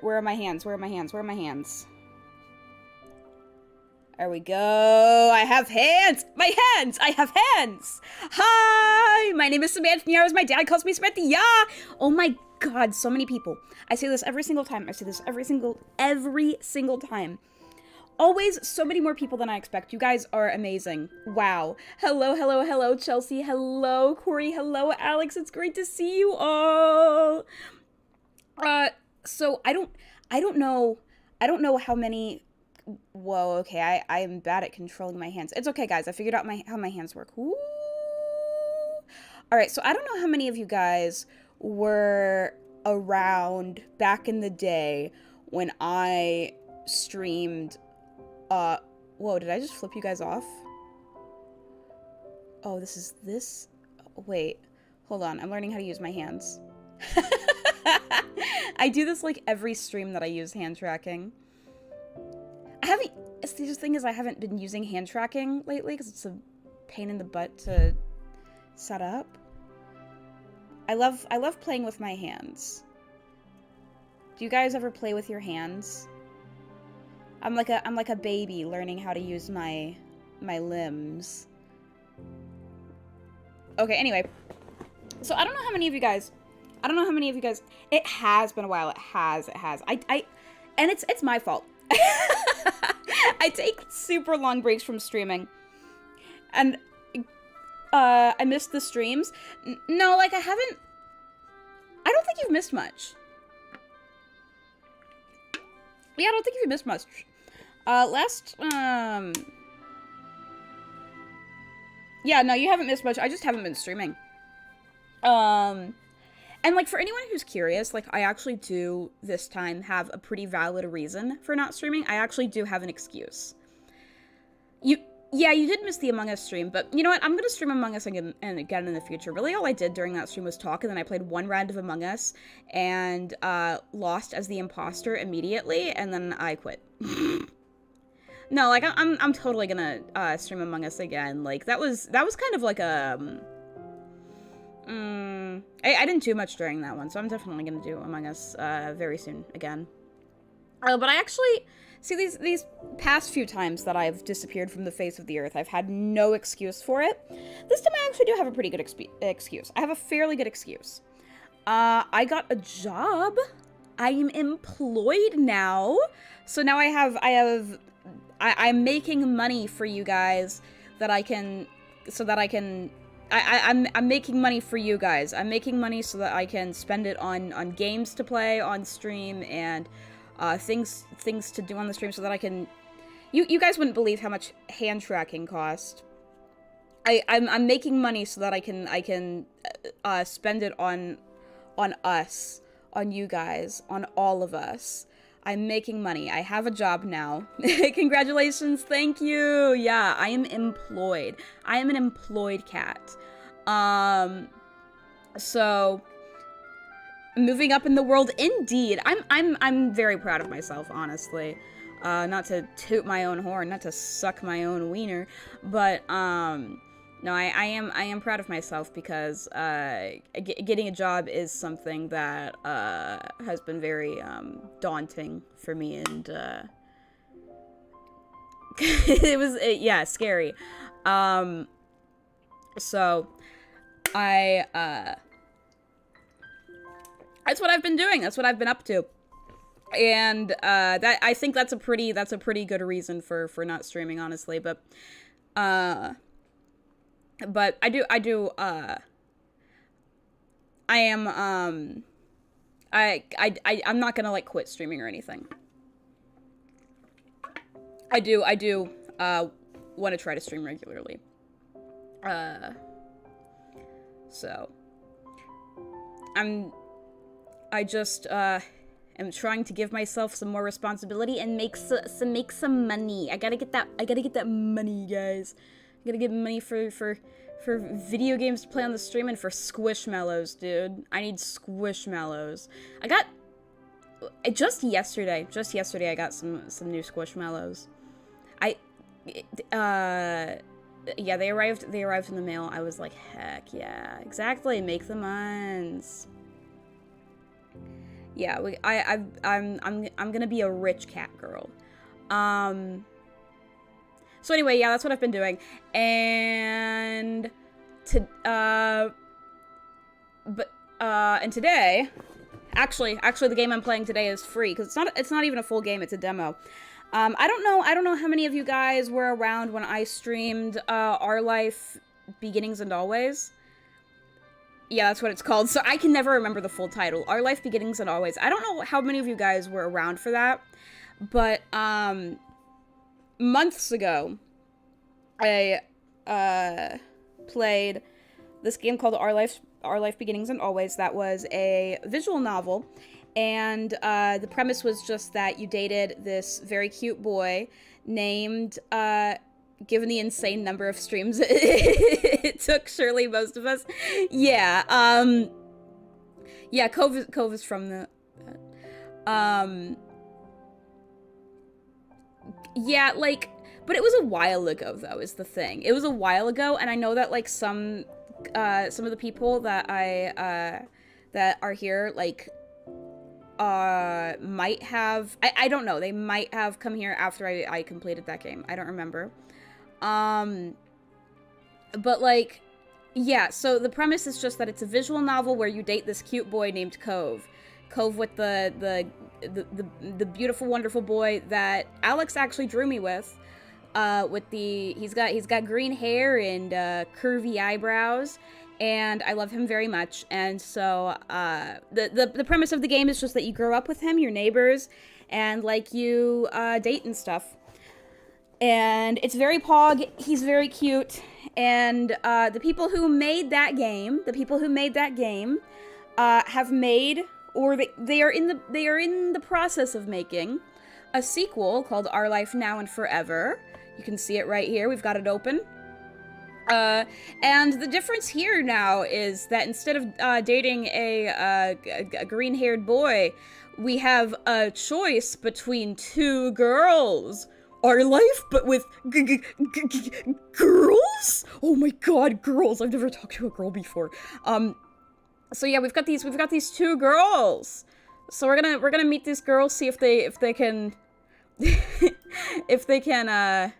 Where are my hands? Where are my hands? Where are my hands? There we go. I have hands. My hands. I have hands. Hi. My name is Samantha Yarrows. My dad calls me Samantha. Yeah. Oh my God. So many people. I say this every single time. I say this every single time. Always so many more people than I expect. You guys are amazing. Wow. Hello, hello, hello, Chelsea. Hello, Corey. Hello, Alex. It's great to see you all. So I don't know how many. Whoa, okay, I am bad at controlling my hands. It's okay, guys. I figured out how my hands work. Ooh. All right, so I don't know how many of you guys were around back in the day when I streamed. Whoa, did I just flip you guys off? Oh, this. Wait, hold on. I'm learning how to use my hands. I do this like every stream that I use hand tracking. The thing is, I haven't been using hand tracking lately because it's a pain in the butt to set up. I love playing with my hands. Do you guys ever play with your hands? I'm like a baby learning how to use my limbs. Okay, anyway. So I don't know how many of you guys. It has been a while. It has. And it's my fault. I take super long breaks from streaming, and I missed the streams. No, like I don't think you've missed much. Yeah, I don't think you've missed much. Yeah, no, you haven't missed much. I just haven't been streaming. And, like, for anyone who's curious, like, I actually do, this time, have a pretty valid reason for not streaming. I actually do have an excuse. Yeah, you did miss the Among Us stream, but you know what? I'm gonna stream Among Us again in the future. Really, all I did during that stream was talk, and then I played one round of Among Us, and, lost as the imposter immediately, and then I quit. No, like, I'm totally gonna, stream Among Us again. Like, that was kind of like a, I didn't do much during that one, so I'm definitely gonna do Among Us very soon again. But I actually see these past few times that I've disappeared from the face of the earth, I've had no excuse for it. This time I actually do have a pretty good excuse. I have a fairly good excuse. I got a job. I am employed now, so now I'm making money for you guys I'm making money for you guys. I'm making money so that I can spend it on games to play on stream and things to do on the stream so that I can. You guys wouldn't believe how much hand tracking cost. I'm making money so that I can spend it on us, on you guys, on all of us. I'm making money. I have a job now. Congratulations. Thank you. Yeah, I am employed. I am an employed cat. So moving up in the world, indeed. I'm very proud of myself, honestly. Not to toot my own horn, not to suck my own wiener, but no, I am proud of myself because getting a job is something that has been very daunting for me, and it was yeah, scary. So that's what I've been doing. That's what I've been up to. And that I think that's a pretty good reason for not streaming, honestly, but I'm not gonna like quit streaming or anything. I do want to try to stream regularly. So I just am trying to give myself some more responsibility and make some money. I gotta get that money, guys. I gotta get money for video games to play on the stream and for Squishmallows, dude. I need Squishmallows. Just yesterday I got some new Squishmallows. Yeah, they arrived in the mail. I was like, heck yeah, exactly, make the mines. Yeah, I'm gonna be a rich cat girl. So anyway, yeah, that's what I've been doing. And and today, actually the game I'm playing today is free because it's not even a full game, it's a demo. I don't know how many of you guys were around when I streamed Our Life Beginnings and Always. Yeah, that's what it's called. So I can never remember the full title. Our Life Beginnings and Always. I don't know how many of you guys were around for that, but months ago, I played this game called Our Life Beginnings and Always. That was a visual novel, and the premise was just that you dated this very cute boy named, given the insane number of streams it took surely most of us. Yeah, yeah, Cove is from the, yeah, like, but it was a while ago, though, is the thing. It was a while ago, and I know that, like, some of the people that that are here, like, might have, I don't know, they might have come here after I completed that game. I don't remember. But, like, yeah, so the premise is just that it's a visual novel where you date this cute boy named Cove. Cove with the beautiful, wonderful boy that Alex actually drew me with he's got green hair and curvy eyebrows, and I love him very much. And so the premise of the game is just that you grow up with him, your neighbors, and like you date and stuff. And it's very pog, he's very cute, and the people who made that game have made, or they are in the process of making a sequel called Our Life Now and Forever. You can see it right here. We've got it open. And the difference here now is that instead of dating a green-haired boy, we have a choice between two girls. Our life, but with girls? Oh my god, girls! I've never talked to a girl before. So yeah, we've got these two girls. So we're gonna meet these girls, see if they can if they can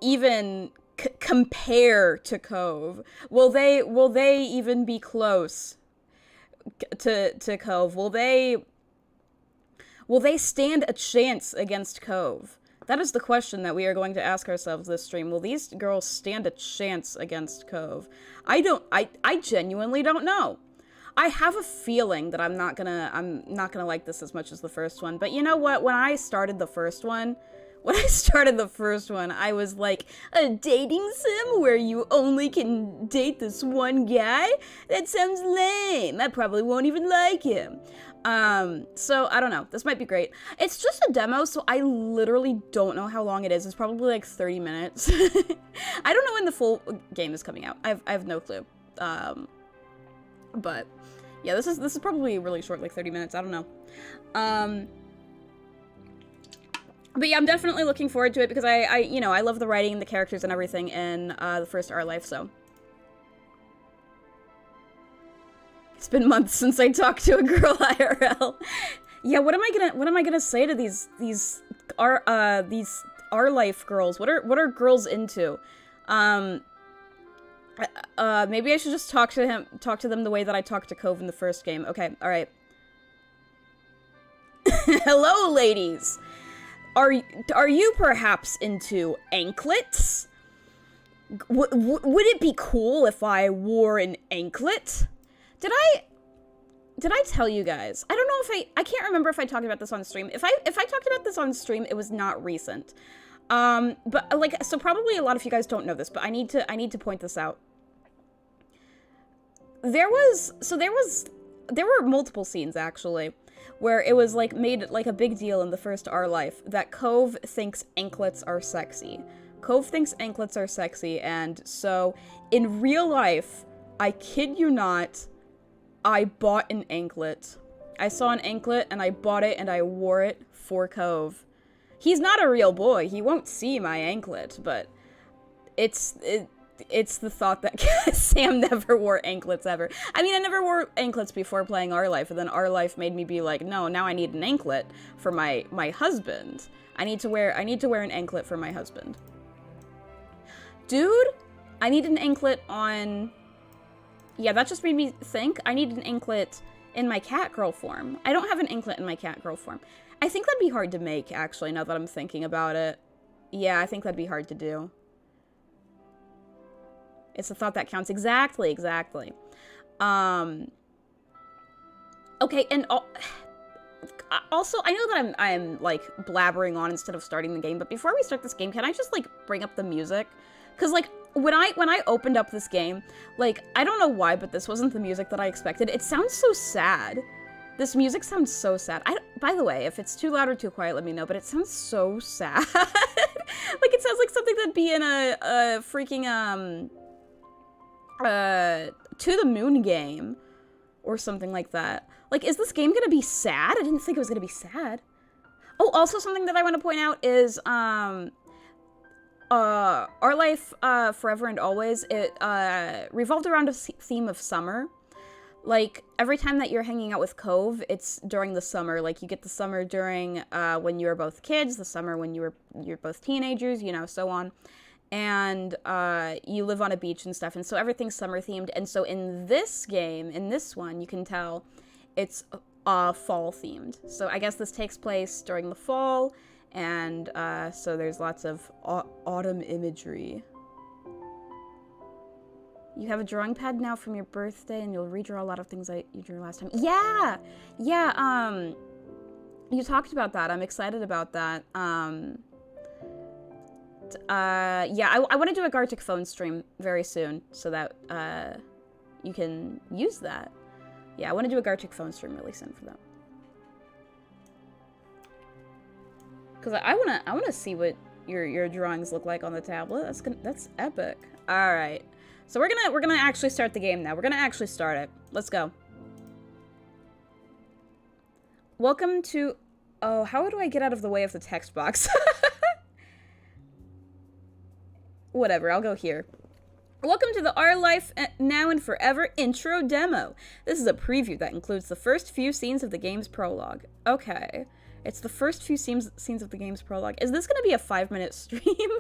even compare to Cove. Will they even be close to Cove? Will they stand a chance against Cove? That is the question that we are going to ask ourselves this stream. Will these girls stand a chance against Cove? I genuinely don't know. I have a feeling that I'm not gonna like this as much as the first one. But you know what? When I started the first one, I was like, a dating sim where you only can date this one guy? That sounds lame. I probably won't even like him. So I don't know. This might be great. It's just a demo, so I literally don't know how long it is. It's probably like 30 minutes. I don't know when the full game is coming out. I have no clue. But yeah, this is probably really short, like 30 minutes. I don't know. But yeah, I'm definitely looking forward to it because I love the writing, the characters, and everything in the first Our Life. So it's been months since I talked to a girl IRL. Yeah, what am I gonna say to these Our Life girls? What are girls into? Maybe I should just talk to them the way that I talked to Cove in the first game. Okay, all right. Hello, ladies. Are you perhaps into anklets? Would it be cool if I wore an anklet? Did I tell you guys? I don't know if I can't remember if I talked about this on stream. If I talked about this on stream, it was not recent. But like, so probably a lot of you guys don't know this, but I need to point this out. There were multiple scenes actually where it was like made like a big deal in the first Our Life that Cove thinks anklets are sexy. Cove thinks anklets are sexy, and so in real life, I kid you not, I bought an anklet. I saw an anklet and I bought it and I wore it for Cove. He's not a real boy. He won't see my anklet, but it's the thought that Sam never wore anklets ever. I mean, I never wore anklets before playing Our Life, and then Our Life made me be like, no, now I need an anklet for my husband. I need to wear an anklet for my husband. Dude, I need an anklet on... Yeah, that just made me think I need an anklet in my cat girl form. I don't have an anklet in my cat girl form. I think that'd be hard to make, actually, now that I'm thinking about it. Yeah, I think that'd be hard to do. It's a thought that counts. Exactly. Okay, and also, I know that I'm like blabbering on instead of starting the game, but before we start this game, can I just like bring up the music? Because like when I opened up this game, like I don't know why, but this wasn't the music that I expected. It sounds so sad. This music sounds so sad. By the way, if it's too loud or too quiet, let me know, but it sounds so sad. Like it sounds like something that'd be in a freaking To the Moon game or something like that. Like, is this game gonna be sad? I didn't think it was gonna be sad. Oh, also something that I want to point out is Our Life Forever and Always, it revolved around a theme of summer. Like, every time that you're hanging out with Cove, it's during the summer. Like, you get the summer during when you were both kids, the summer when you're both teenagers, you know, so on. And you live on a beach and stuff, and so everything's summer themed. And so in this game, in this one, you can tell it's fall themed. So I guess this takes place during the fall, and so there's lots of autumn imagery. You have a drawing pad now from your birthday, and you'll redraw a lot of things that you drew last time. Yeah, you talked about that. I'm excited about that. Yeah, I want to do a Gartic phone stream very soon, so that you can use that. Yeah, I want to do a Gartic phone stream really soon for that. Because I wanna see what your drawings look like on the tablet. That's epic. All right. So we're gonna actually start the game now. We're gonna actually start it. Let's go. Welcome to... Oh, how do I get out of the way of the text box? Whatever, I'll go here. Welcome to the Our Life Now and Forever intro demo. This is a preview that includes the first few scenes of the game's prologue. Okay. It's the first few scenes of the game's prologue. Is this gonna be a 5-minute stream?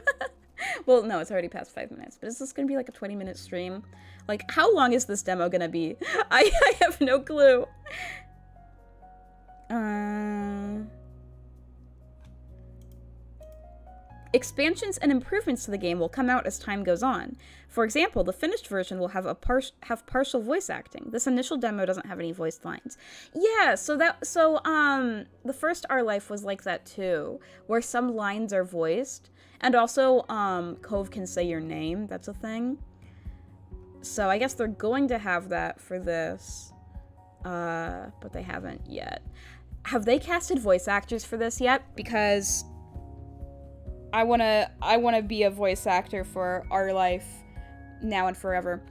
Well, no, it's already past 5 minutes, but is this gonna be like a 20-minute stream? Like, how long is this demo gonna be? I have no clue. Expansions and improvements to the game will come out as time goes on. For example, the finished version will have partial voice acting. This initial demo doesn't have any voiced lines. Yeah, the first Our Life was like that too, where some lines are voiced, and also Cove can say your name. That's a thing. So I guess they're going to have that for this, but they haven't yet. Have they casted voice actors for this yet? Because I wanna be a voice actor for Our Life Now and Forever.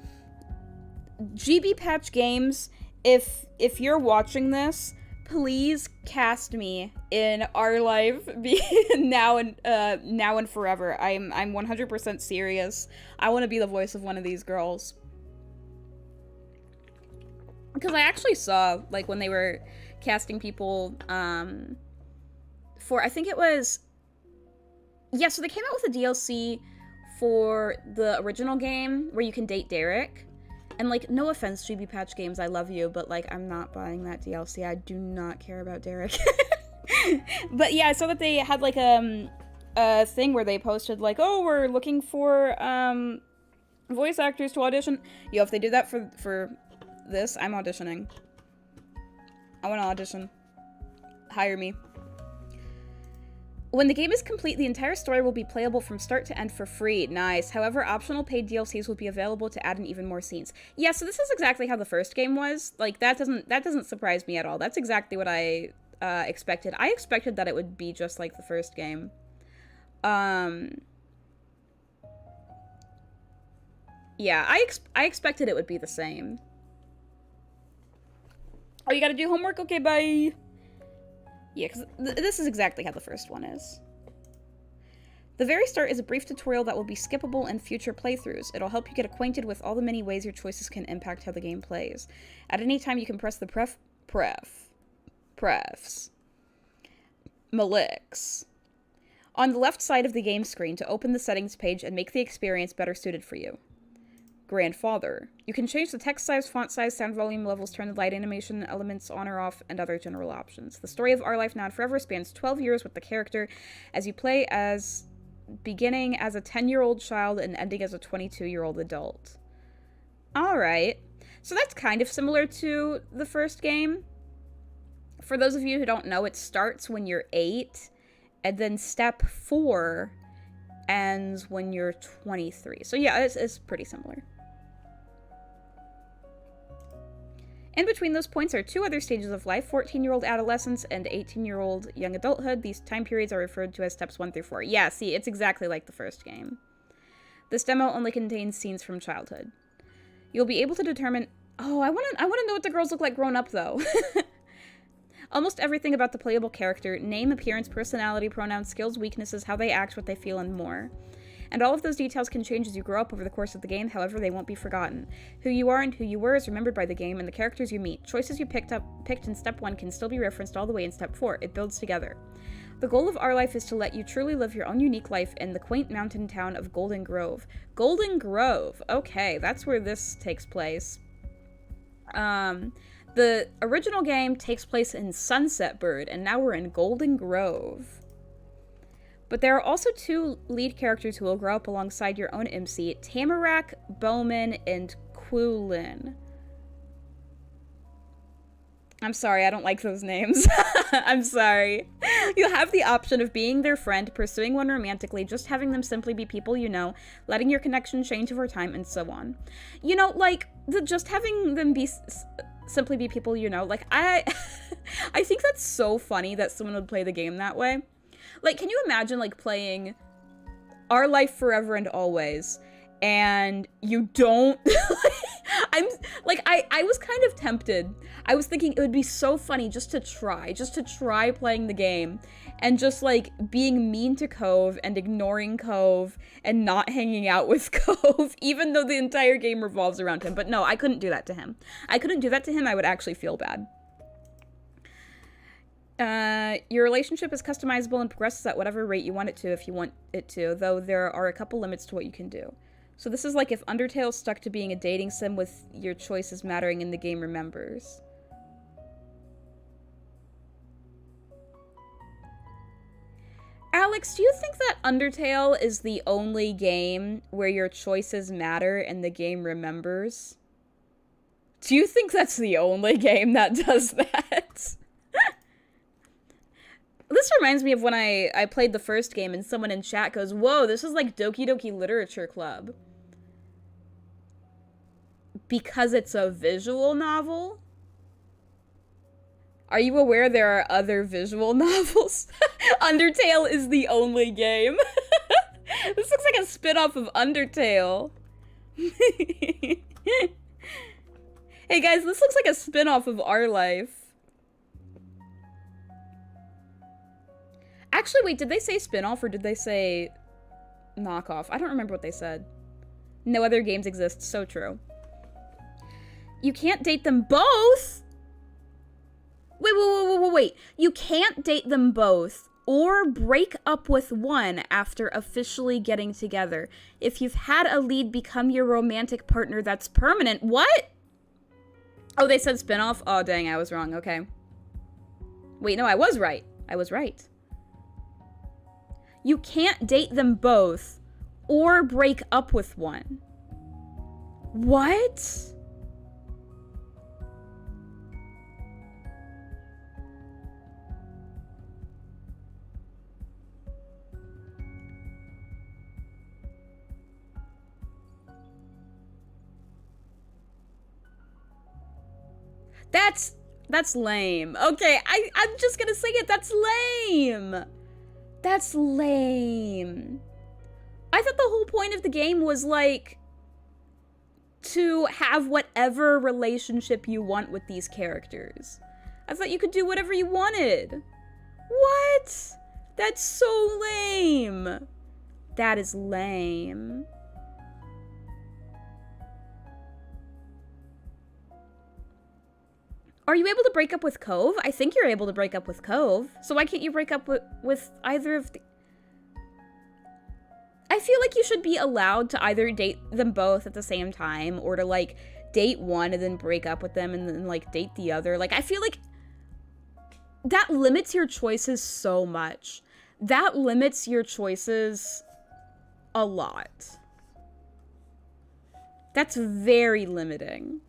GB Patch Games, if you're watching this, please cast me in Our Life Now and Forever. I'm 100% serious. I want to be the voice of one of these girls. Because I actually saw, like, when they were casting people for, I think it was... Yeah, so they came out with a DLC for the original game where you can date Derek. And, like, no offense, GB Patch Games, I love you, but, like, I'm not buying that DLC. I do not care about Derek. But, yeah, I saw that they had, like, a thing where they posted, like, oh, we're looking for voice actors to audition. Yo, if they do that for this, I'm auditioning. I want to audition. Hire me. When the game is complete, the entire story will be playable from start to end for free. Nice. However, optional paid DLCs will be available to add in even more scenes. Yeah, so this is exactly how the first game was. Like, that doesn't surprise me at all. That's exactly what I expected. I expected that it would be just like the first game. Yeah, I expected it would be the same. Oh, you gotta do homework? Okay, bye. Yeah, because this is exactly how the first one is. The very start is a brief tutorial that will be skippable in future playthroughs. It'll help you get acquainted with all the many ways your choices can impact how the game plays. At any time, you can press the prefs. Malix on the left side of the game screen to open the settings page and make the experience better suited for you. Grandfather. You can change the text size, font size, sound volume levels, turn the light animation elements on or off, and other general options. The story of Our Life Now and Forever spans 12 years with the character as you play as beginning as a 10-year-old child and ending as a 22-year-old adult. Alright. So that's kind of similar to the first game. For those of you who don't know, it starts when you're 8, and then step 4 ends when you're 23. So yeah, it's pretty similar. In between those points are 2 other stages of life, 14-year-old adolescence and 18-year-old young adulthood. These time periods are referred to as steps 1 through 4. Yeah, see, it's exactly like the first game. This demo only contains scenes from childhood. You'll be able to determine... Oh, I want to know what the girls look like grown up, though. Almost everything about the playable character, name, appearance, personality, pronouns, skills, weaknesses, how they act, what they feel, and more. And all of those details can change as you grow up over the course of the game, however, they won't be forgotten. Who you are and who you were is remembered by the game, and the characters you meet. Choices you picked in Step 1 can still be referenced all the way in Step 4. It builds together. The goal of Our Life is to let you truly live your own unique life in the quaint mountain town of Golden Grove. Golden Grove! Okay, that's where this takes place. The original game takes place in Sunset Bird, and now we're in Golden Grove. But there are also 2 lead characters who will grow up alongside your own MC, Tamarack, Bowman, and Quilin. I'm sorry, I don't like those names. I'm sorry. You have the option of being their friend, pursuing one romantically, just having them simply be people you know, letting your connection change over time, and so on. You know, like, just having them simply be people you know, like, I think that's so funny that someone would play the game that way. Like, can you imagine, like, playing Our Life Forever and Always, and you don't... I was kind of tempted. I was thinking it would be so funny just to try playing the game, and just, like, being mean to Cove, and ignoring Cove, and not hanging out with Cove, even though the entire game revolves around him. But no, I couldn't do that to him. I would actually feel bad. Your relationship is customizable and progresses at whatever rate you want it to if you want it to, though there are a couple limits to what you can do. So this is like if Undertale stuck to being a dating sim with your choices mattering and the game remembers. Alex, do you think that Undertale is the only game where your choices matter and the game remembers? Do you think that's the only game that does that? This reminds me of when I played the first game and someone in chat goes, whoa, this is like Doki Doki Literature Club. Because it's a visual novel? Are you aware there are other visual novels? Undertale is the only game. This looks like a spin-off of Undertale. Hey guys, this looks like a spin-off of Our Life. Actually, wait, did they say spin-off or did they say knockoff? I don't remember what they said. No other games exist. So true. You can't date them both? Wait. You can't date them both or break up with one after officially getting together. If you've had a lead become your romantic partner, that's permanent. What? Oh, they said spin-off? Oh, dang, I was wrong. Okay. Wait, no, I was right. You can't date them both or break up with one. What? That's lame. Okay, I'm just gonna say it. That's lame. That's lame. I thought the whole point of the game was, like, to have whatever relationship you want with these characters. I thought you could do whatever you wanted. What? That's so lame. That is lame. Are you able to break up with Cove? I think you're able to break up with Cove. So why can't you break up with either of the... I feel like you should be allowed to either date them both at the same time, or to, like, date one and then break up with them and then, like, date the other. Like, I feel like that limits your choices so much. That limits your choices a lot. That's very limiting.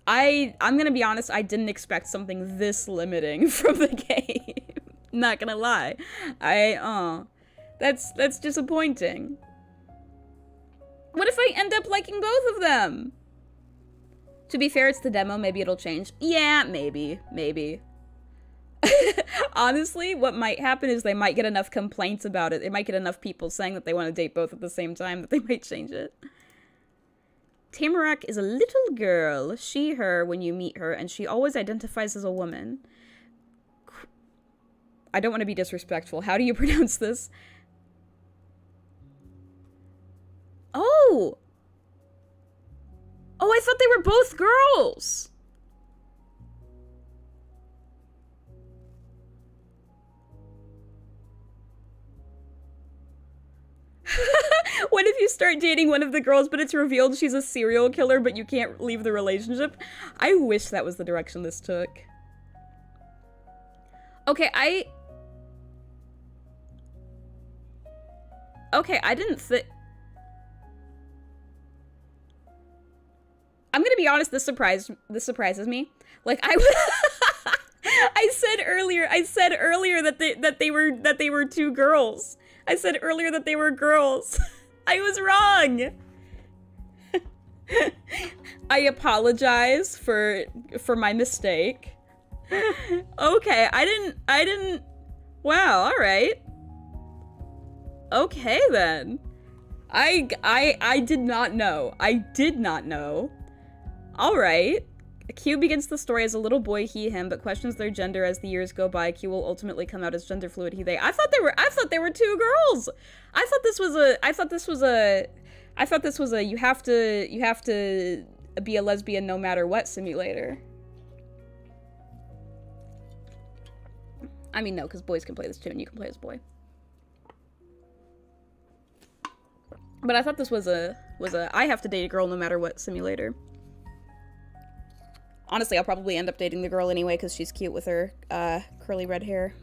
I'm gonna be honest, I didn't expect something this limiting from the game. Not gonna lie. That's disappointing. What if I end up liking both of them? To be fair, it's the demo, maybe it'll change. Yeah, maybe. Honestly, what might happen is they might get enough complaints about it. They might get enough people saying that they want to date both at the same time that they might change it. Tamarack is a little girl, she, her, when you meet her, and she always identifies as a woman. I don't want to be disrespectful. How do you pronounce this? Oh! Oh, I thought they were both girls! What if you start dating one of the girls, but it's revealed she's a serial killer, but you can't leave the relationship? I wish that was the direction this took. Okay, I didn't think... I'm gonna be honest, this surprises me. Like, I said earlier that they were two girls. I said earlier that they were girls. I was wrong. I apologize for my mistake. Okay, I didn't. Wow, all right. Okay then. I did not know. I did not know. All right. Q begins the story as a little boy, he, him, but questions their gender as the years go by. Q will ultimately come out as gender fluid, he, they. I thought they were two girls. I thought this was a you have to be a lesbian no matter what simulator. I mean, no, because boys can play this too, and you can play as a boy. But I thought this was a I have to date a girl no matter what simulator. Honestly, I'll probably end up dating the girl anyway because she's cute with her curly red hair.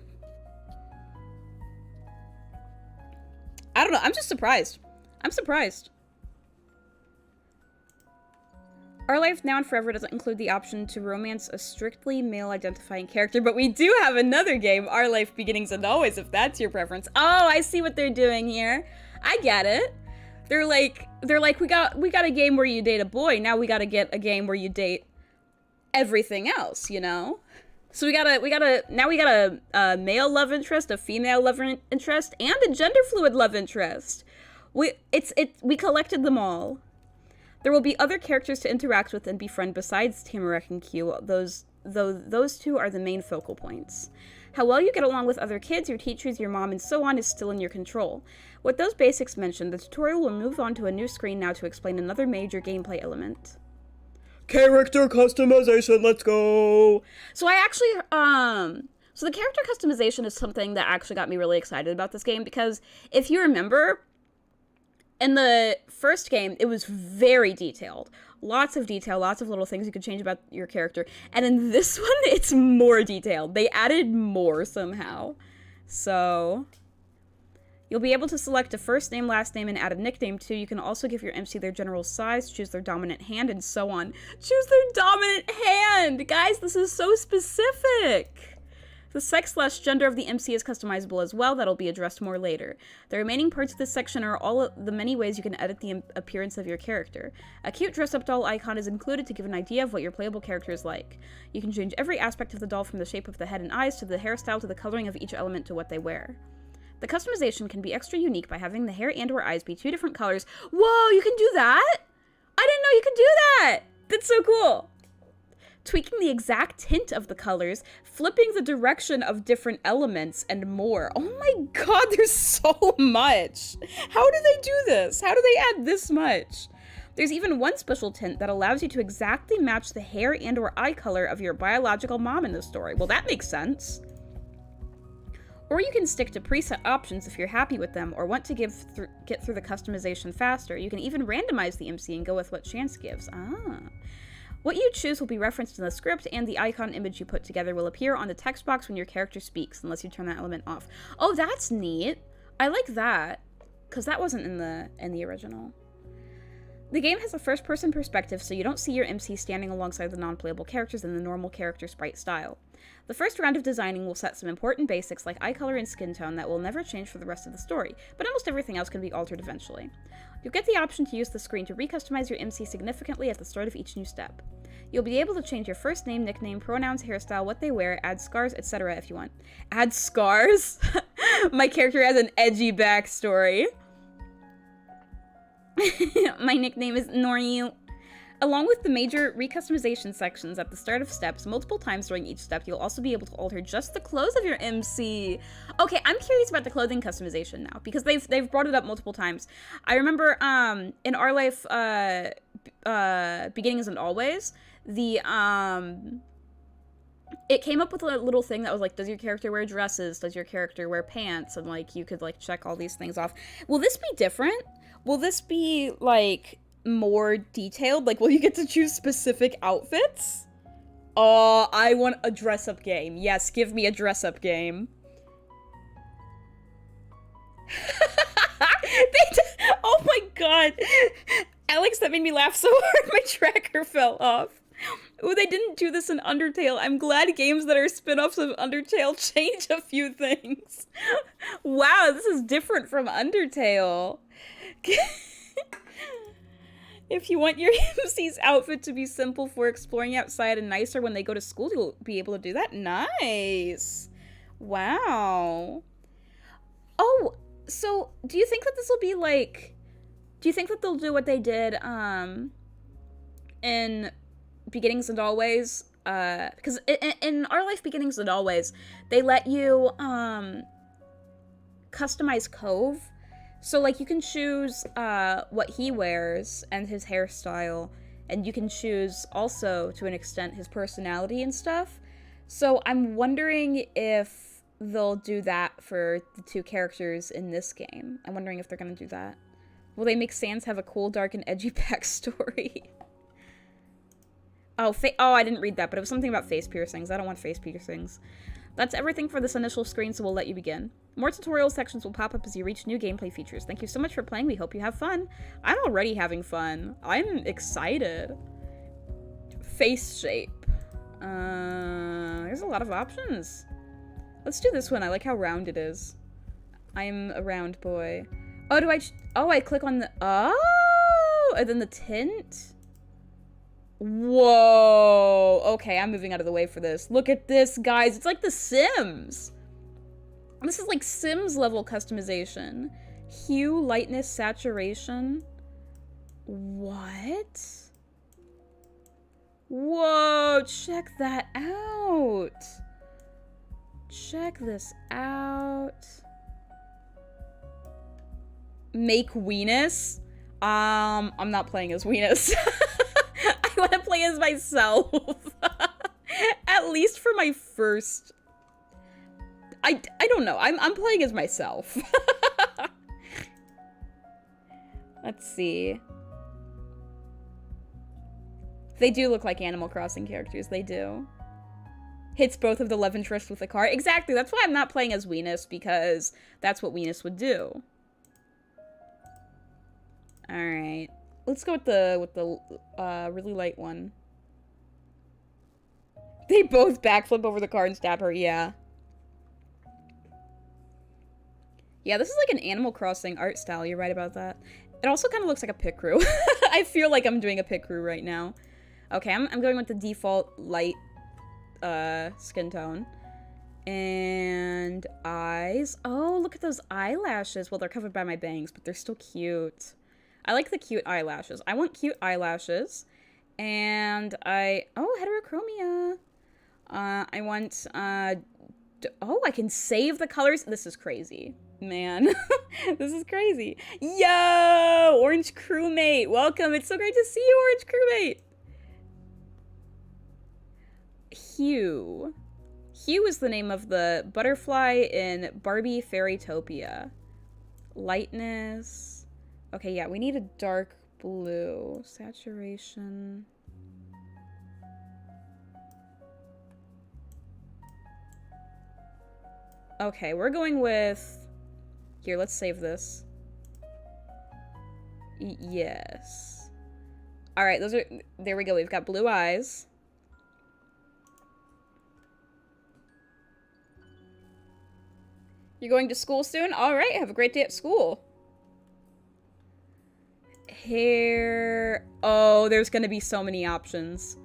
I don't know. I'm just surprised. I'm surprised. Our Life Now and Forever doesn't include the option to romance a strictly male-identifying character, but we do have another game, Our Life Beginnings and Always, if that's your preference. Oh, I see what they're doing here. I get it. They're like, we got a game where you date a boy. Now we gotta get a game where you date everything else, you know? So we got a male love interest, a female love interest, and a gender fluid love interest. We collected them all. There will be other characters to interact with and befriend besides Tamarack and Q, those two are the main focal points. How well you get along with other kids, your teachers, your mom, and so on is still in your control. With those basics mentioned, the tutorial will move on to a new screen now to explain another major gameplay element. Character customization, let's go! So I actually, so the character customization is something that actually got me really excited about this game, because if you remember, in the first game, it was very detailed. Lots of detail, lots of little things you could change about your character. And in this one, it's more detailed. They added more somehow. So you'll be able to select a first name, last name, and add a nickname too. You can also give your MC their general size, choose their dominant hand, and so on. Choose their dominant hand! Guys, this is so specific! The sex/gender of the MC is customizable as well. That'll be addressed more later. The remaining parts of this section are all of the many ways you can edit the appearance of your character. A cute dress-up doll icon is included to give an idea of what your playable character is like. You can change every aspect of the doll from the shape of the head and eyes to the hairstyle to the coloring of each element to what they wear. The customization can be extra unique by having the hair and/or eyes be 2 different colors. Whoa, you can do that? I didn't know you could do that! That's so cool! tweaking the exact tint of the colors, flipping the direction of different elements, and more. Oh my god, there's so much! How do they do this? How do they add this much? There's even one special tint that allows you to exactly match the hair and or eye color of your biological mom in the story. Well, that makes sense. Or you can stick to preset options if you're happy with them or want to get through the customization faster. You can even randomize the MC and go with what chance gives. What you choose will be referenced in the script, and the icon image you put together will appear on the text box when your character speaks, unless you turn that element off. Oh, that's neat. I like that, because that wasn't in the original. The game has a first-person perspective, so you don't see your MC standing alongside the non-playable characters in the normal character sprite style. The first round of designing will set some important basics like eye color and skin tone that will never change for the rest of the story, but almost everything else can be altered eventually. You'll get the option to use the screen to recustomize your MC significantly at the start of each new step. You'll be able to change your first name, nickname, pronouns, hairstyle, what they wear, add scars, etc. if you want. Add scars? My character has an edgy backstory. My nickname is Noryu. Along with the major recustomization sections at the start of steps, multiple times during each step, you'll also be able to alter just the clothes of your MC. Okay, I'm curious about the clothing customization now, because they've brought it up multiple times. I remember in Our Life Beginning Isn't Always, it came up with a little thing that was like, does your character wear dresses? Does your character wear pants? And like, you could like check all these things off. Will this be different? Will this be like more detailed? Like, will you get to choose specific outfits? Oh, I want a dress-up game. Yes, give me a dress-up game. Oh my god. Alex, that made me laugh so hard my tracker fell off. Oh, they didn't do this in Undertale. I'm glad games that are spin-offs of Undertale change a few things. Wow, this is different from Undertale. If you want your MC's outfit to be simple for exploring outside and nicer when they go to school, you'll be able to do that. Nice. Wow. Oh, so do you think that this will be like... Do you think that they'll do what they did in Beginnings and Always? Because in Our Life Beginnings and Always, they let you customize Cove. So, like, you can choose what he wears and his hairstyle, and you can choose also, to an extent, his personality and stuff. So, I'm wondering if they'll do that for the two characters in this game. I'm wondering if they're gonna do that. Will they make Sans have a cool, dark, and edgy backstory? Oh, I didn't read that, but it was something about face piercings. I don't want face piercings. That's everything for this initial screen, so we'll let you begin. More tutorial sections will pop up as you reach new gameplay features. Thank you so much for playing. We hope you have fun. I'm already having fun. I'm excited. Face shape. There's a lot of options. Let's do this one. I like how round it is. I'm a round boy. Oh, I click on the... Oh! And then the tint? Whoa. Okay, I'm moving out of the way for this. Look at this, guys. It's like The Sims. This is like Sims level customization. Hue, lightness, saturation. What? Whoa, check that out. Check this out. Make Weenus? I'm not playing as Weenus. I want to play as myself. At least for my first... I don't know. I'm playing as myself. Let's see. They do look like Animal Crossing characters. They do. Hits both of the love interests with a car. Exactly. That's why I'm not playing as Weenus, because that's what Weenus would do. Alright. Let's go with the really light one. They both backflip over the car and stab her. Yeah. Yeah, this is like an Animal Crossing art style. You're right about that. It also kind of looks like a pit crew. I feel like I'm doing a pit crew right now. Okay, I'm going with the default light skin tone. And eyes. Oh, look at those eyelashes. Well, they're covered by my bangs, but they're still cute. I like the cute eyelashes. I want cute eyelashes. And oh, heterochromia. I want, oh, I can save the colors. This is crazy, man. This is crazy. Yo, Orange Crewmate, welcome. It's so great to see you, Orange Crewmate. Hue. Hue is the name of the butterfly in Barbie Fairytopia. Lightness. Okay, yeah, we need a dark blue. Saturation. Okay, we're going with... Here, let's save this. Yes. Alright, those are... There we go, we've got blue eyes. You're going to school soon? Alright, have a great day at school. Hair... Oh, there's gonna be so many options.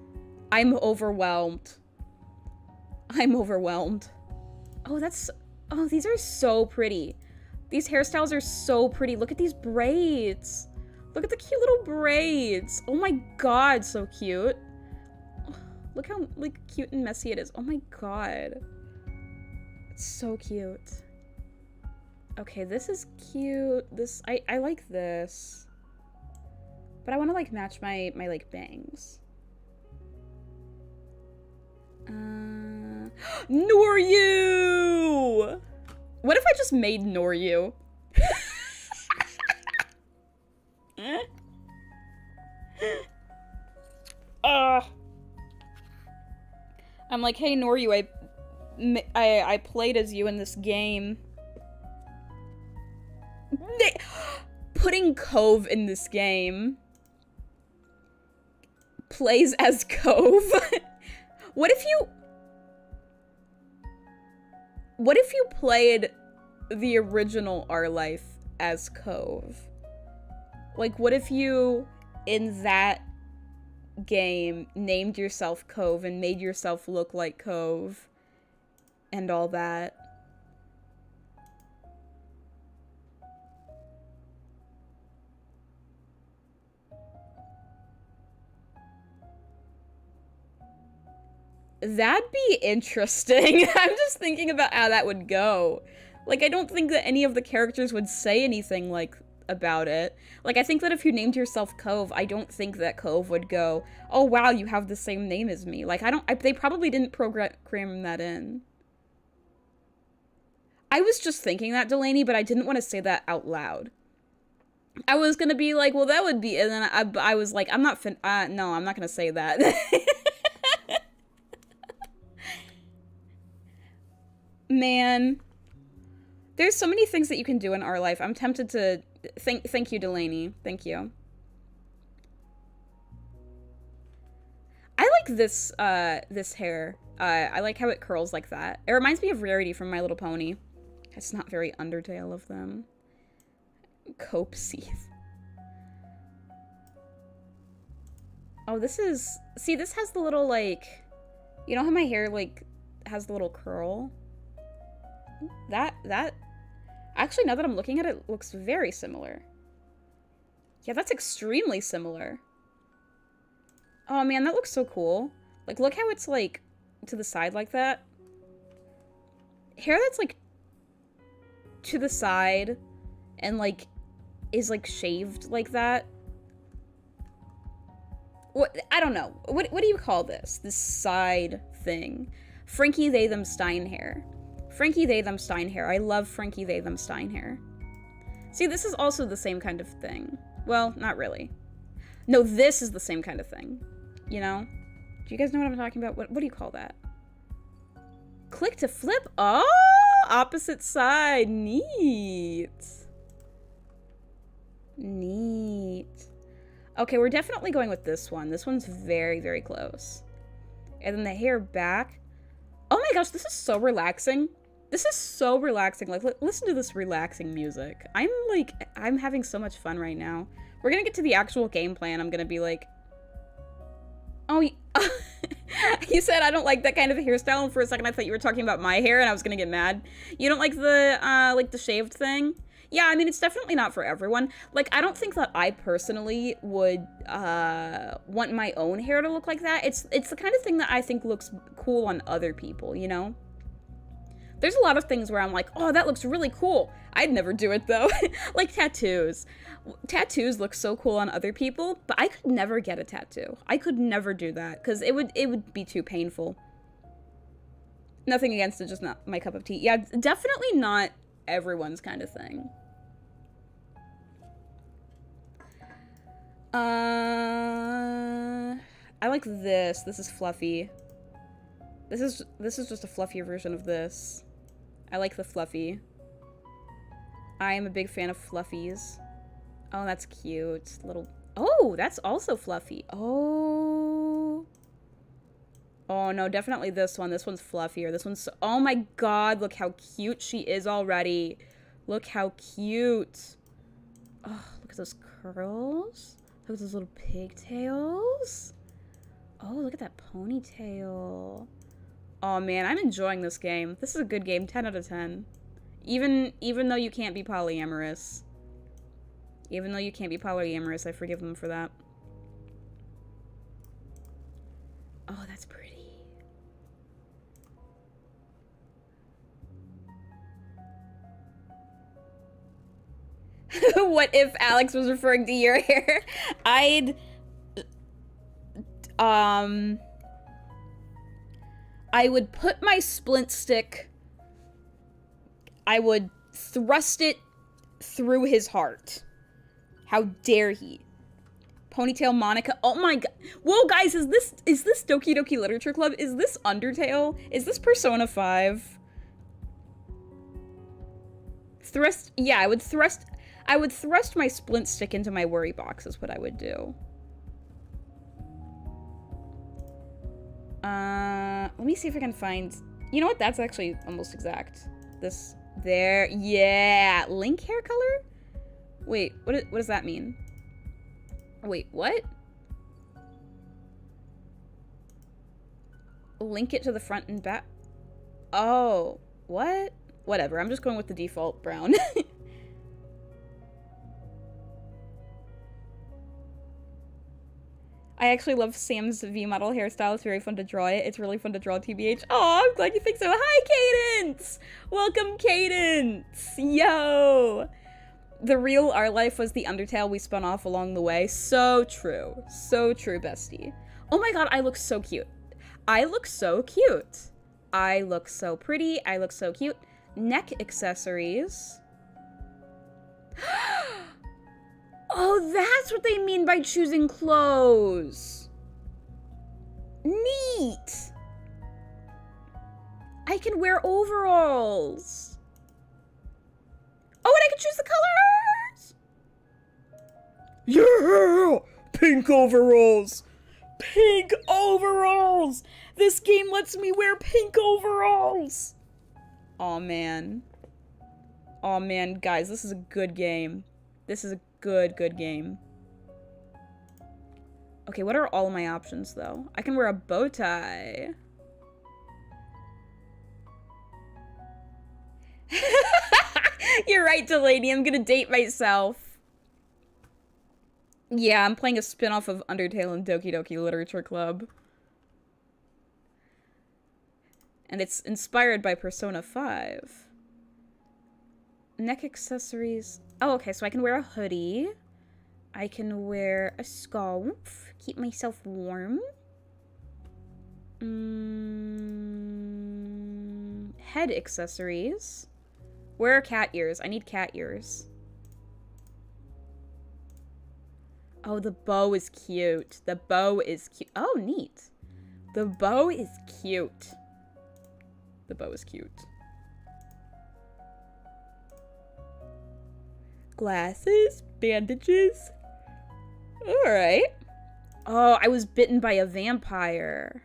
I'm overwhelmed. I'm overwhelmed. Oh, that's... Oh, these are so pretty. These hairstyles are so pretty. Look at these braids. Look at the cute little braids. Oh my god, so cute. Look how, like, cute and messy it is. Oh my god. It's so cute. Okay, this is cute. This, I like this. But I want to, like, match my, like, bangs. Noryu! What if I just made Noryu? I'm like, hey Noryu, I played as you in this game. Putting Cove in this game. Plays as Cove. What if you played the original Our Life as Cove? Like, what if you, in that game, named yourself Cove and made yourself look like Cove and all that? That'd be interesting. I'm just thinking about how that would go. Like, I don't think that any of the characters would say anything, like, about it. Like, I think that if you named yourself Cove, I don't think that Cove would go, oh wow, you have the same name as me. Like, they probably didn't program that in. I was just thinking that, Delaney, but I didn't want to say that out loud. I was gonna be like, well, that would be, and then I was like, no, I'm not gonna say that. Man, there's so many things that you can do in Our Life. I'm tempted to thank you, Delaney. Thank you. I like this this hair. I like how it curls like that. It reminds me of Rarity from My Little Pony. It's not very Undertale of them. Cope Seeth. Oh, this is... See, this has the little, like... You know how my hair, like, has the little curl? That... Actually, now that I'm looking at it, it looks very similar. Yeah, that's extremely similar. Oh, man, that looks so cool. Like, look how it's, like, to the side like that. Hair that's, like, to the side and, like, is, like, shaved like that. What? I don't know. What do you call this? This side thing. Frankie They Them Stein hair. Frankie They Them Stein hair. I love Frankie They Them Stein hair. See, this is also the same kind of thing. Well, not really. No, this is the same kind of thing. You know? Do you guys know what I'm talking about? What do you call that? Click to flip? Oh! Opposite side. Neat. Neat. Okay, we're definitely going with this one. This one's very, very close. And then the hair back. Oh my gosh, this is so relaxing. This is so relaxing. Like, listen to this relaxing music. I'm having so much fun right now. We're gonna get to the actual gameplay and I'm gonna be like... Oh, you said I don't like that kind of hairstyle, and for a second I thought you were talking about my hair and I was gonna get mad. You don't like the shaved thing? Yeah, I mean, it's definitely not for everyone. Like, I don't think that I personally would want my own hair to look like that. It's the kind of thing that I think looks cool on other people, you know? There's a lot of things where I'm like, oh, that looks really cool. I'd never do it, though. Like tattoos. Tattoos look so cool on other people, but I could never get a tattoo. I could never do that, because it would be too painful. Nothing against it, just not my cup of tea. Yeah, definitely not everyone's kind of thing. I like this. This is fluffy. This is just a fluffier version of this. I like the fluffy. I am a big fan of fluffies. Oh, that's cute. Little. Oh, that's also fluffy. Oh. Oh no, definitely this one. This one's fluffier. This one's so, oh my god, look how cute she is already. Look how cute. Oh, look at those curls. Look at those little pigtails. Oh, look at that ponytail. Oh man, I'm enjoying this game. This is a good game, 10 out of 10. Even though you can't be polyamorous. Even though you can't be polyamorous, I forgive them for that. Oh, that's pretty. What if Alex was referring to your hair? I would put my splint stick, I would thrust it through his heart. How dare he? Ponytail Monica. Oh my god. Whoa, guys, is this Doki Doki Literature Club? Is this Undertale? Is this Persona 5? Thrust, yeah, I would thrust my splint stick into my worry box is what I would do. Let me see if I can find, you know what, that's actually almost exact. This, there, yeah, Link hair color? Wait, what does that mean? Wait, what? Link it to the front and back? Oh, what? Whatever, I'm just going with the default brown. I actually love Sam's V-model hairstyle. It's very fun to draw it. It's really fun to draw, TBH. Oh, I'm glad you think so. Hi, Cadence! Welcome, Cadence! Yo! The real our life was the Undertale we spun off along the way. So true. So true, bestie. Oh my god, I look so cute. I look so cute. I look so pretty. I look so cute. Neck accessories. Oh, that's what they mean by choosing clothes. Neat. I can wear overalls. Oh, and I can choose the colors. Yeah! Pink overalls. Pink overalls. This game lets me wear pink overalls. Oh man. Oh man, guys, this is a good game. This is a good game. Okay, what are all of my options, though? I can wear a bow tie. You're right, Delaney. I'm gonna date myself. Yeah, I'm playing a spin-off of Undertale and Doki Doki Literature Club. And it's inspired by Persona 5. Neck accessories. Oh, okay, so I can wear a hoodie. I can wear a scarf. Keep myself warm. Head accessories. Where are cat ears? I need cat ears. Oh, the bow is cute. The bow is cute. Oh, neat. The bow is cute. The bow is cute. Glasses, bandages. Alright. Oh, I was bitten by a vampire.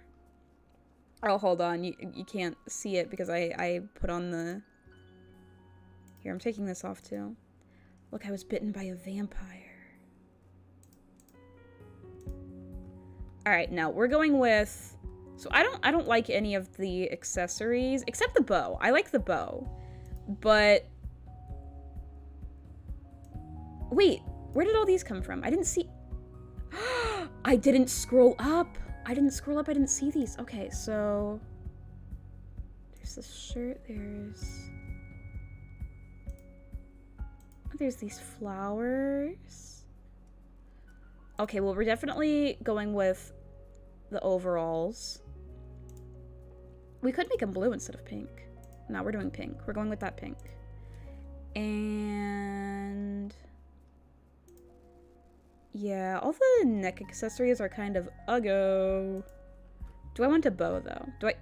Oh, hold on. You can't see it because I put on the... Here, I'm taking this off too. Look, I was bitten by a vampire. Alright, now we're going with... So I don't like any of the accessories except the bow. I like the bow. But Wait, where did all these come from? I didn't see... I didn't scroll up. I didn't scroll up. I didn't see these. Okay, so... There's this shirt. There's these flowers. Okay, well, we're definitely going with the overalls. We could make them blue instead of pink. No, we're doing pink. We're going with that pink. And... yeah, all the neck accessories are kind of uggo. Do I want a bow, though? Do I...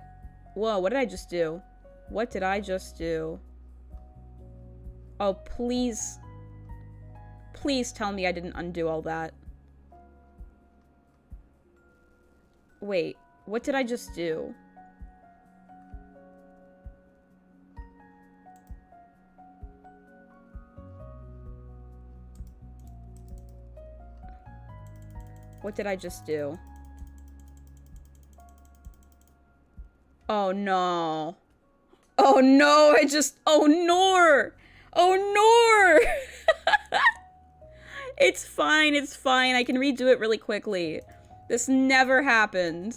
whoa, what did I just do? What did I just do? Oh, please. Please tell me I didn't undo all that. Wait, what did I just do? What did I just do? Oh no. Oh no, oh nor! Oh nor! It's fine, I can redo it really quickly. This never happened.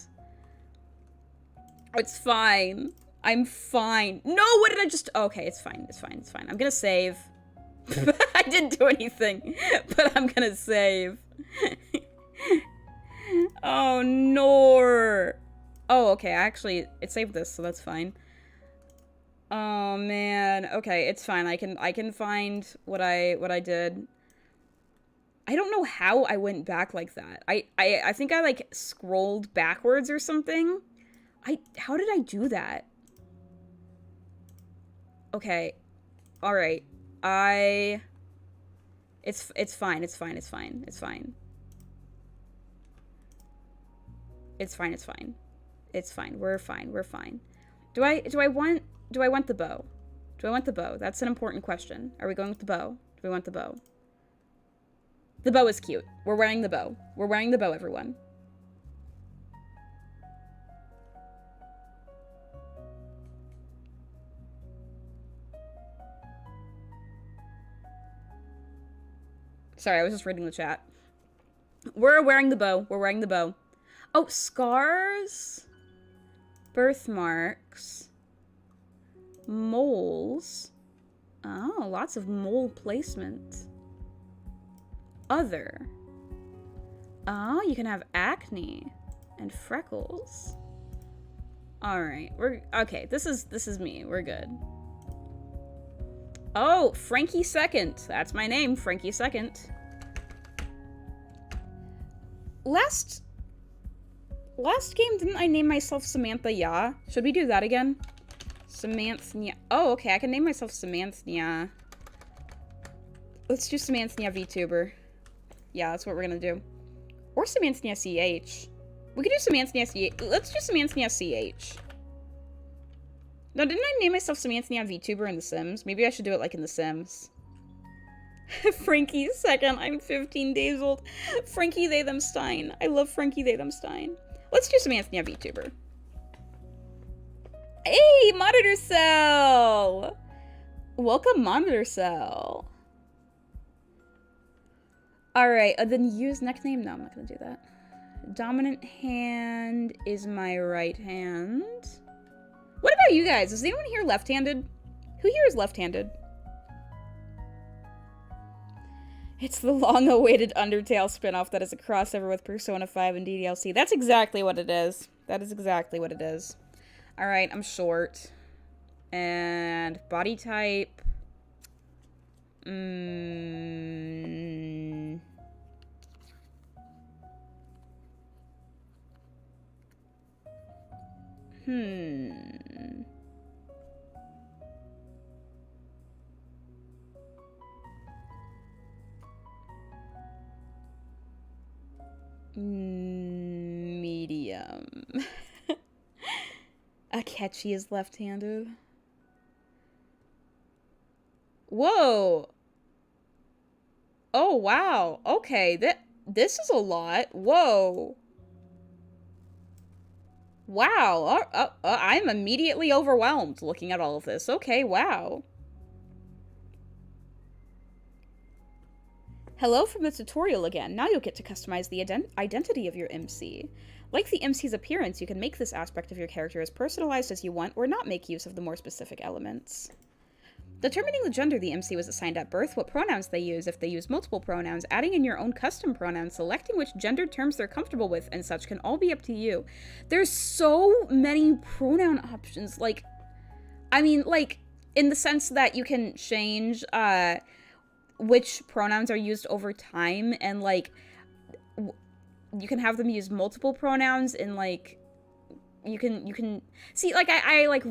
It's fine. I'm fine. No, what did I just... okay, it's fine. I'm gonna save. I didn't do anything, but I'm gonna save. Oh, no. Oh, okay, actually, it saved this, so that's fine. Oh, man. Okay, it's fine. I can find what I did. I don't know how I went back like that. I think I, like, scrolled backwards or something. How did I do that? Okay. Alright. It's fine. It's fine. We're fine. Do I want the bow? That's an important question. Are we going with the bow? Do we want the bow? The bow is cute. We're wearing the bow. Everyone. Sorry, I was just reading the chat. We're wearing the bow. Oh, scars? Birthmarks. Moles. Oh, lots of mole placement. Other. Oh, you can have acne and freckles. Alright, okay, this is me. We're good. Oh, Frankie Second. That's my name, Frankie Second. Last game, didn't I name myself Samantha Ya? Should we do that again? Samantha. Oh, okay, I can name myself Samantha. Let's do Samantha VTuber. Yeah, that's what we're gonna do. Or Samantha CH. We could do Samantha CH. Let's do Samantha CH. No, didn't I name myself Samantha VTuber in The Sims? Maybe I should do it like in The Sims. Frankie Second. I'm 15 days old. Frankie They Them Stein. I love Frankie They Them Stein. Let's do Samantha VTuber. Hey, Monitor Cell! Welcome, Monitor Cell. Alright, then use nickname? No, I'm not gonna do that. Dominant hand is my right hand. What about you guys? Is anyone here left-handed? Who here is left-handed? It's the long-awaited Undertale spinoff that is a crossover with Persona 5 and DDLC. That's exactly what it is. That is exactly what it is. Alright, I'm short. And body type... Medium. Akechi is left-handed. Whoa! Oh, wow. Okay, this is a lot. Whoa. Wow. I'm immediately overwhelmed looking at all of this. Okay, wow. Hello from the tutorial again. Now you'll get to customize the identity of your MC. Like the MC's appearance, you can make this aspect of your character as personalized as you want or not make use of the more specific elements. Determining the gender the MC was assigned at birth, what pronouns they use if they use multiple pronouns, adding in your own custom pronouns, selecting which gendered terms they're comfortable with, and such can all be up to you. There's so many pronoun options, like, I mean, like, in the sense that you can change, which pronouns are used over time, and, like, you can have them use multiple pronouns, and, like, you can see, like, I like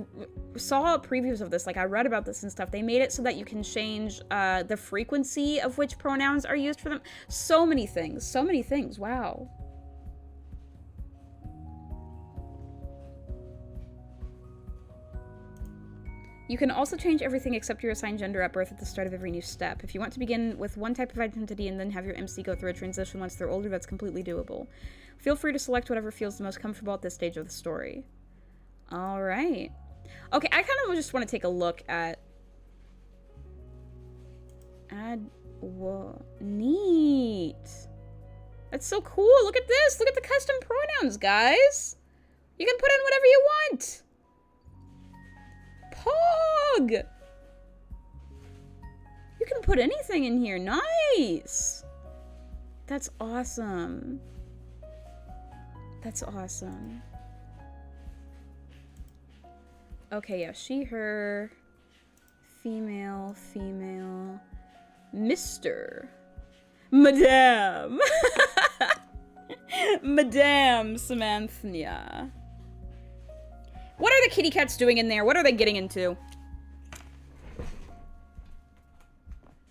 saw previews of this, like I read about this and stuff. They made it so that you can change the frequency of which pronouns are used for them. So many things, wow. You can also change everything except your assigned gender at birth at the start of every new step. If you want to begin with one type of identity and then have your MC go through a transition once they're older, that's completely doable. Feel free to select whatever feels the most comfortable at this stage of the story. Alright. Okay, I kind of just want to take a look at... Whoa. Neat. That's so cool. Look at this. Look at the custom pronouns, guys. You can put in whatever you want. Pog! You can put anything in here. Nice! That's awesome. That's awesome. Okay, yeah, she, her, female, Mr. Madame. Madame Samantha. What are the kitty cats doing in there? What are they getting into?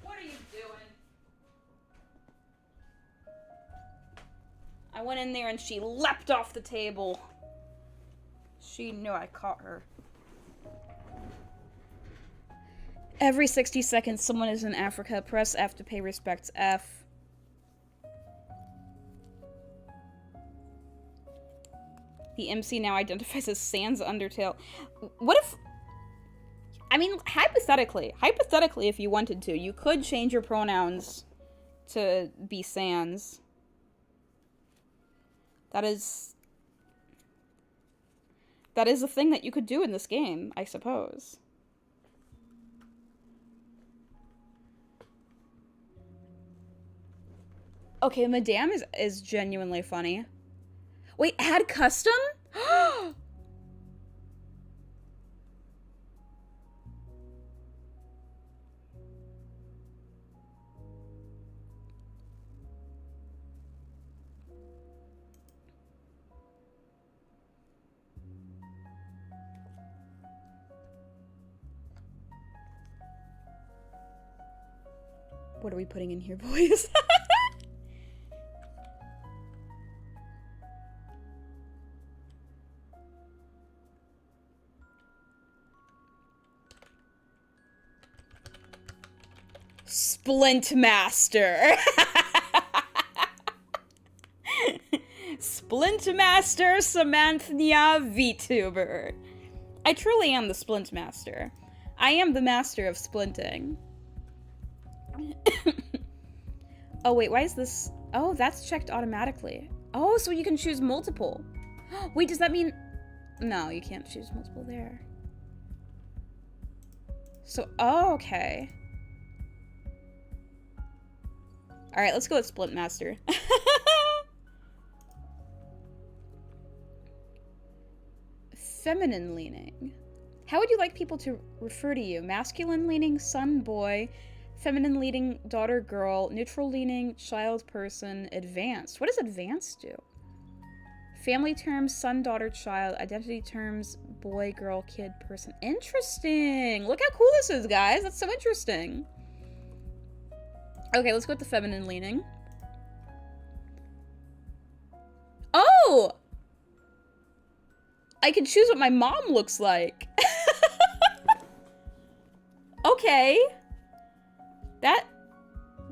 What are you doing? I went in there and she leapt off the table. She knew I caught her. Every 60 seconds, someone is in Africa. Press F to pay respects. F. The MC now identifies as Sans Undertale. What if... I mean, hypothetically, if you wanted to, you could change your pronouns to be Sans. That is a thing that you could do in this game, I suppose. Okay, Madame is genuinely funny. Wait, add custom? What are we putting in here, boys? Splint Master. Splint Master Samantha VTuber. I truly am the Splint Master. I am the master of splinting. Oh wait, why is this? Oh, that's checked automatically. Oh, so you can choose multiple. Wait, does that mean... No, you can't choose multiple there. So, oh, okay. Alright, let's go with Splint Master. Feminine leaning. How would you like people to refer to you? Masculine leaning, son, boy. Feminine leaning, daughter, girl. Neutral leaning, child, person. Advanced. What does advanced do? Family terms, son, daughter, child. Identity terms, boy, girl, kid, person. Interesting! Look how cool this is, guys! That's so interesting. Okay, let's go with the feminine leaning. Oh! I can choose what my mom looks like. Okay. That...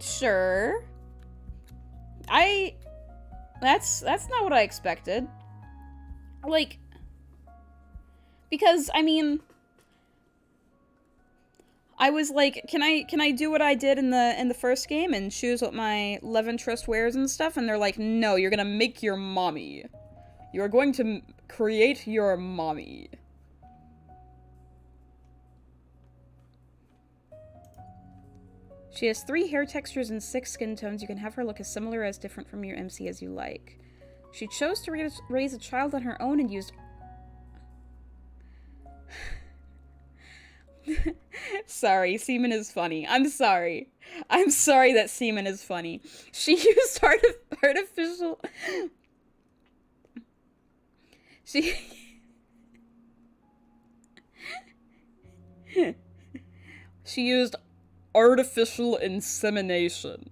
Sure. That's not what I expected. Like... Because, I mean... I was like, can I do what I did in the first game and choose what my love interest wears and stuff? And they're like, no, you're gonna make your mommy. You're going to create your mommy. She has 3 hair textures and 6 skin tones. You can have her look as similar as different from your MC as you like. She chose to raise a child on her own and used... Sorry, semen is funny. I'm sorry. I'm sorry that semen is funny. She used artificial... She used artificial insemination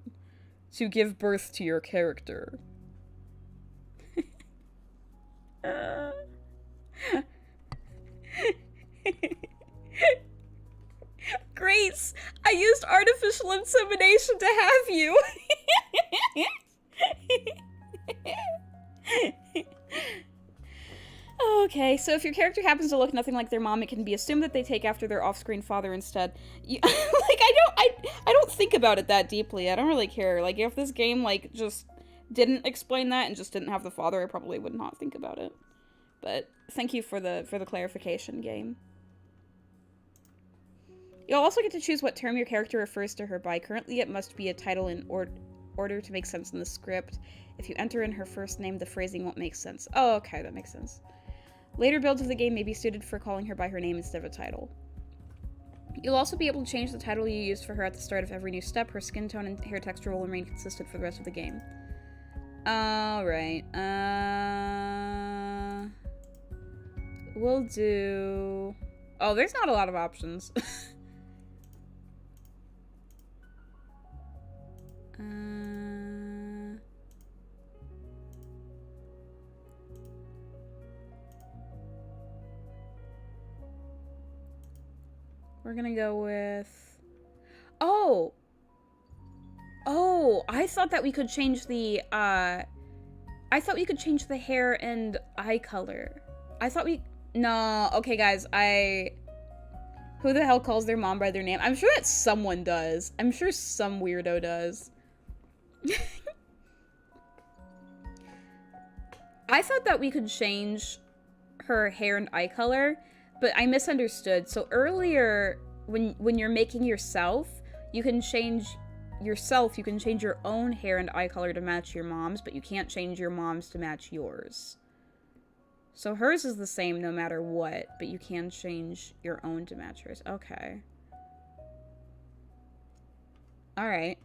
to give birth to your character. Grace, I used artificial insemination to have you. Okay, so if your character happens to look nothing like their mom, it can be assumed that they take after their off-screen father instead. Like, I don't think about it that deeply. I don't really care. Like, if this game, like, just didn't explain that and just didn't have the father, I probably would not think about it. But thank you for the clarification, game. You'll also get to choose what term your character refers to her by. Currently, it must be a title in order to make sense in the script. If you enter in her first name, the phrasing won't make sense. Oh, okay, that makes sense. Later builds of the game may be suited for calling her by her name instead of a title. You'll also be able to change the title you used for her at the start of every new step. Her skin tone and hair texture will remain consistent for the rest of the game. Alright, we'll do... Oh, there's not a lot of options. We're gonna go with... Oh! Oh, I thought that we could change the, I thought we could change the hair and eye color. I thought we... No, okay guys, who the hell calls their mom by their name? I'm sure that someone does. I'm sure some weirdo does. I thought that we could change her hair and eye color, but I misunderstood. So earlier, when you're making yourself, you can change yourself. You can change your own hair and eye color to match your mom's, but you can't change your mom's to match yours. So hers is the same no matter what, but you can change your own to match hers. Okay. Alright.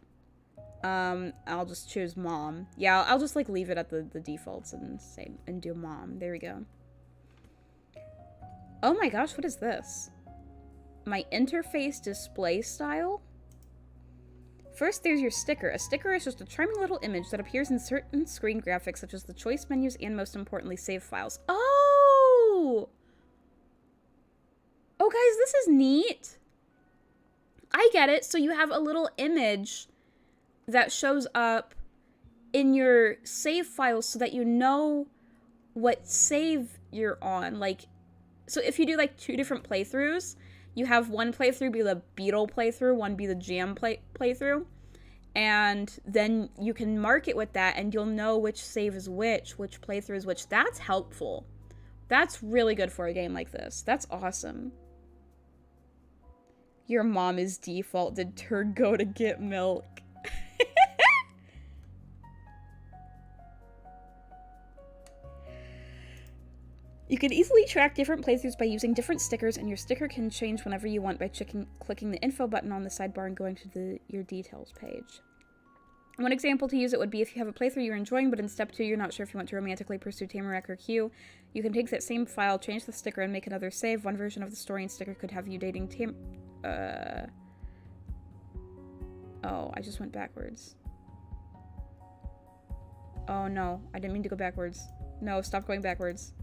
I'll just choose mom. Yeah, I'll just, like, leave it at the defaults and say, and do mom. There we go. Oh my gosh, what is this? My interface display style? First, there's your sticker. A sticker is just a charming little image that appears in certain screen graphics, such as the choice menus and, most importantly, save files. Oh! Oh, guys, this is neat. I get it. So you have a little image that shows up in your save files so that you know what save you're on. Like, so if you do, like, 2 different playthroughs, you have one playthrough be the Beetle playthrough, one be the Jam playthrough, and then you can mark it with that, and you'll know which save is which playthrough is which. That's helpful. That's really good for a game like this. That's awesome. Your mom is default. Did Turd go to get milk? You can easily track different playthroughs by using different stickers, and your sticker can change whenever you want by clicking the info button on the sidebar and going to your details page. One example to use it would be if you have a playthrough you're enjoying, but in step 2 you're not sure if you want to romantically pursue Tamarack or Q. You can take that same file, change the sticker, and make another save. One version of the story and sticker could have you dating Oh, I just went backwards. Oh no, I didn't mean to go backwards. No, stop going backwards.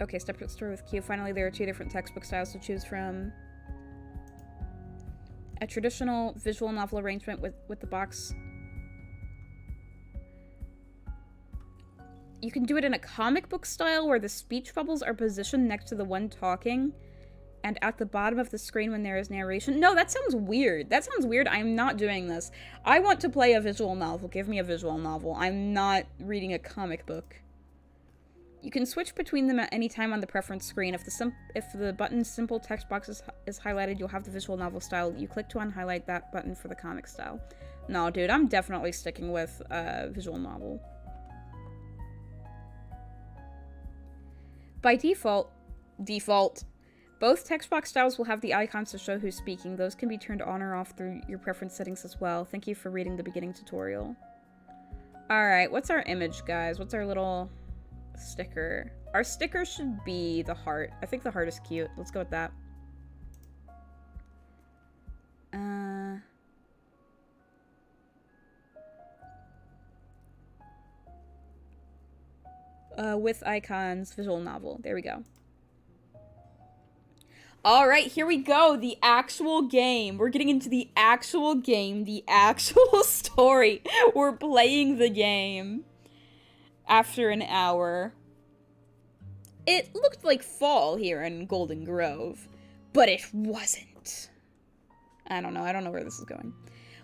Okay, separate story with Q. Finally, there are 2 different textbook styles to choose from. A traditional visual novel arrangement with the box. You can do it in a comic book style where the speech bubbles are positioned next to the one talking, and at the bottom of the screen when there is narration. No, that sounds weird. That sounds weird. I'm not doing this. I want to play a visual novel. Give me a visual novel. I'm not reading a comic book. You can switch between them at any time on the preference screen. If the button's simple text box is highlighted, you'll have the visual novel style. You click to unhighlight that button for the comic style. No, dude, I'm definitely sticking with visual novel. By default, both text box styles will have the icons to show who's speaking. Those can be turned on or off through your preference settings as well. Thank you for reading the beginning tutorial. Alright, what's our image, guys? What's our little sticker? Our sticker should be the heart. I think the heart is cute. Let's go with that. With icons, visual novel. There we go. Alright, here we go. The actual game. We're getting into the actual game, the actual story. We're playing the game after an hour. It looked like fall here in Golden Grove, but it wasn't. I don't know where this is going.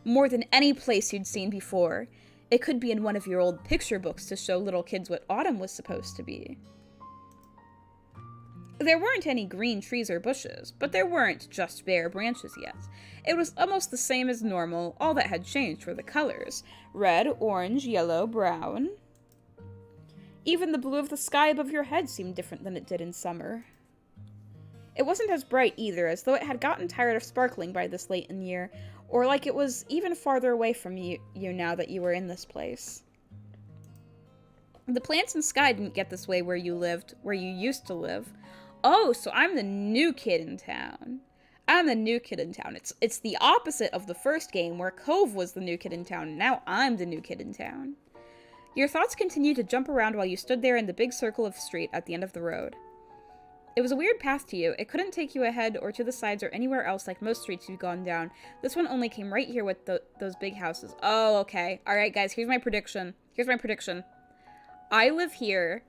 More than any place you'd seen before. It could be in one of your old picture books to show little kids what autumn was supposed to be. There weren't any green trees or bushes, but there weren't just bare branches yet. It was almost the same as normal. All that had changed were the colors. Red, orange, yellow, brown. Even the blue of the sky above your head seemed different than it did in summer. It wasn't as bright either, as though it had gotten tired of sparkling by this late in the year, or like it was even farther away from you now that you were in this place. The plants and sky didn't get this way where you used to live. Oh, so I'm the new kid in town. I'm the new kid in town. It's the opposite of the first game, where Cove was the new kid in town. Now I'm the new kid in town. Your thoughts continued to jump around while you stood there in the big circle of street at the end of the road. It was a weird path to you. It couldn't take you ahead or to the sides or anywhere else like most streets you've gone down. This one only came right here with those big houses. Oh, okay. Alright, guys, here's my prediction. I live here,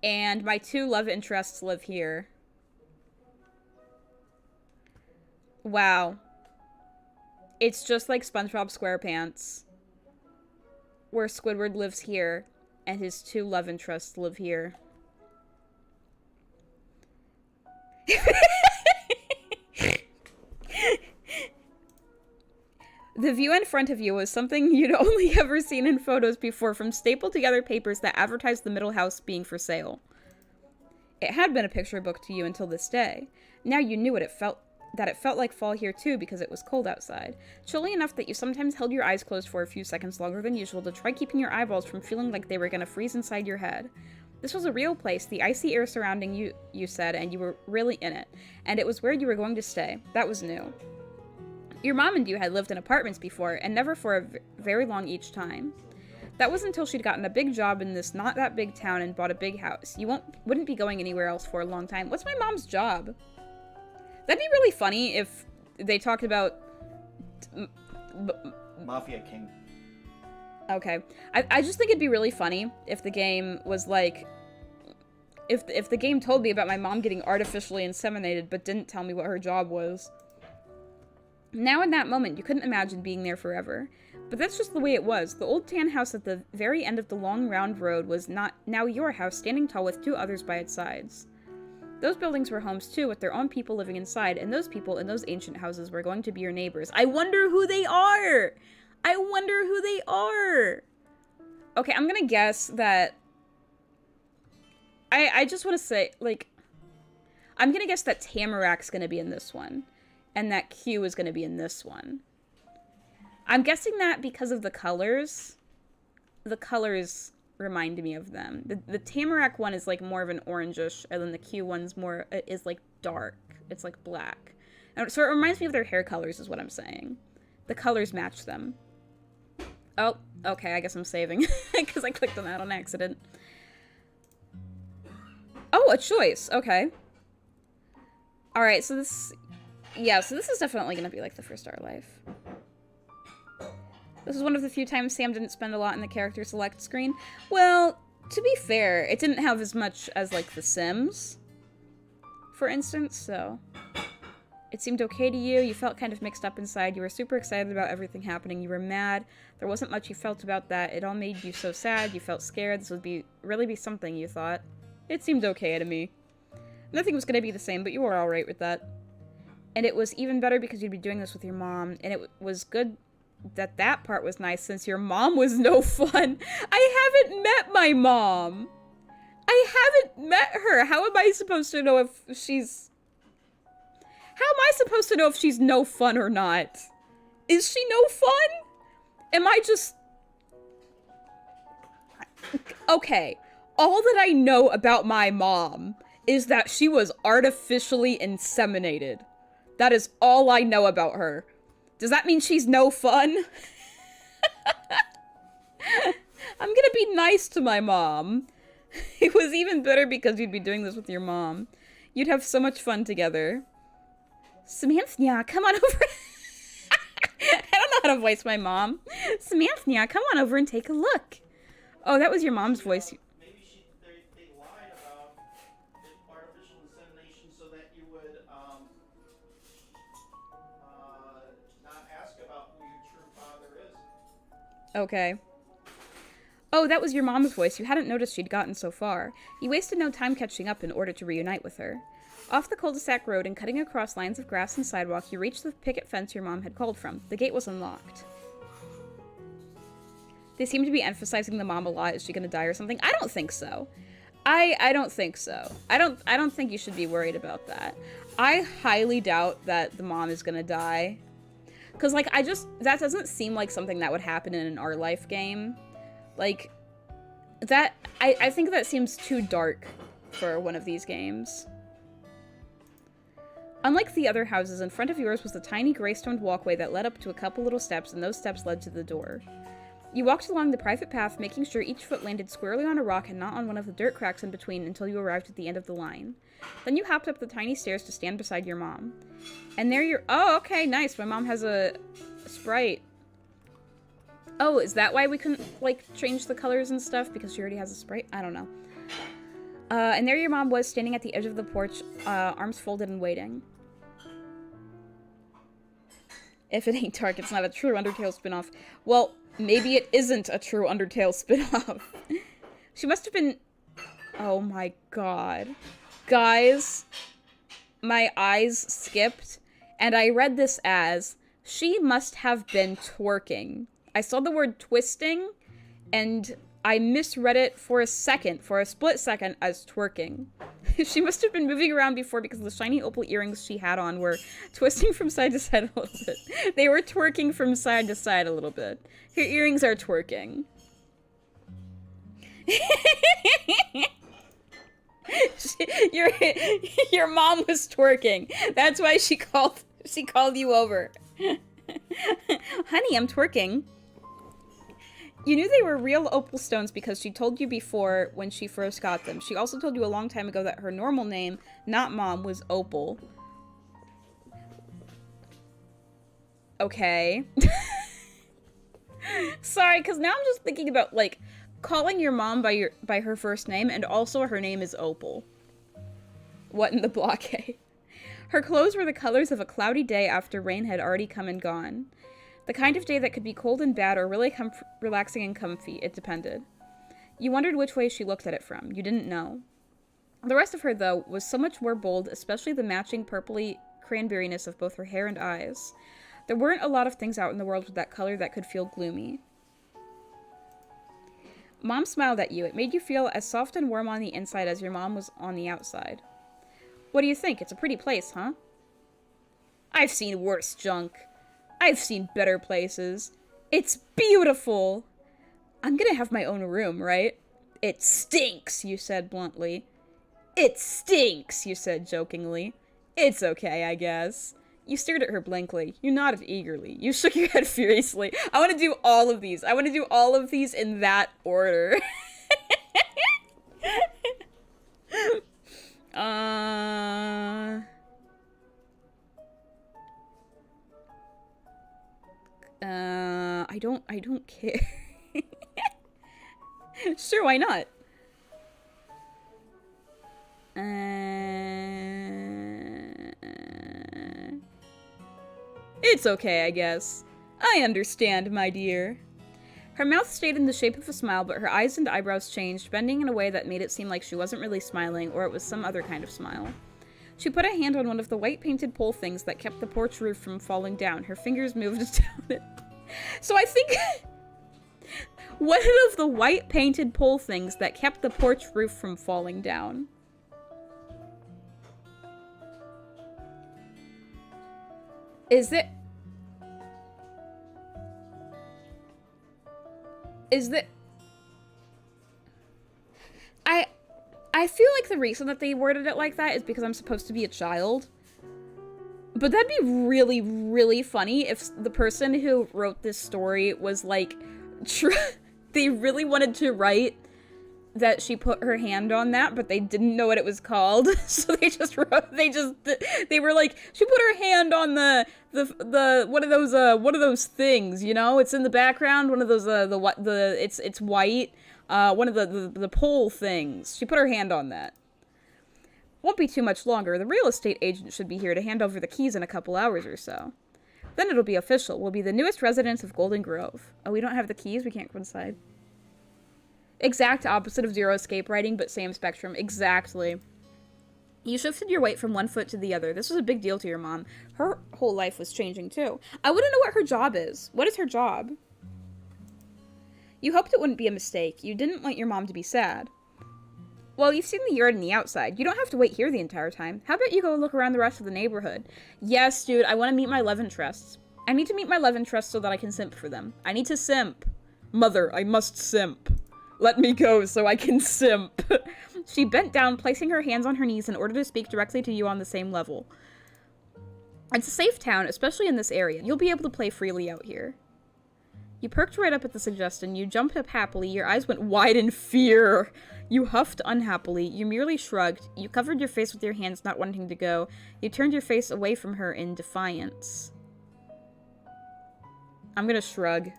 and my two love interests live here. Wow. It's just like SpongeBob SquarePants, where Squidward lives here, and his two love interests live here. The view in front of you was something you'd only ever seen in photos before from stapled together papers that advertised the middle house being for sale. It had been a picture book to you until this day. Now you knew that it felt like fall here too because it was cold outside. Chilly enough that you sometimes held your eyes closed for a few seconds longer than usual to try keeping your eyeballs from feeling like they were gonna freeze inside your head. This was a real place, the icy air surrounding you said, and you were really in it. And it was where you were going to stay. That was new. Your mom and you had lived in apartments before, and never for a very long each time. That was until she'd gotten a big job in this not that big town and bought a big house. You wouldn't be going anywhere else for a long time. What's my mom's job? That'd be really funny if they talked about... Mafia King. Okay. I just think it'd be really funny if the game was like... If the game told me about my mom getting artificially inseminated but didn't tell me what her job was. Now in that moment, you couldn't imagine being there forever. But that's just the way it was. The old tan house at the very end of the long round road was now your house, standing tall with two others by its sides. Those buildings were homes too, with their own people living inside, and those people in those ancient houses were going to be your neighbors. I wonder who they are! I wonder who they are! Okay, I'm gonna guess that... I just want to say, like... I'm gonna guess that Tamarac's gonna be in this one. And that Q is gonna be in this one. I'm guessing that because of the colors. The colors remind me of them. The Tamarack one is like more of an orangish, and then the Q one's more, is like dark. It's like black. So it reminds me of their hair colors is what I'm saying. The colors match them. Oh, okay, I guess I'm saving. Because I clicked on that on accident. Oh, a choice. Okay. Alright, so this... Yeah, so this is definitely going to be like the first Our Life. This is one of the few times Sam didn't spend a lot in the character select screen. Well, to be fair, it didn't have as much as, like, The Sims. for instance, so it seemed okay to you. You felt kind of mixed up inside. You were super excited about everything happening. You were mad. There wasn't much you felt about that. It all made you so sad. You felt scared. This would really be something, you thought. It seemed okay to me. Nothing was going to be the same, but you were alright with that. And it was even better because you'd be doing this with your mom. And it was good that that part was nice since your mom was no fun. I haven't met my mom. I haven't met her. How am I supposed to know if she's... How am I supposed to know if she's no fun or not? Is she no fun? Am I just... Okay. All that I know about my mom is that she was artificially inseminated. That is all I know about her. Does that mean she's no fun? I'm gonna be nice to my mom. It was even better because you'd be doing this with your mom. You'd have so much fun together. Samantha, come on over. I don't know how to voice my mom. Samantha, come on over and take a look. Oh, that was your mom's voice. Maybe they lied about artificial insemination so that you would not ask about who your true father is. Okay. Oh, that was your mom's voice. You hadn't noticed she'd gotten so far. You wasted no time catching up in order to reunite with her. Off the cul-de-sac road and cutting across lines of grass and sidewalk, you reached the picket fence your mom had called from. The gate was unlocked. They seem to be emphasizing the mom a lot. Is she gonna die or something? I don't think so. I don't think so. I don't think you should be worried about that. I highly doubt that the mom is gonna die. Cause like that doesn't seem like something that would happen in an Our Life game. Like that I think that seems too dark for one of these games. Unlike the other houses, in front of yours was the tiny gray-stoned walkway that led up to a couple little steps, and those steps led to the door. You walked along the private path, making sure each foot landed squarely on a rock and not on one of the dirt cracks in between until you arrived at the end of the line. Then you hopped up the tiny stairs to stand beside your mom. And there you're- oh, okay, nice. My mom has a sprite. Oh, is that why we couldn't, like, change the colors and stuff? Because she already has a sprite? I don't know. And there your mom was, standing at the edge of the porch, arms folded and waiting. If it ain't dark, it's not a true Undertale spin-off. Well, maybe it isn't a true Undertale spin-off. She must have been... Oh my god. Guys, my eyes skipped, and I read this as, she must have been twerking. I saw the word twisting, and I misread it for a split second, as twerking. She must have been moving around before because the shiny opal earrings she had on were twisting from side to side a little bit. They were twerking from side to side a little bit. Her earrings are twerking. Your mom was twerking. That's why she called you over. Honey, I'm twerking. You knew they were real opal stones because she told you before when she first got them. She also told you a long time ago that her normal name, not Mom, was Opal. Okay. Sorry, because now I'm just thinking about, like, calling your mom by her first name, and also her name is Opal. What in the blockade? Her clothes were the colors of a cloudy day after rain had already come and gone. The kind of day that could be cold and bad or really relaxing and comfy. It depended. You wondered which way she looked at it from. You didn't know. The rest of her, though, was so much more bold, especially the matching purpley cranberryness of both her hair and eyes. There weren't a lot of things out in the world with that color that could feel gloomy. Mom smiled at you. It made you feel as soft and warm on the inside as your mom was on the outside. What do you think? It's a pretty place, huh? I've seen worse junk. I've seen better places. It's beautiful! I'm gonna have my own room, right? It stinks, you said bluntly. It stinks, you said jokingly. It's okay, I guess. You stared at her blankly. You nodded eagerly. You shook your head furiously. I want to do all of these. I want to do all of these in that order. I don't care. Sure, why not? It's okay, I guess. I understand, my dear. Her mouth stayed in the shape of a smile, but her eyes and eyebrows changed, bending in a way that made it seem like she wasn't really smiling, or it was some other kind of smile. She put a hand on one of the white painted pole things that kept the porch roof from falling down. Her fingers moved down it. So I think... One of the white painted pole things that kept the porch roof from falling down. Is it... I feel like the reason that they worded it like that is because I'm supposed to be a child. But that'd be really, really funny if the person who wrote this story was like, they really wanted to write that she put her hand on that, but they didn't know what it was called. So they just wrote, they were like, she put her hand on the one of those things, you know? It's in the background, one of those, it's white, one of the pole things. She put her hand on that. Won't be too much longer. The real estate agent should be here to hand over the keys in a couple hours or so. Then it'll be official. We'll be the newest residents of Golden Grove. Oh, we don't have the keys? We can't go inside. Exact opposite of Zero Escape writing, but same spectrum. Exactly. You shifted your weight from one foot to the other. This was a big deal to your mom. Her whole life was changing, too. I want to know what her job is. What is her job? You hoped it wouldn't be a mistake. You didn't want your mom to be sad. Well, you've seen the yard and the outside. You don't have to wait here the entire time. How about you go look around the rest of the neighborhood? Yes, dude, I want to meet my love interests. I need to meet my love interests so that I can simp for them. I need to simp. Mother, I must simp. Let me go so I can simp. She bent down, placing her hands on her knees in order to speak directly to you on the same level. It's a safe town, especially in this area. You'll be able to play freely out here. You perked right up at the suggestion. You jumped up happily. Your eyes went wide in fear. You huffed unhappily. You merely shrugged. You covered your face with your hands, not wanting to go. You turned your face away from her in defiance. I'm gonna shrug.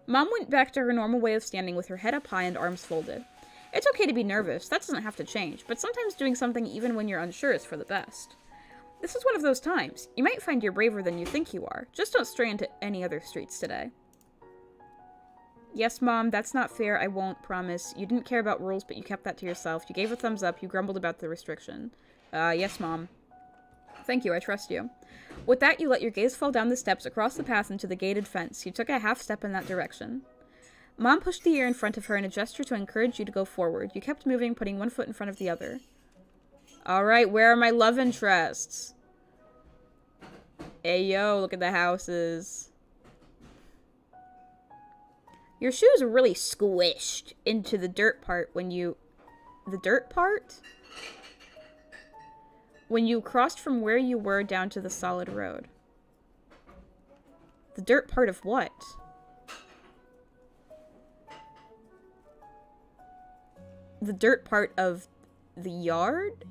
Mom went back to her normal way of standing with her head up high and arms folded. It's okay to be nervous. That doesn't have to change, but sometimes doing something even when you're unsure is for the best. This is one of those times. You might find you're braver than you think you are. Just don't stray into any other streets today. Yes, Mom, that's not fair. I won't, promise. You didn't care about rules, but you kept that to yourself. You gave a thumbs up. You grumbled about the restriction. Yes, Mom. Thank you, I trust you. With that, you let your gaze fall down the steps across the path into the gated fence. You took a half step in that direction. Mom pushed the air in front of her in a gesture to encourage you to go forward. You kept moving, putting one foot in front of the other. Alright, where are my love interests? Hey, yo, look at the houses. Your shoes are really squished into the dirt part when you... The dirt part? When you crossed from where you were down to the solid road. The dirt part of what? The dirt part of the yard?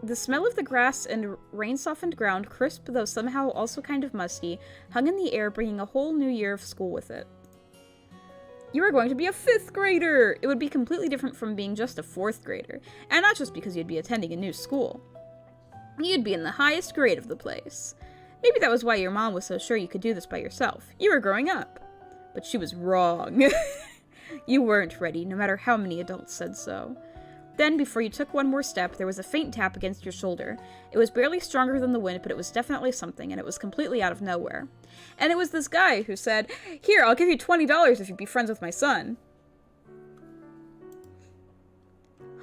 The smell of the grass and rain-softened ground, crisp though somehow also kind of musty, hung in the air, bringing a whole new year of school with it. You are going to be a 5th grader! It would be completely different from being just a 4th grader, and not just because you'd be attending a new school. You'd be in the highest grade of the place. Maybe that was why your mom was so sure you could do this by yourself. You were growing up. But she was wrong. You weren't ready, no matter how many adults said so. Then, before you took one more step, there was a faint tap against your shoulder. It was barely stronger than the wind, but it was definitely something, and it was completely out of nowhere. And it was this guy who said, "Here, I'll give you $20 if you be friends with my son."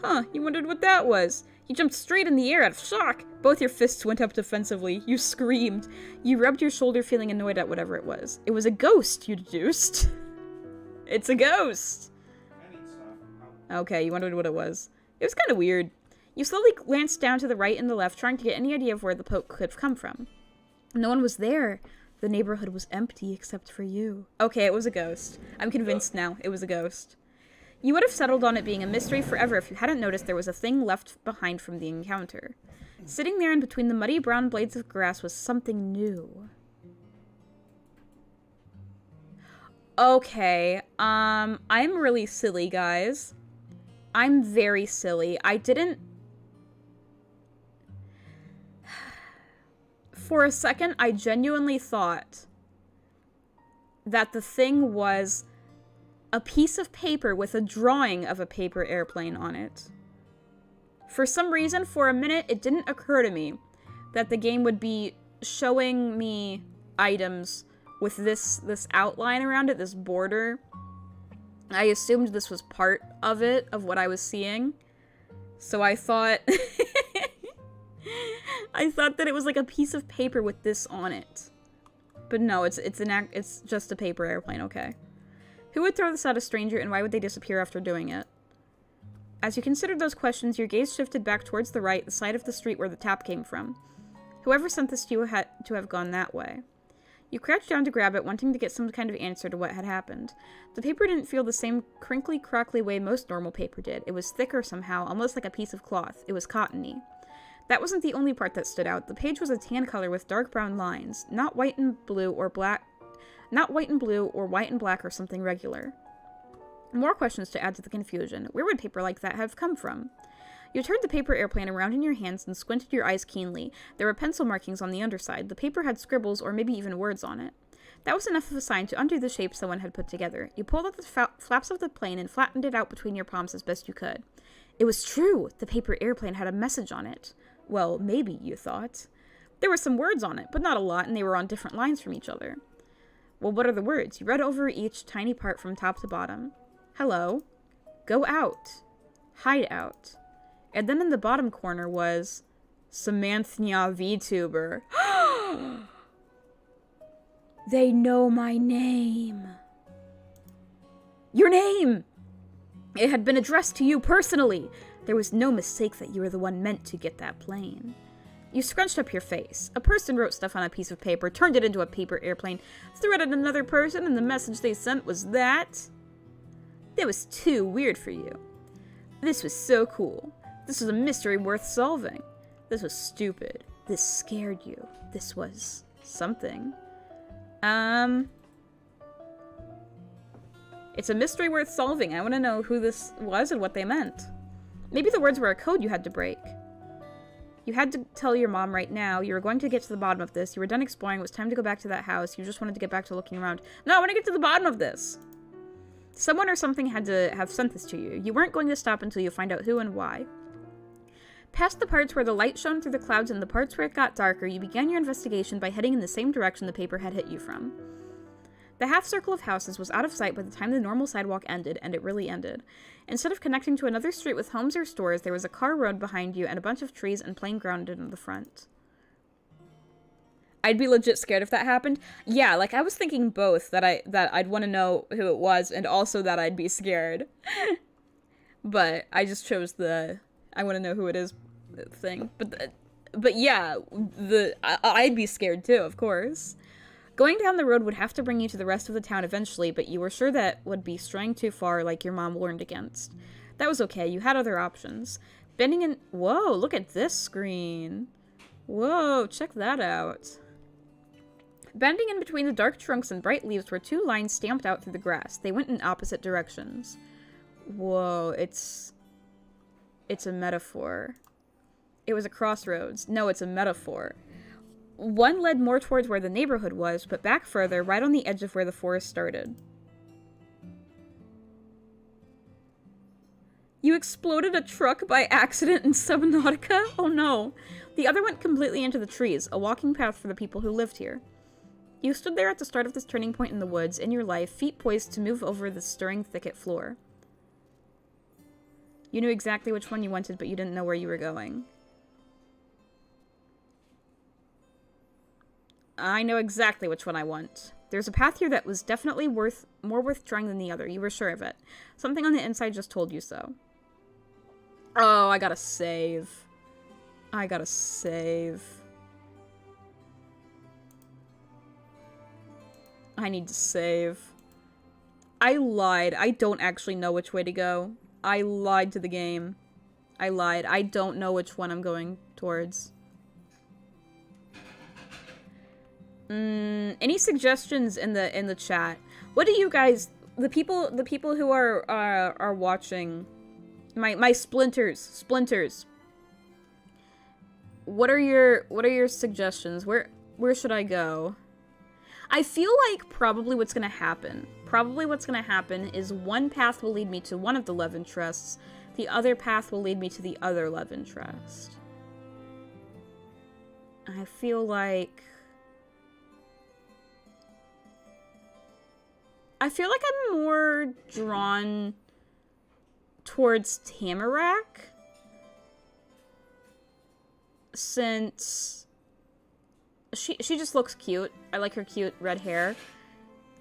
Huh, you wondered what that was. You jumped straight in the air out of shock. Both your fists went up defensively. You screamed. You rubbed your shoulder, feeling annoyed at whatever it was. It was a ghost, you deduced. It's a ghost. Okay, you wondered what it was. It was kind of weird. You slowly glanced down to the right and the left, trying to get any idea of where the poke could have come from. No one was there. The neighborhood was empty except for you. Okay, it was a ghost. I'm convinced now. It was a ghost. You would have settled on it being a mystery forever if you hadn't noticed there was a thing left behind from the encounter. Sitting there in between the muddy brown blades of grass was something new. Okay, I'm really silly, guys. I'm very silly. I didn't... For a second, I genuinely thought that the thing was a piece of paper with a drawing of a paper airplane on it. For some reason, for a minute, it didn't occur to me that the game would be showing me items with this outline around it, this border. I assumed this was part of it, of what I was seeing. So I thought... I thought that it was like a piece of paper with this on it. But no, it's just a paper airplane, okay. Who would throw this at a stranger, and why would they disappear after doing it? As you considered those questions, your gaze shifted back towards the right, the side of the street where the tap came from. Whoever sent this to you had to have gone that way. You crouched down to grab it, wanting to get some kind of answer to what had happened. The paper didn't feel the same crinkly, crackly way most normal paper did. It was thicker somehow, almost like a piece of cloth. It was cottony. That wasn't the only part that stood out. The page was a tan color with dark brown lines, not white and blue or black, not white and blue or white and black or something regular. More questions to add to the confusion. Where would paper like that have come from? You turned the paper airplane around in your hands and squinted your eyes keenly. There were pencil markings on the underside. The paper had scribbles or maybe even words on it. That was enough of a sign to undo the shape someone had put together. You pulled out the flaps of the plane and flattened it out between your palms as best you could. It was true! The paper airplane had a message on it. Well, maybe, you thought. There were some words on it, but not a lot, and they were on different lines from each other. Well, what are the words? You read over each tiny part from top to bottom. Hello. Go out. Hide out. And then in the bottom corner was Samantha VTuber. They know my name. Your name! It had been addressed to you personally. There was no mistake that you were the one meant to get that plane. You scrunched up your face. A person wrote stuff on a piece of paper, turned it into a paper airplane, threw it at another person, and the message they sent was that. That was too weird for you. This was so cool. This was a mystery worth solving. This was stupid. This scared you. This was something. It's a mystery worth solving. I want to know who this was and what they meant. Maybe the words were a code you had to break. You had to tell your mom right now. You were going to get to the bottom of this. You were done exploring. It was time to go back to that house. You just wanted to get back to looking around. No, I want to get to the bottom of this. Someone or something had to have sent this to you. You weren't going to stop until you find out who and why. Past the parts where the light shone through the clouds and the parts where it got darker, you began your investigation by heading in the same direction the paper had hit you from. The half circle of houses was out of sight by the time the normal sidewalk ended, and it really ended. Instead of connecting to another street with homes or stores, there was a car road behind you and a bunch of trees and plain ground in the front. I'd be legit scared if that happened. Yeah, like I was thinking both, that I'd want to know who it was and also that I'd be scared. But I just chose the I want to know who it is thing. But yeah, I'd be scared too, of course. Going down the road would have to bring you to the rest of the town eventually, but you were sure that would be straying too far, like your mom warned against. That was okay, you had other options. Bending in... Whoa, look at this screen. Whoa, check that out. Bending in between the dark trunks and bright leaves were two lines stamped out through the grass. They went in opposite directions. Whoa, it's a metaphor. It was a crossroads. No, it's a metaphor. One led more towards where the neighborhood was, but back further, right on the edge of where the forest started. You exploded a truck by accident in Subnautica? Oh no. The other went completely into the trees, a walking path for the people who lived here. You stood there at the start of this turning point in the woods, in your life, feet poised to move over the stirring thicket floor. You knew exactly which one you wanted, but you didn't know where you were going. I know exactly which one I want. There's a path here that was definitely more worth trying than the other. You were sure of it. Something on the inside just told you so. Oh, I gotta save. I gotta save. I need to save. I lied. I don't actually know which way to go. I lied to the game. I lied. I don't know which one I'm going towards. Any suggestions in the chat? What do you guys, the people who are watching, my splinters, what are your suggestions? Where should I go? I feel like probably what's gonna happen is one path will lead me to one of the love interests, the other path will lead me to the other love interest. I feel like I'm more drawn towards Tamarack, since she just looks cute. I like her cute red hair.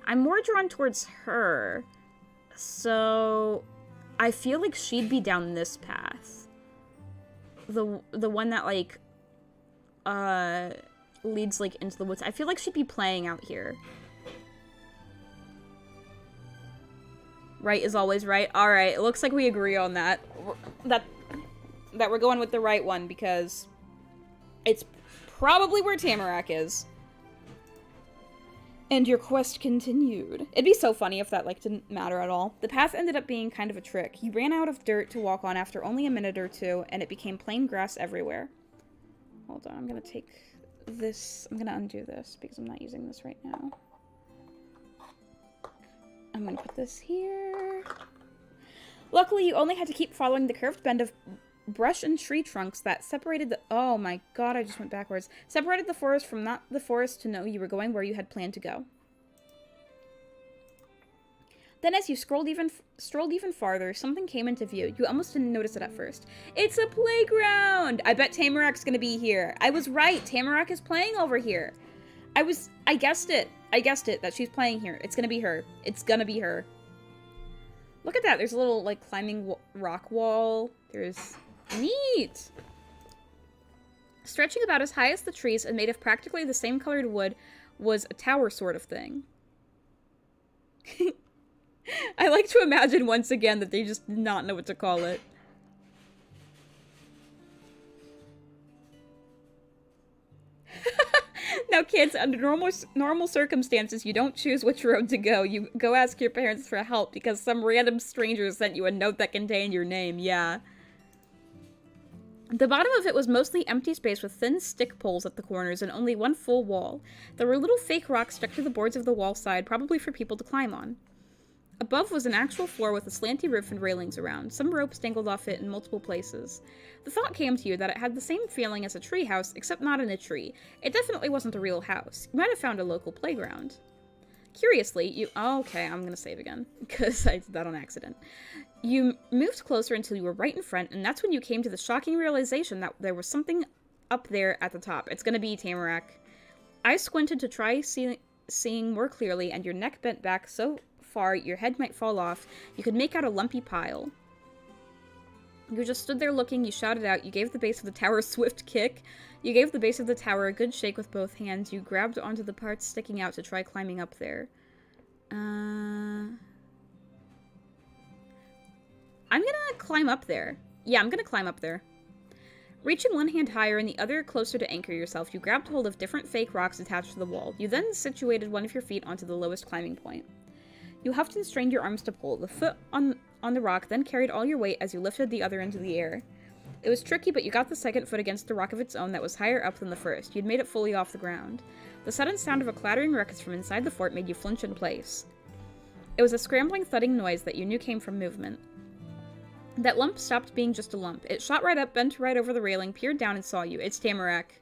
I'm more drawn towards her, so I feel like she'd be down this path. The one that like leads like into the woods. I feel like she'd be playing out here. Right is always right. All right, it looks like we agree on that. That we're going with the right one, because it's probably where Tamarack is. And your quest continued. It'd be so funny if that, like, didn't matter at all. The path ended up being kind of a trick. You ran out of dirt to walk on after only a minute or two, and it became plain grass everywhere. Hold on, I'm gonna take this. I'm gonna undo this, because I'm not using this right now. I'm gonna put this here. Luckily, you only had to keep following the curved bend of brush and tree trunks that separated the— oh my god, I just went backwards. Separated the forest from not the forest to know you were going where you had planned to go. Then as you strolled even farther, something came into view. You almost didn't notice it at first. It's a playground! I bet Tamarack's gonna be here. I was right, Tamarack is playing over here. I guessed it. I guessed it, that she's playing here. It's gonna be her. It's gonna be her. Look at that, there's a little, like, climbing rock wall. There's— neat! Stretching about as high as the trees and made of practically the same colored wood was a tower sort of thing. I like to imagine once again that they just did not know what to call it. Now kids, under normal circumstances, you don't choose which road to go. You go ask your parents for help because some random stranger sent you a note that contained your name, yeah. The bottom of it was mostly empty space with thin stick poles at the corners and only one full wall. There were little fake rocks stuck to the boards of the wall side, probably for people to climb on. Above was an actual floor with a slanty roof and railings around. Some ropes dangled off it in multiple places. The thought came to you that it had the same feeling as a tree house, except not in a tree. It definitely wasn't a real house. You might have found a local playground. Curiously, you— oh, okay, I'm gonna save again, because I did that on accident. You moved closer until you were right in front, and that's when you came to the shocking realization that there was something up there at the top. It's gonna be Tamarack. I squinted to try seeing more clearly, and your neck bent back so far your head might fall off. You could make out a lumpy pile. You just stood there looking, you shouted out, you gave the base of the tower a swift kick. You gave the base of the tower a good shake with both hands. You grabbed onto the parts sticking out to try climbing up there. I'm gonna climb up there. Yeah, I'm gonna climb up there. Reaching one hand higher and the other closer to anchor yourself, you grabbed hold of different fake rocks attached to the wall. You then situated one of your feet onto the lowest climbing point. You huffed and strained your arms to pull. The foot on the rock then carried all your weight as you lifted the other into the air. It was tricky, but you got the second foot against the rock of its own that was higher up than the first. You'd made it fully off the ground. The sudden sound of a clattering ruckus from inside the fort made you flinch in place. It was a scrambling, thudding noise that you knew came from movement. That lump stopped being just a lump. It shot right up, bent right over the railing, peered down, and saw you. It's Tamarack.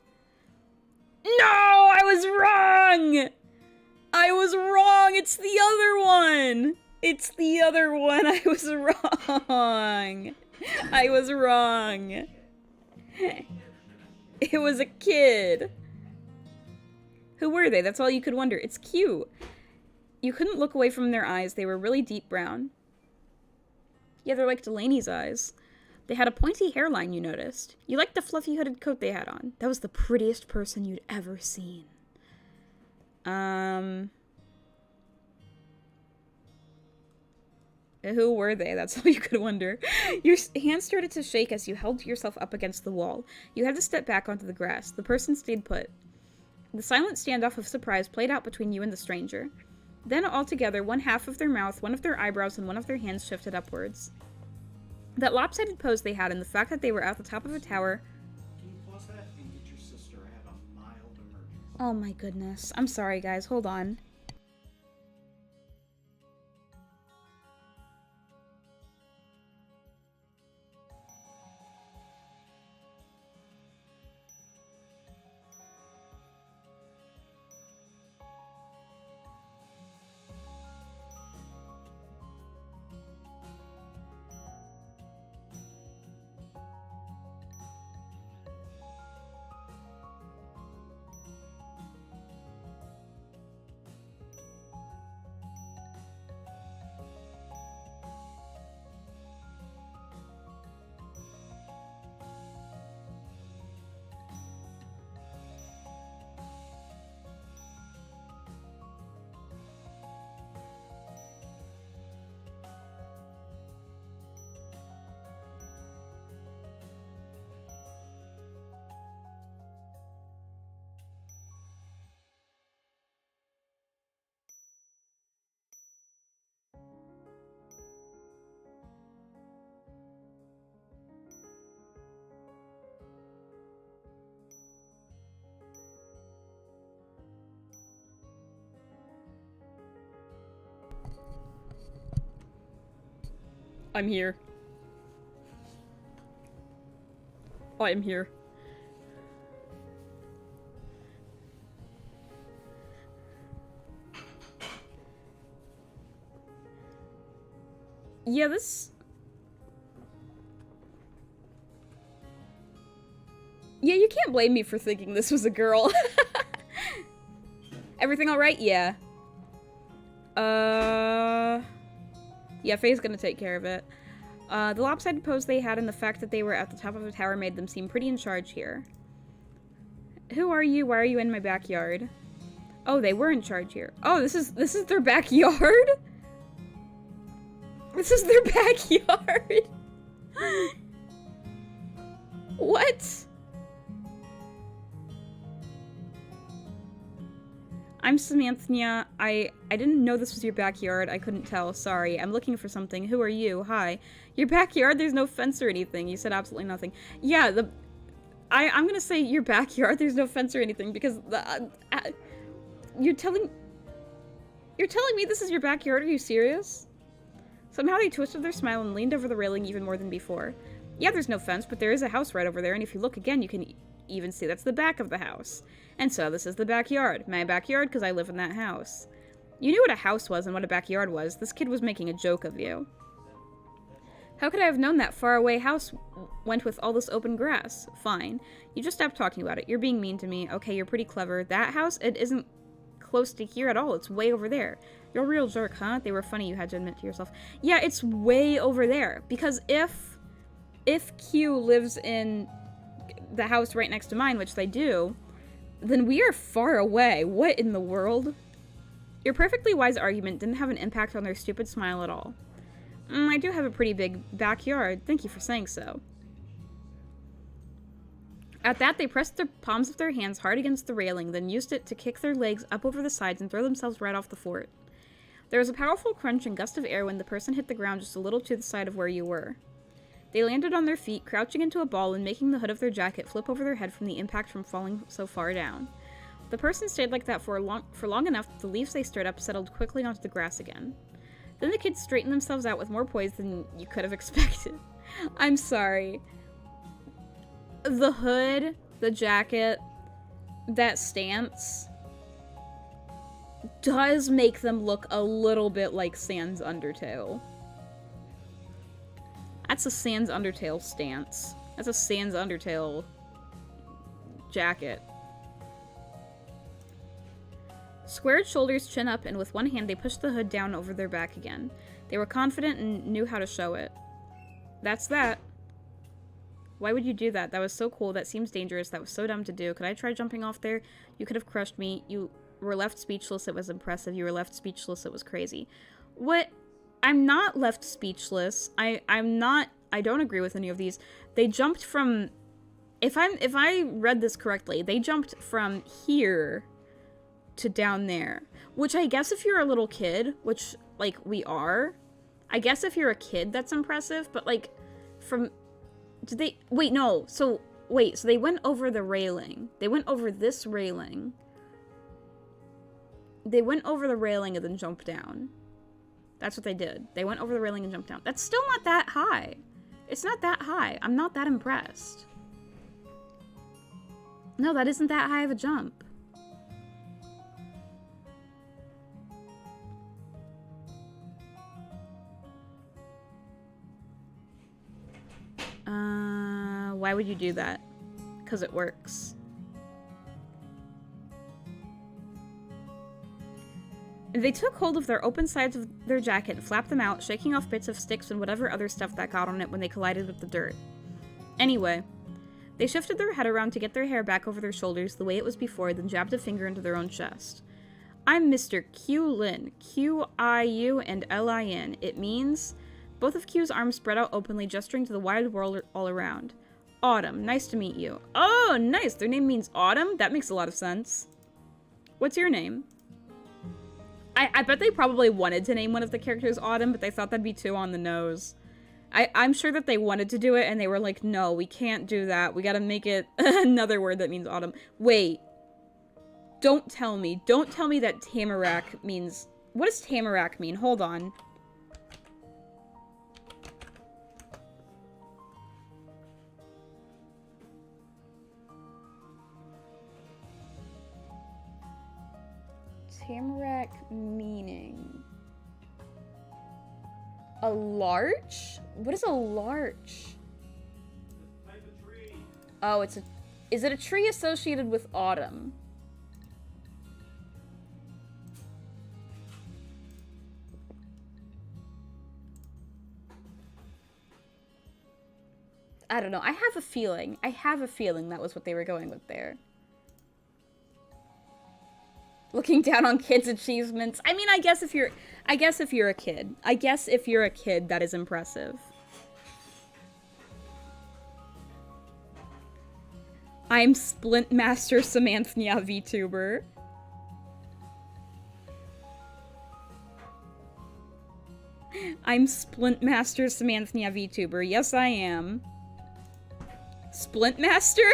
No! I was wrong! I was wrong! It's the other one! It's the other one! I was wrong! I was wrong! It was a kid! Who were they? That's all you could wonder. It's cute. You couldn't look away from their eyes. They were really deep brown. Yeah, they're like Delaney's eyes. They had a pointy hairline, you noticed. You liked the fluffy hooded coat they had on. That was the prettiest person you'd ever seen. Who were they? That's all you could wonder. Your hands started to shake as you held yourself up against the wall. You had to step back onto the grass. The person stayed put. The silent standoff of surprise played out between you and the stranger. Then, altogether, one half of their mouth, one of their eyebrows, and one of their hands shifted upwards. That lopsided pose they had and the fact that they were at the top of a tower... Can you pause that and get your sister? I have a mild emergency. Oh my goodness. I'm sorry, guys. Hold on. I'm here. I'm here. Yeah, this... Yeah, you can't blame me for thinking this was a girl. Everything alright? Yeah. Yeah, Faye's gonna take care of it. The lopsided pose they had and the fact that they were at the top of the tower made them seem pretty in charge here. Who are you? Why are you in my backyard? Oh, they were in charge here. Oh, this is their backyard? This is their backyard? What? I'm Samantha. I didn't know this was your backyard. I couldn't tell. Sorry. I'm looking for something. Who are you? Hi. Your backyard? There's no fence or anything. You said absolutely nothing. Yeah, I'm gonna say your backyard. There's no fence or anything because you're telling me this is your backyard? Are you serious? Somehow they twisted their smile and leaned over the railing even more than before. Yeah, there's no fence, but there is a house right over there, and if you look again, you can even see that's the back of the house. And so this is the backyard. My backyard, because I live in that house. You knew what a house was and what a backyard was. This kid was making a joke of you. How could I have known that faraway house went with all this open grass? Fine. You just stop talking about it. You're being mean to me. Okay, you're pretty clever. That house, it isn't close to here at all. It's way over there. You're a real jerk, huh? They were funny, you had to admit to yourself. Yeah, it's way over there. Because if Q lives in the house right next to mine, which they do, then we are far away. What in the world? Your perfectly wise argument didn't have an impact on their stupid smile at all. I do have a pretty big backyard. Thank you for saying so. At that, they pressed the palms of their hands hard against the railing, then used it to kick their legs up over the sides and throw themselves right off the fort. There was a powerful crunch and gust of air when the person hit the ground just a little to the side of where you were. They landed on their feet, crouching into a ball and making the hood of their jacket flip over their head from the impact from falling so far down. The person stayed like that for long enough that the leaves they stirred up settled quickly onto the grass again. Then the kids straightened themselves out with more poise than you could have expected. I'm sorry. The hood, the jacket, that stance does make them look a little bit like Sans Undertale. That's a Sans Undertale stance. That's a Sans Undertale jacket. Squared shoulders, chin up, and with one hand they pushed the hood down over their back again. They were confident and knew how to show it. That's that. Why would you do that? That was so cool. That seems dangerous. That was so dumb to do. Could I try jumping off there? You could have crushed me. You were left speechless. It was impressive. You were left speechless. It was crazy. What? I'm not left speechless. I'm not... I don't agree with any of these. They jumped from... If I read this correctly, they jumped from here to down there. Which I guess if you're a little kid, which, like, we are, I guess if you're a kid, that's impressive, but, like, from... Did they... Wait, no. So, wait. So they went over the railing. They went over this railing. They went over the railing and then jumped down. That's what they did. They went over the railing and jumped down. That's still not that high. It's not that high. I'm not that impressed. No, that isn't that high of a jump. Why would you do that? Because it works. They took hold of their open sides of their jacket and flapped them out, shaking off bits of sticks and whatever other stuff that got on it when they collided with the dirt. Anyway, they shifted their head around to get their hair back over their shoulders the way it was before, then jabbed a finger into their own chest. I'm Mr. Q Lin, Q-I-U and L-I-N. It means... Both of Q's arms spread out openly, gesturing to the wide world all around. Autumn, nice to meet you. Oh, nice! Their name means autumn? That makes a lot of sense. What's your name? I bet they probably wanted to name one of the characters Autumn, but they thought that'd be too on the nose. I'm sure that they wanted to do it, and they were like, no, we can't do that. We gotta make it another word that means autumn. Wait. Don't tell me that Tamarack means... What does Tamarack mean? Hold on. Tamarack meaning... A larch? What is a larch? Type of tree. Oh, it's a... Is it a tree associated with autumn? I don't know. I have a feeling that was what they were going with there. Looking down on kids' achievements. I mean, I guess if you're a kid. That is impressive. I'm Splintmaster Samantha VTuber. I'm Splintmaster Samantha VTuber. Yes, I am. Splintmaster?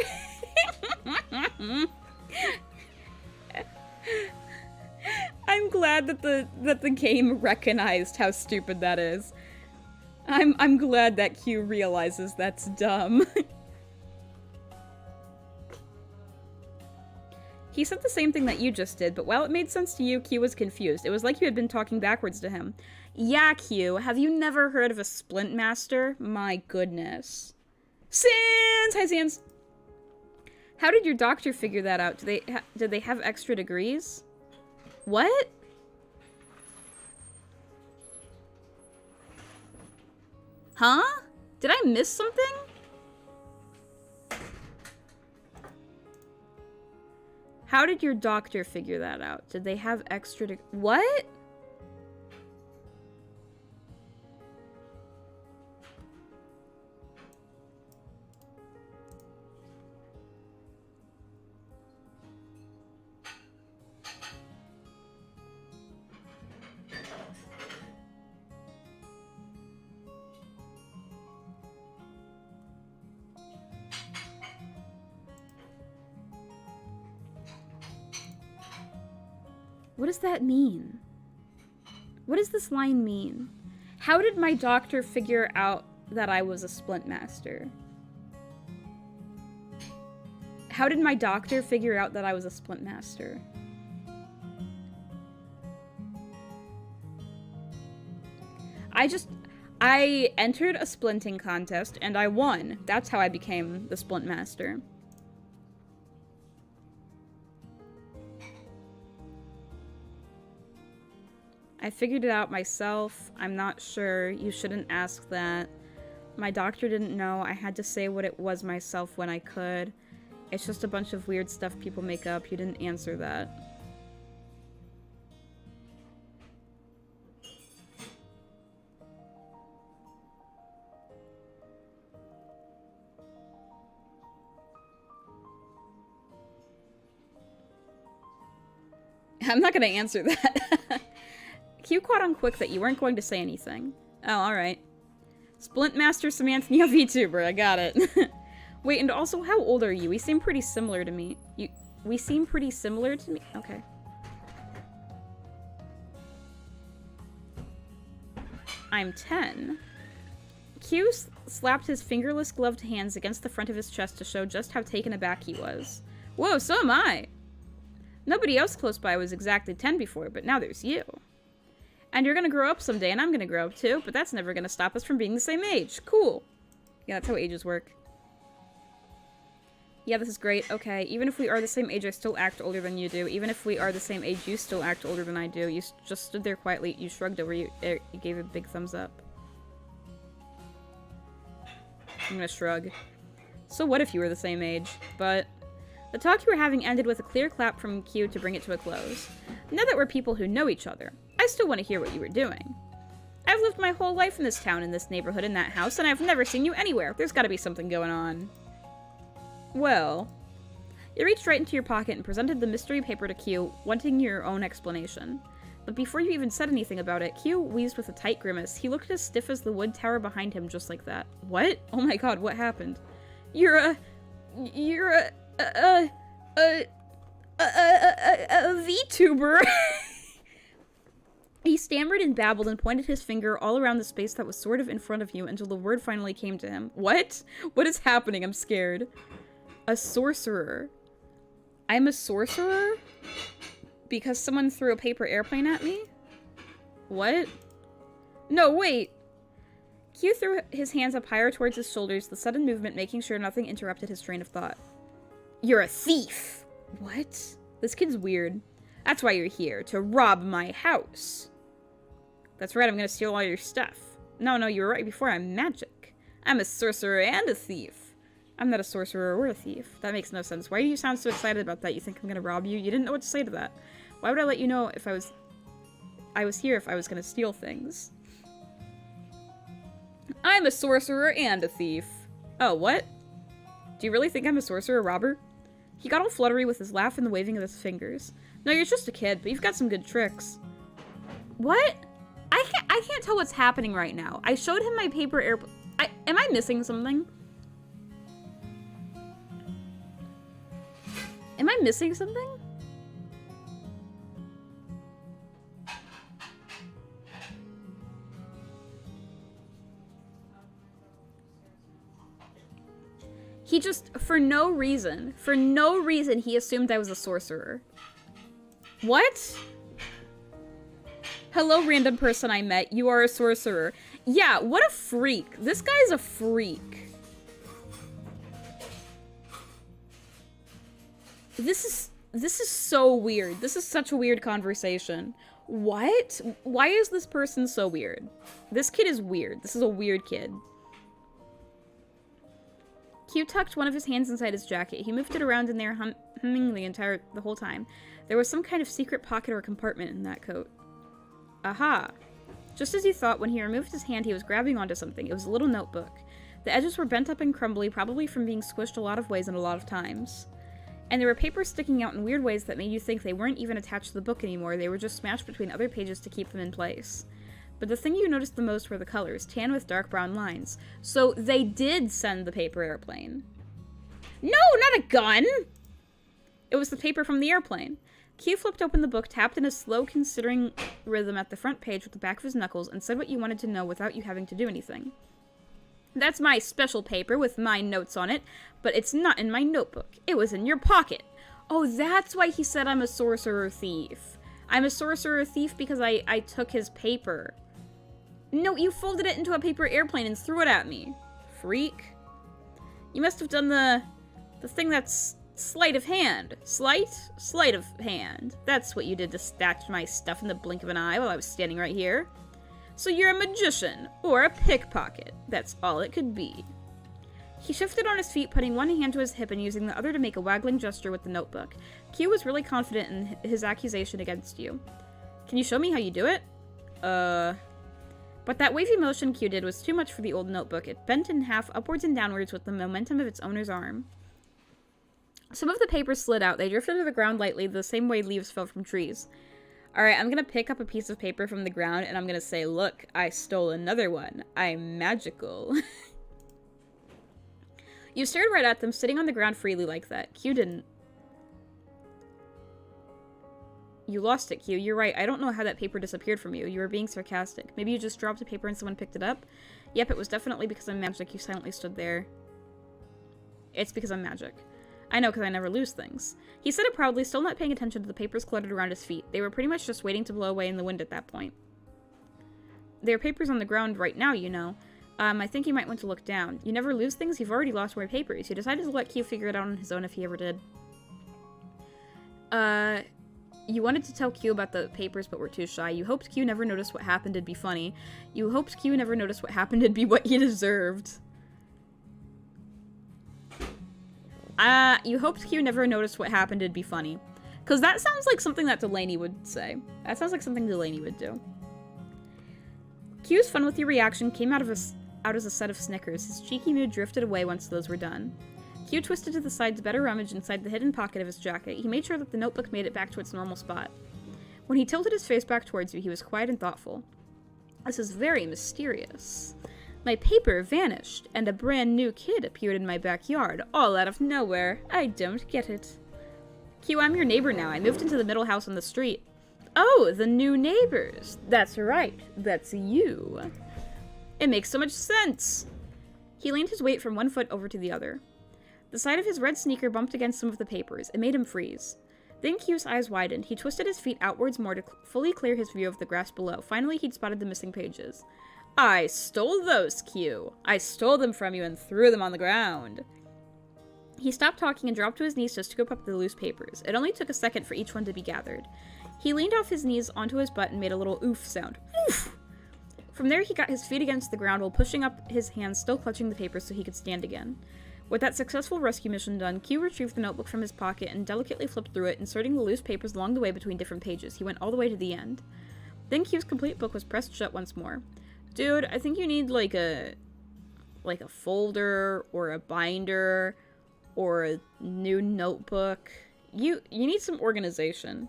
I'm glad that the game recognized how stupid that is. I'm glad that Q realizes that's dumb. He said the same thing that you just did, but while it made sense to you, Q was confused. It was like you had been talking backwards to him. Yeah, Q, have you never heard of a Splintmaster? My goodness. Sans! Hi, Sans! How did your doctor figure that out? Did they have extra degrees? What? Huh? Did I miss something? How did your doctor figure that out? Did they have extra what? What does that mean? What does this line mean? How did my doctor figure out that I was a Splintmaster? How did my doctor figure out that I was a Splintmaster? I entered a splinting contest and I won. That's how I became the Splintmaster. I figured it out myself. I'm not sure. You shouldn't ask that. My doctor didn't know. I had to say what it was myself when I could. It's just a bunch of weird stuff people make up. You didn't answer that. I'm not gonna answer that. Q caught on quick that you weren't going to say anything. Oh, alright. Splintmaster Samantha VTuber, I got it. Wait, and also, how old are you? We seem pretty similar to me. We seem pretty similar to me? Okay. I'm 10. Q slapped his fingerless gloved hands against the front of his chest to show just how taken aback he was. Whoa, so am I! Nobody else close by was exactly 10 before, but now there's you. And you're gonna grow up someday, and I'm gonna grow up too, but that's never gonna stop us from being the same age. Cool. Yeah, that's how ages work. Yeah, this is great. Okay, even if we are the same age, I still act older than you do. Even if we are the same age, you still act older than I do. You just stood there quietly. You shrugged over. You gave a big thumbs up. I'm gonna shrug. So what if you were the same age? But the talk you were having ended with a clear clap from Q to bring it to a close. Now that we're people who know each other, I still want to hear what you were doing. I've lived my whole life in this town, in this neighborhood, in that house, and I've never seen you anywhere. There's gotta be something going on. Well, you reached right into your pocket and presented the mystery paper to Q, wanting your own explanation. But before you even said anything about it, Q wheezed with a tight grimace. He looked as stiff as the wood tower behind him, just like that. What? Oh my god, what happened? You're a VTuber. He stammered and babbled and pointed his finger all around the space that was sort of in front of you until the word finally came to him. What? What is happening? I'm scared. A sorcerer. I'm a sorcerer? Because someone threw a paper airplane at me? What? No, wait. Q threw his hands up higher towards his shoulders, the sudden movement making sure nothing interrupted his train of thought. You're a thief! What? This kid's weird. That's why you're here, to rob my house. That's right, I'm gonna steal all your stuff. No, you were right before, I'm magic. I'm a sorcerer and a thief. I'm not a sorcerer or a thief. That makes no sense. Why do you sound so excited about that? You think I'm gonna rob you? You didn't know what to say to that. Why would I let you know if I was here if I was gonna steal things? I'm a sorcerer and a thief. Oh, what? Do you really think I'm a sorcerer robber? He got all fluttery with his laugh and the waving of his fingers. No, you're just a kid, but you've got some good tricks. What? I can't tell what's happening right now. I showed him my paper airplane. Am I missing something? Am I missing something? He just, for no reason, he assumed I was a sorcerer. What? Hello, random person I met. You are a sorcerer. Yeah, what a freak. This guy's a freak. This is so weird. This is such a weird conversation. What? Why is this person so weird? This kid is weird. This is a weird kid. Q tucked one of his hands inside his jacket. He moved it around in there, humming the whole time. There was some kind of secret pocket or compartment in that coat. Aha! Just as he thought, when he removed his hand, he was grabbing onto something. It was a little notebook. The edges were bent up and crumbly, probably from being squished a lot of ways and a lot of times. And there were papers sticking out in weird ways that made you think they weren't even attached to the book anymore. They were just smashed between other pages to keep them in place. But the thing you noticed the most were the colors, tan with dark brown lines. So they did send the paper airplane. No, not a gun! It was the paper from the airplane. Q flipped open the book, tapped in a slow, considering rhythm at the front page with the back of his knuckles, and said what you wanted to know without you having to do anything. That's my special paper with my notes on it, but it's not in my notebook. It was in your pocket. Oh, that's why he said I'm a sorcerer thief. I'm a sorcerer thief because I took his paper. No, you folded it into a paper airplane and threw it at me. Freak. You must have done the thing that's sleight of hand. Sleight of hand. That's what you did to snatch my stuff in the blink of an eye while I was standing right here. So you're a magician, or a pickpocket. That's all it could be. He shifted on his feet, putting one hand to his hip and using the other to make a waggling gesture with the notebook. Q was really confident in his accusation against you. Can you show me how you do it? But that wavy motion Q did was too much for the old notebook. It bent in half, upwards and downwards, with the momentum of its owner's arm. Some of the papers slid out. They drifted to the ground lightly, the same way leaves fell from trees. Alright, I'm gonna pick up a piece of paper from the ground, and I'm gonna say, look, I stole another one. I'm magical. You stared right at them, sitting on the ground freely like that. Q didn't. You lost it, Q. You're right. I don't know how that paper disappeared from you. You were being sarcastic. Maybe you just dropped a paper and someone picked it up? Yep, it was definitely because I'm magic. You silently stood there. It's because I'm magic. I know, because I never lose things. He said it proudly, still not paying attention to the papers cluttered around his feet. They were pretty much just waiting to blow away in the wind at that point. There are papers on the ground right now, you know. I think you might want to look down. You never lose things? You've already lost more papers. You decided to let Q figure it out on his own if he ever did. You wanted to tell Q about the papers, but were too shy. You hoped Q never noticed what happened, it'd be funny. You hoped Q never noticed what happened, it'd be what he deserved. You hoped Q never noticed what happened, it'd be funny. Because that sounds like something that Delaney would say. That sounds like something Delaney would do. Q's fun with your reaction came out as a set of snickers. His cheeky mood drifted away once those were done. Q twisted to the side to better rummage inside the hidden pocket of his jacket. He made sure that the notebook made it back to its normal spot. When he tilted his face back towards you, he was quiet and thoughtful. This is very mysterious. My paper vanished, and a brand new kid appeared in my backyard, all out of nowhere. I don't get it. Q, I'm your neighbor now. I moved into the middle house on the street. Oh, the new neighbors. That's right. That's you. It makes so much sense. He leaned his weight from one foot over to the other. The side of his red sneaker bumped against some of the papers. It made him freeze. Then Q's eyes widened. He twisted his feet outwards more to fully clear his view of the grass below. Finally, he'd spotted the missing pages. I stole those, Q. I stole them from you and threw them on the ground. He stopped talking and dropped to his knees to scoop up the loose papers. It only took a second for each one to be gathered. He leaned off his knees onto his butt and made a little oof sound. Oof! From there, he got his feet against the ground while pushing up his hands, still clutching the papers so he could stand again. With that successful rescue mission done, Q retrieved the notebook from his pocket and delicately flipped through it, inserting the loose papers along the way between different pages. He went all the way to the end. Then Q's complete book was pressed shut once more. Dude, I think you need like a folder or a binder or a new notebook. You need some organization.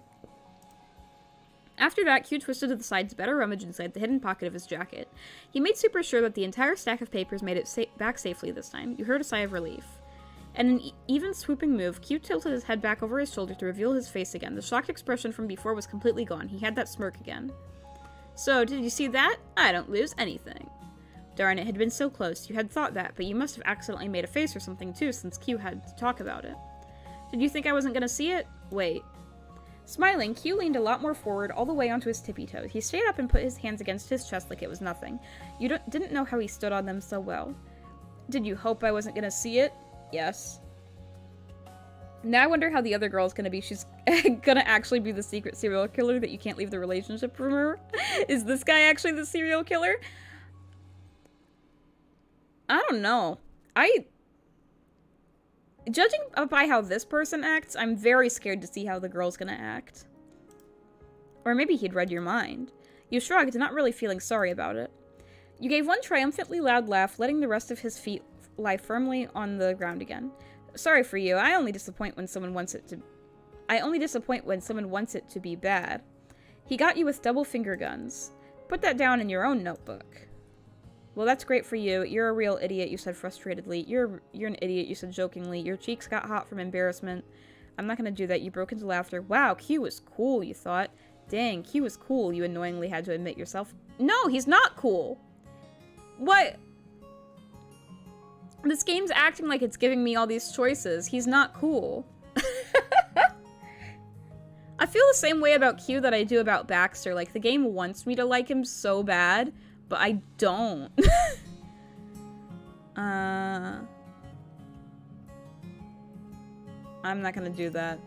After that, Q twisted to the side to better rummage inside the hidden pocket of his jacket. He made super sure that the entire stack of papers made it back safely this time. You heard a sigh of relief. In an even swooping move, Q tilted his head back over his shoulder to reveal his face again. The shocked expression from before was completely gone. He had that smirk again. So, did you see that? I don't lose anything. Darn, it had been so close. You had thought that, but you must have accidentally made a face or something too, since Q had to talk about it. Did you think I wasn't gonna see it? Wait. Smiling, Q leaned a lot more forward, all the way onto his tippy toes. He stayed up and put his hands against his chest like it was nothing. You didn't know how he stood on them so well. Did you hope I wasn't gonna see it? Yes. Now I wonder how the other girl's gonna be. She's gonna actually be the secret serial killer that you can't leave the relationship from her? Is this guy actually the serial killer? I don't know. Judging by how this person acts, I'm very scared to see how the girl's gonna act. Or maybe he'd read your mind. You shrugged, not really feeling sorry about it. You gave one triumphantly loud laugh, letting the rest of his feet lie firmly on the ground again. Sorry for you. I only disappoint when someone wants it to be bad. He got you with double finger guns. Put that down in your own notebook. Well, that's great for you. You're a real idiot, you said frustratedly. You're an idiot, you said jokingly. Your cheeks got hot from embarrassment. I'm not gonna do that. You broke into laughter. Wow, Q was cool, you thought. Dang, Q was cool, you annoyingly had to admit yourself. No, he's not cool! What? This game's acting like it's giving me all these choices. He's not cool. I feel the same way about Q that I do about Baxter. Like, the game wants me to like him so bad, but I don't. I'm not gonna do that.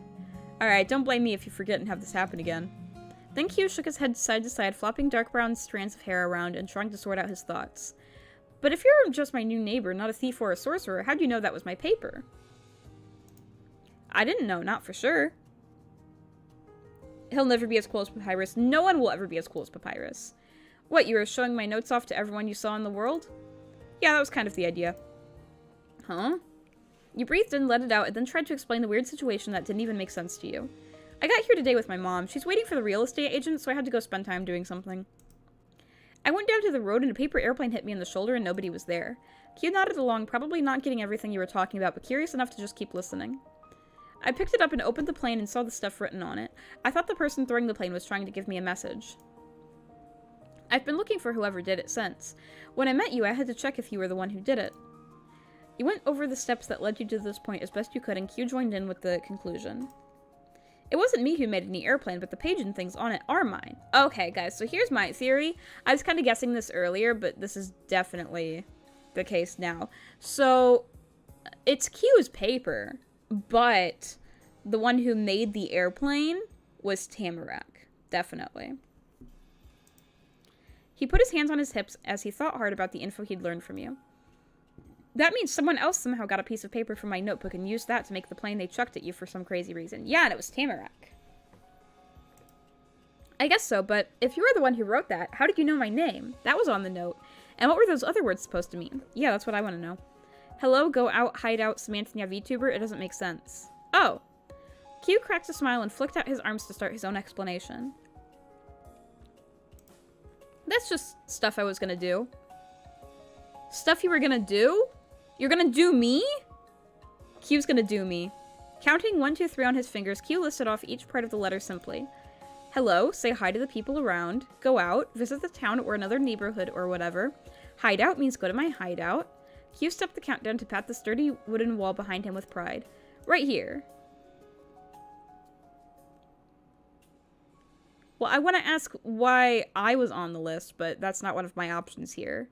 Alright, don't blame me if you forget and have this happen again. Then Q shook his head side to side, flopping dark brown strands of hair around and trying to sort out his thoughts. But if you're just my new neighbor, not a thief or a sorcerer, how'd you know that was my paper? I didn't know, not for sure. He'll never be as cool as Papyrus. No one will ever be as cool as Papyrus. What, you were showing my notes off to everyone you saw in the world? Yeah, that was kind of the idea. Huh? You breathed in, let it out, and then tried to explain the weird situation that didn't even make sense to you. I got here today with my mom. She's waiting for the real estate agent, so I had to go spend time doing something. I went down to the road and a paper airplane hit me in the shoulder and nobody was there. Q nodded along, probably not getting everything you were talking about, but curious enough to just keep listening. I picked it up and opened the plane and saw the stuff written on it. I thought the person throwing the plane was trying to give me a message. I've been looking for whoever did it since. When I met you, I had to check if you were the one who did it. You went over the steps that led you to this point as best you could, and Q joined in with the conclusion. It wasn't me who made any airplane, but the page and things on it are mine. Okay, guys, so here's my theory. I was kind of guessing this earlier, but this is definitely the case now. So, it's Q's paper, but the one who made the airplane was Tamarack. Definitely. He put his hands on his hips as he thought hard about the info he'd learned from you. That means someone else somehow got a piece of paper from my notebook and used that to make the plane they chucked at you for some crazy reason. Yeah, and it was Tamarack. I guess so, but if you were the one who wrote that, how did you know my name? That was on the note. And what were those other words supposed to mean? Yeah, that's what I want to know. Hello, go out, hide out, Samantha VTuber? It doesn't make sense. Oh. Q cracked a smile and flicked out his arms to start his own explanation. That's just stuff I was gonna do. Stuff you were gonna do? You're gonna do me? Q's gonna do me. Counting 1, 2, 3 on his fingers, Q listed off each part of the letter simply. Hello, say hi to the people around, go out, visit the town or another neighborhood or whatever. Hideout means go to my hideout. Q stepped the countdown to pat the sturdy wooden wall behind him with pride. Right here. Well, I want to ask why I was on the list, but that's not one of my options here.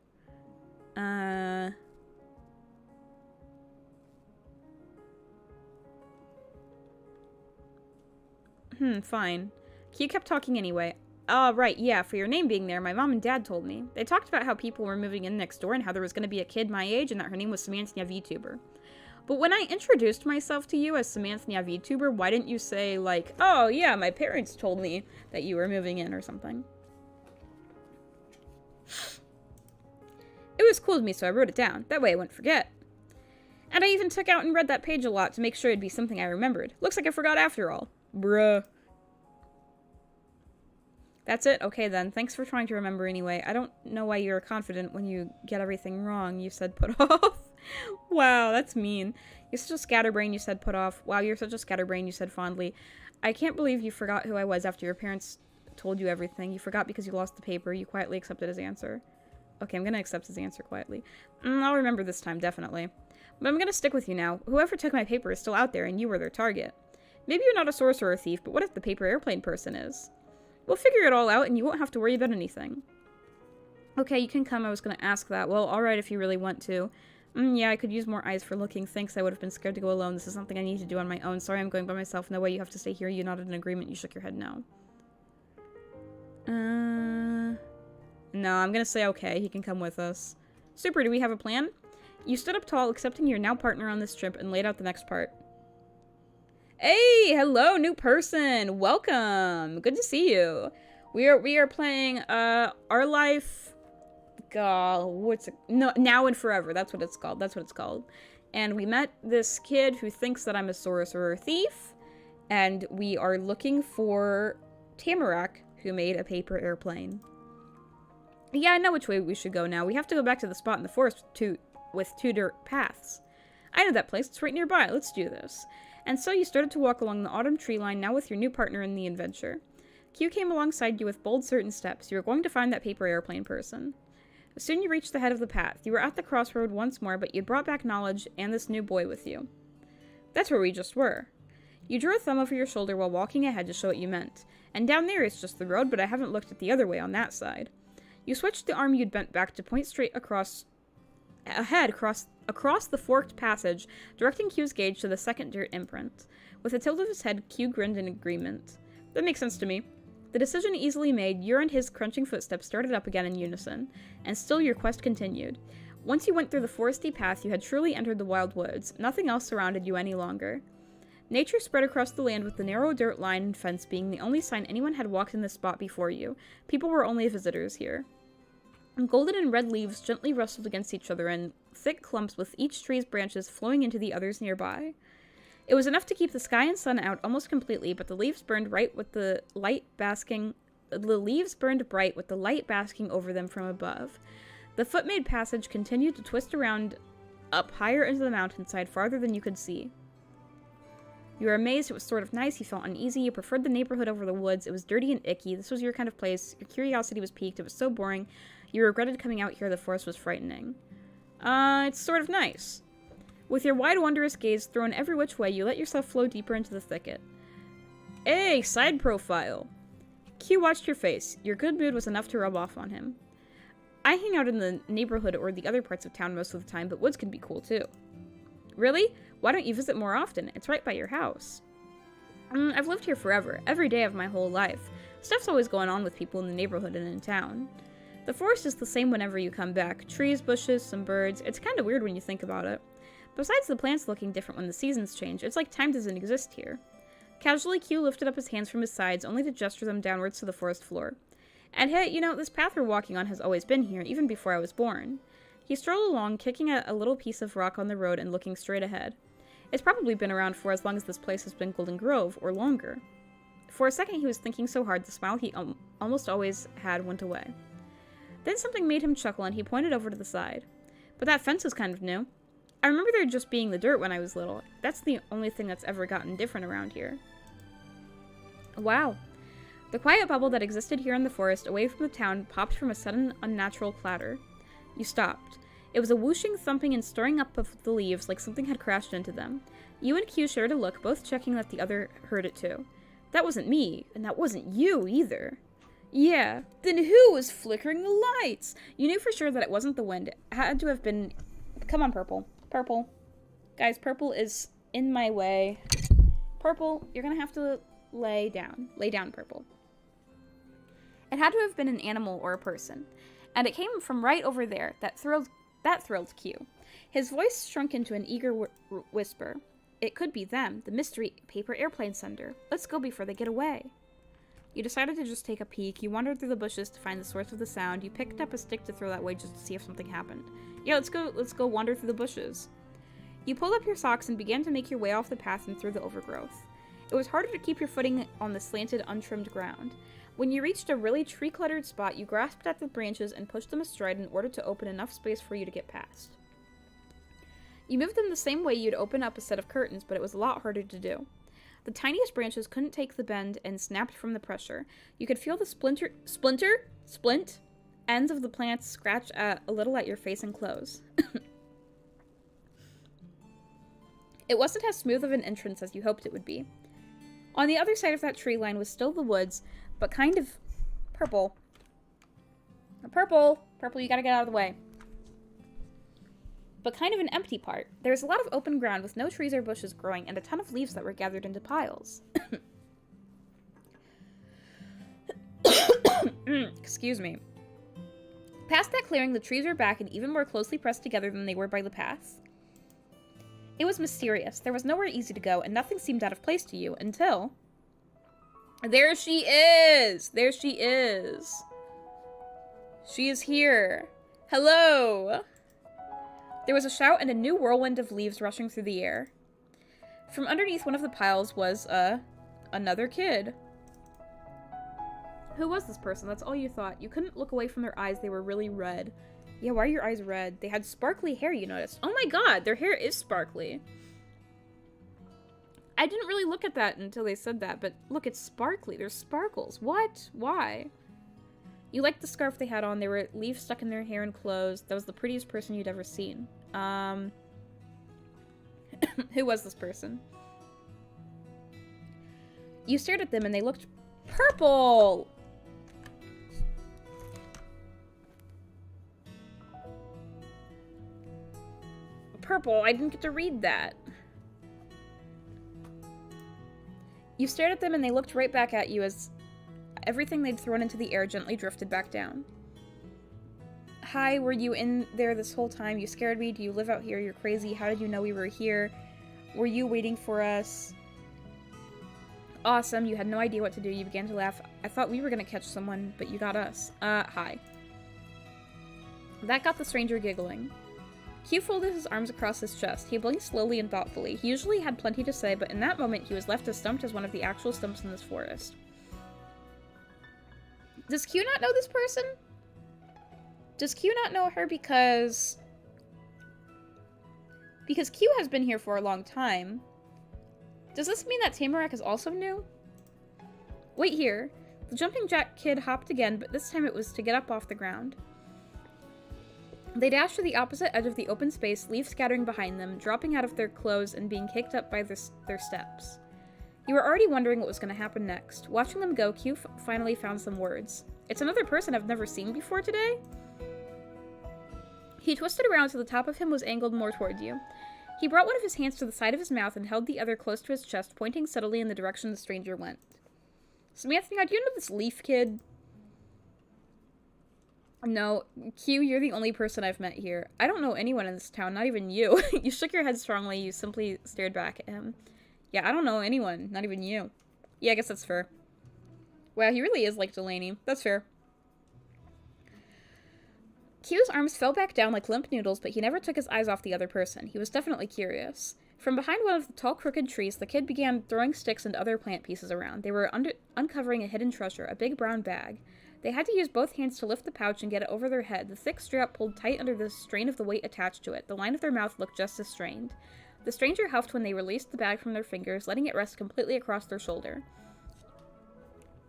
Fine. Q kept talking anyway. Right, yeah, for your name being there, my mom and dad told me. They talked about how people were moving in next door and how there was going to be a kid my age and that her name was Samantha VTuber. But when I introduced myself to you as Samantha VTuber, why didn't you say, like, oh, yeah, my parents told me that you were moving in or something? It was cool to me, so I wrote it down. That way I wouldn't forget. And I even took out and read that page a lot to make sure it'd be something I remembered. Looks like I forgot after all. Bruh. That's it? Okay then. Thanks for trying to remember anyway. I don't know why you're confident when you get everything wrong, you said put off. Wow, that's mean. You're such a scatterbrain, you said put off. Wow, you're such a scatterbrain, you said fondly. I can't believe you forgot who I was after your parents told you everything. You forgot because you lost the paper. You quietly accepted his answer. Okay, I'm gonna accept his answer quietly. I'll remember this time, definitely. But I'm gonna stick with you now. Whoever took my paper is still out there, and you were their target. Maybe you're not a sorcerer or thief, but what if the paper airplane person is? We'll figure it all out, and you won't have to worry about anything. Okay, you can come. I was gonna ask that. Well, alright if you really want to. Yeah, I could use more eyes for looking. Thanks, I would have been scared to go alone. This is something I need to do on my own. Sorry, I'm going by myself. No way, you have to stay here. You nodded in agreement. You shook your head no. No, I'm gonna say okay. He can come with us. Super, do we have a plan? You stood up tall, accepting your now partner on this trip, and laid out the next part. Hey, hello, new person. Welcome. Good to see you. We are playing Our Life. God, what's it? No, Now and Forever. That's what it's called. That's what it's called. And we met this kid who thinks that I'm a sorcerer thief, and we are looking for Tamarack, who made a paper airplane. Yeah, I know which way we should go now. We have to go back to the spot in the forest with two dirt paths. I know that place. It's right nearby. Let's do this. And so you started to walk along the autumn tree line, now with your new partner in the adventure. Q came alongside you with bold, certain steps. You were going to find that paper airplane person. Soon you reached the head of the path. You were at the crossroad once more, but you brought back knowledge and this new boy with you. That's where we just were. You drew a thumb over your shoulder while walking ahead to show what you meant. And down there is just the road, but I haven't looked at the other way on that side. You switched the arm you'd bent back to point straight across the forked passage, directing Q's gaze to the second dirt imprint. With a tilt of his head, Q grinned in agreement. That makes sense to me. The decision easily made, your and his crunching footsteps started up again in unison, and still your quest continued. Once you went through the foresty path, you had truly entered the wild woods. Nothing else surrounded you any longer. Nature spread across the land with the narrow dirt line and fence being the only sign anyone had walked in this spot before you. People were only visitors here. Golden and red leaves gently rustled against each other in thick clumps, with each tree's branches flowing into the others nearby. It was enough to keep the sky and sun out almost completely, but the leaves burned bright with the light basking over them from above. The foot-made passage continued to twist around up higher into the mountainside, farther than you could see. You were amazed. It was sort of nice. You felt uneasy. You preferred the neighborhood over the woods. It was dirty and icky. This was your kind of place. Your curiosity was piqued. It was so boring. You regretted coming out here. The forest was frightening. It's sort of nice. With your wide, wondrous gaze thrown every which way, you let yourself flow deeper into the thicket. Hey, side profile. Q watched your face. Your good mood was enough to rub off on him. I hang out in the neighborhood or the other parts of town most of the time, but woods can be cool too. Really? Why don't you visit more often? It's right by your house. I've lived here forever, every day of my whole life. Stuff's always going on with people in the neighborhood and in town. The forest is the same whenever you come back. Trees, bushes, some birds. It's kind of weird when you think about it. Besides the plants looking different when the seasons change, it's like time doesn't exist here. Casually, Q lifted up his hands from his sides, only to gesture them downwards to the forest floor. And hey, you know, this path we're walking on has always been here, even before I was born. He strolled along, kicking at a little piece of rock on the road and looking straight ahead. It's probably been around for as long as this place has been Golden Grove, or longer. For a second he was thinking so hard the smile he almost always had went away. Then something made him chuckle and he pointed over to the side. But that fence is kind of new. I remember there just being the dirt when I was little. That's the only thing that's ever gotten different around here. Wow. The quiet bubble that existed here in the forest, away from the town, popped from a sudden, unnatural clatter. You stopped. It was a whooshing, thumping, and stirring up of the leaves like something had crashed into them. You and Q shared a look, both checking that the other heard it too. That wasn't me, and that wasn't you either. Yeah, then who was flickering the lights? You knew for sure that it wasn't the wind. It had to have been... Come on, Purple. Purple. Guys, Purple is in my way. Purple, you're gonna have to lay down. Lay down, Purple. It had to have been an animal or a person. And it came from right over there. That thrilled Q. His voice shrunk into an eager whisper. It could be them, the mystery paper airplane sender. Let's go before they get away. You decided to just take a peek. You wandered through the bushes to find the source of the sound. You picked up a stick to throw that way just to see if something happened. Yeah, let's go wander through the bushes. You pulled up your socks and began to make your way off the path and through the overgrowth. It was harder to keep your footing on the slanted, untrimmed ground. When you reached a really tree-cluttered spot, you grasped at the branches and pushed them astride in order to open enough space for you to get past. You moved them the same way you'd open up a set of curtains, but it was a lot harder to do. The tiniest branches couldn't take the bend and snapped from the pressure. You could feel the splint ends of the plants scratch a little at your face and clothes. It wasn't as smooth of an entrance as you hoped it would be. On the other side of that tree line was still the woods, but kind of... Purple. Purple, you gotta get out of the way. But kind of an empty part. There was a lot of open ground with no trees or bushes growing and a ton of leaves that were gathered into piles. Excuse me. Past that clearing, the trees were back and even more closely pressed together than they were by the paths. It was mysterious. There was nowhere easy to go, and nothing seemed out of place to you until... There she is! There she is! She is here. Hello! There was a shout and a new whirlwind of leaves rushing through the air. From underneath one of the piles was, another kid. Who was this person? That's all you thought. You couldn't look away from their eyes. They were really red. Yeah, why are your eyes red? They had sparkly hair, you noticed. Oh my god, their hair is sparkly. I didn't really look at that until they said that, but look, it's sparkly. There's sparkles. What? Why? You liked the scarf they had on. There were leaves stuck in their hair and clothes. That was the prettiest person you'd ever seen. Who was this person? You stared at them and they looked purple! Purple, I didn't get to read that. You stared at them and they looked right back at you as everything they'd thrown into the air gently drifted back down. Hi, were you in there this whole time? You scared me. Do you live out here? You're crazy. How did you know we were here? Were you waiting for us? Awesome. You had no idea what to do. You began to laugh. I thought we were going to catch someone, but you got us. Hi. That got the stranger giggling. Q folded his arms across his chest. He blinked slowly and thoughtfully. He usually had plenty to say, but in that moment he was left as stumped as one of the actual stumps in this forest. Does Q not know this person? Does Q not know her because Q has been here for a long time. Does this mean that Tamarack is also new? Wait here. The jumping jack kid hopped again, but this time it was to get up off the ground. They dashed to the opposite edge of the open space, leaves scattering behind them, dropping out of their clothes and being kicked up by their steps. You were already wondering what was going to happen next. Watching them go, Q finally found some words. It's another person I've never seen before today? He twisted around so the top of him was angled more toward you. He brought one of his hands to the side of his mouth and held the other close to his chest, pointing subtly in the direction the stranger went. Samantha, do you know this Leaf kid? No, Q, you're the only person I've met here. I don't know anyone in this town, not even you. You shook your head strongly, you simply stared back at him. Yeah, I don't know anyone, not even you. Yeah, I guess that's fair. Wow, he really is like Delaney. That's fair. Q's arms fell back down like limp noodles, but he never took his eyes off the other person. He was definitely curious. From behind one of the tall, crooked trees, the kid began throwing sticks and other plant pieces around. They were uncovering a hidden treasure, a big brown bag. They had to use both hands to lift the pouch and get it over their head. The thick strap pulled tight under the strain of the weight attached to it. The line of their mouth looked just as strained. The stranger huffed when they released the bag from their fingers, letting it rest completely across their shoulder.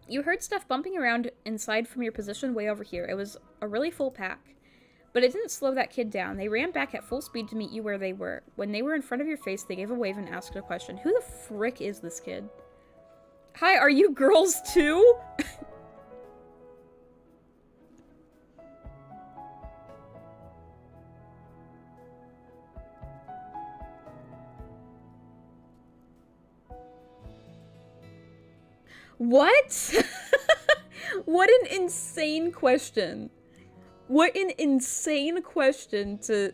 You heard stuff bumping around inside from your position way over here. It was a really full pack. But it didn't slow that kid down. They ran back at full speed to meet you where they were. When they were in front of your face, they gave a wave and asked a question. Who the frick is this kid? Hi, are you girls too? What? What an insane question. What an insane question to...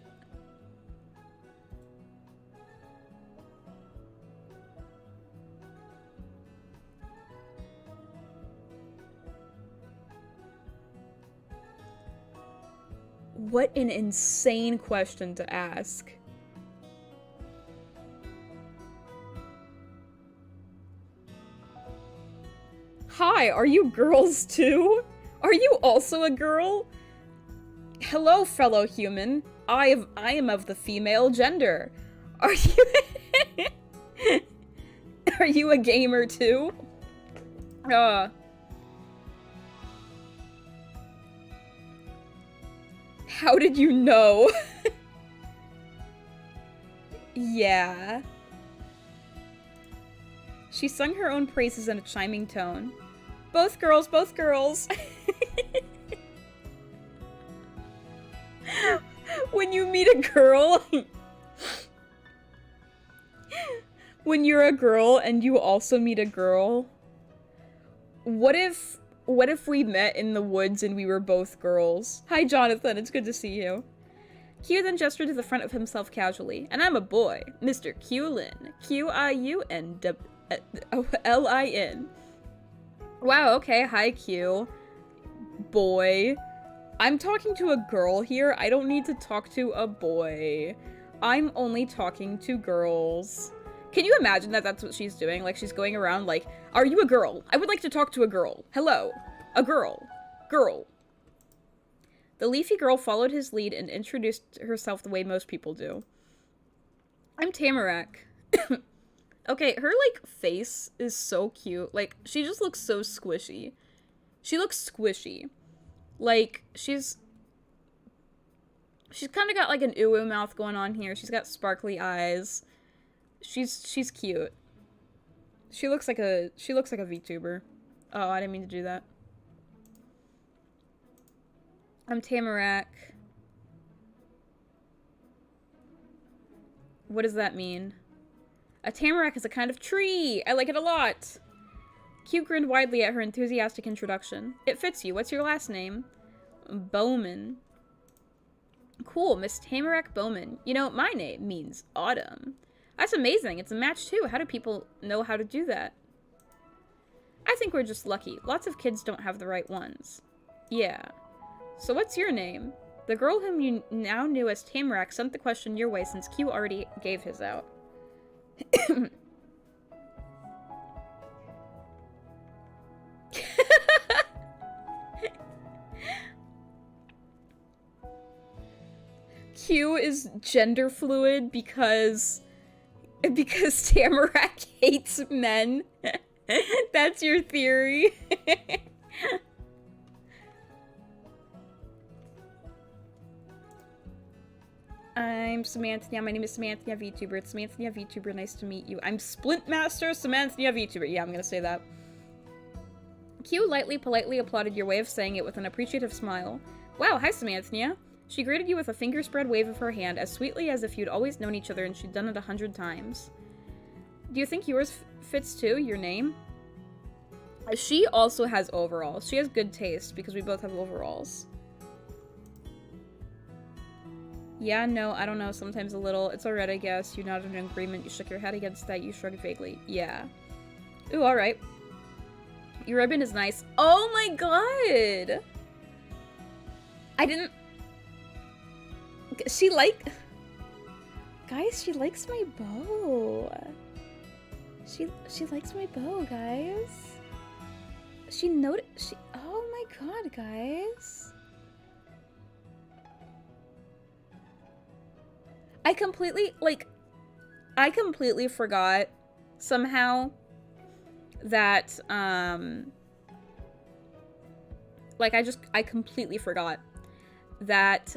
What an insane question to ask. Hi, are you girls too? Are you also a girl? Hello, fellow human. I am of the female gender. Are you... Are you a gamer too? How did you know? Yeah. She sung her own praises in a chiming tone. Both girls, both girls. When you meet a girl... When you're a girl and you also meet a girl... What if we met in the woods and we were both girls? Hi, Jonathan, it's good to see you. Q then gestured to the front of himself casually. And I'm a boy, Mr. Qlin. Q-I-U-N-L-I-N. Wow, okay, hi, Q. Boy. I'm talking to a girl here. I don't need to talk to a boy. I'm only talking to girls. Can you imagine that that's what she's doing? Like, she's going around like, are you a girl? I would like to talk to a girl. Hello. A girl. Girl. The leafy girl followed his lead and introduced herself the way most people do. I'm Tamarack. Okay, her, like, face is so cute. Like, she just looks so squishy. She looks squishy. Like, she's kind of got, like, an uwu mouth going on here. She's got sparkly eyes. She's cute. She looks like a VTuber. Oh, I didn't mean to do that. I'm Tamarack. What does that mean? A tamarack is a kind of tree! I like it a lot! Q grinned widely at her enthusiastic introduction. It fits you. What's your last name? Bowman. Cool, Miss Tamarack Bowman. You know, my name means autumn. That's amazing. It's a match, too. How do people know how to do that? I think we're just lucky. Lots of kids don't have the right ones. Yeah. So what's your name? The girl whom you now knew as Tamarack sent the question your way since Q already gave his out. Q is gender fluid because Because Tamarack hates men. That's your theory. I'm Samantha. My name is Samantha VTuber. It's Samantha VTuber. Nice to meet you. I'm Splintmaster Samantha VTuber. Yeah, I'm gonna say that. Q lightly, politely applauded your way of saying it with an appreciative smile. Wow, hi Samantha. She greeted you with a finger spread wave of her hand, as sweetly as if you'd always known each other and she'd done it 100 times. Do you think yours fits too, your name? She also has overalls. She has good taste, because we both have overalls. Yeah, no, I don't know, sometimes a little. It's alright, I guess. You nodded in agreement, you shook your head against that, you shrugged vaguely. Yeah. Ooh, alright. Your ribbon is nice. Oh my god! I didn't... She Guys, she likes my bow. She likes my bow, guys. Oh my god, guys. I completely forgot somehow that, I completely forgot that,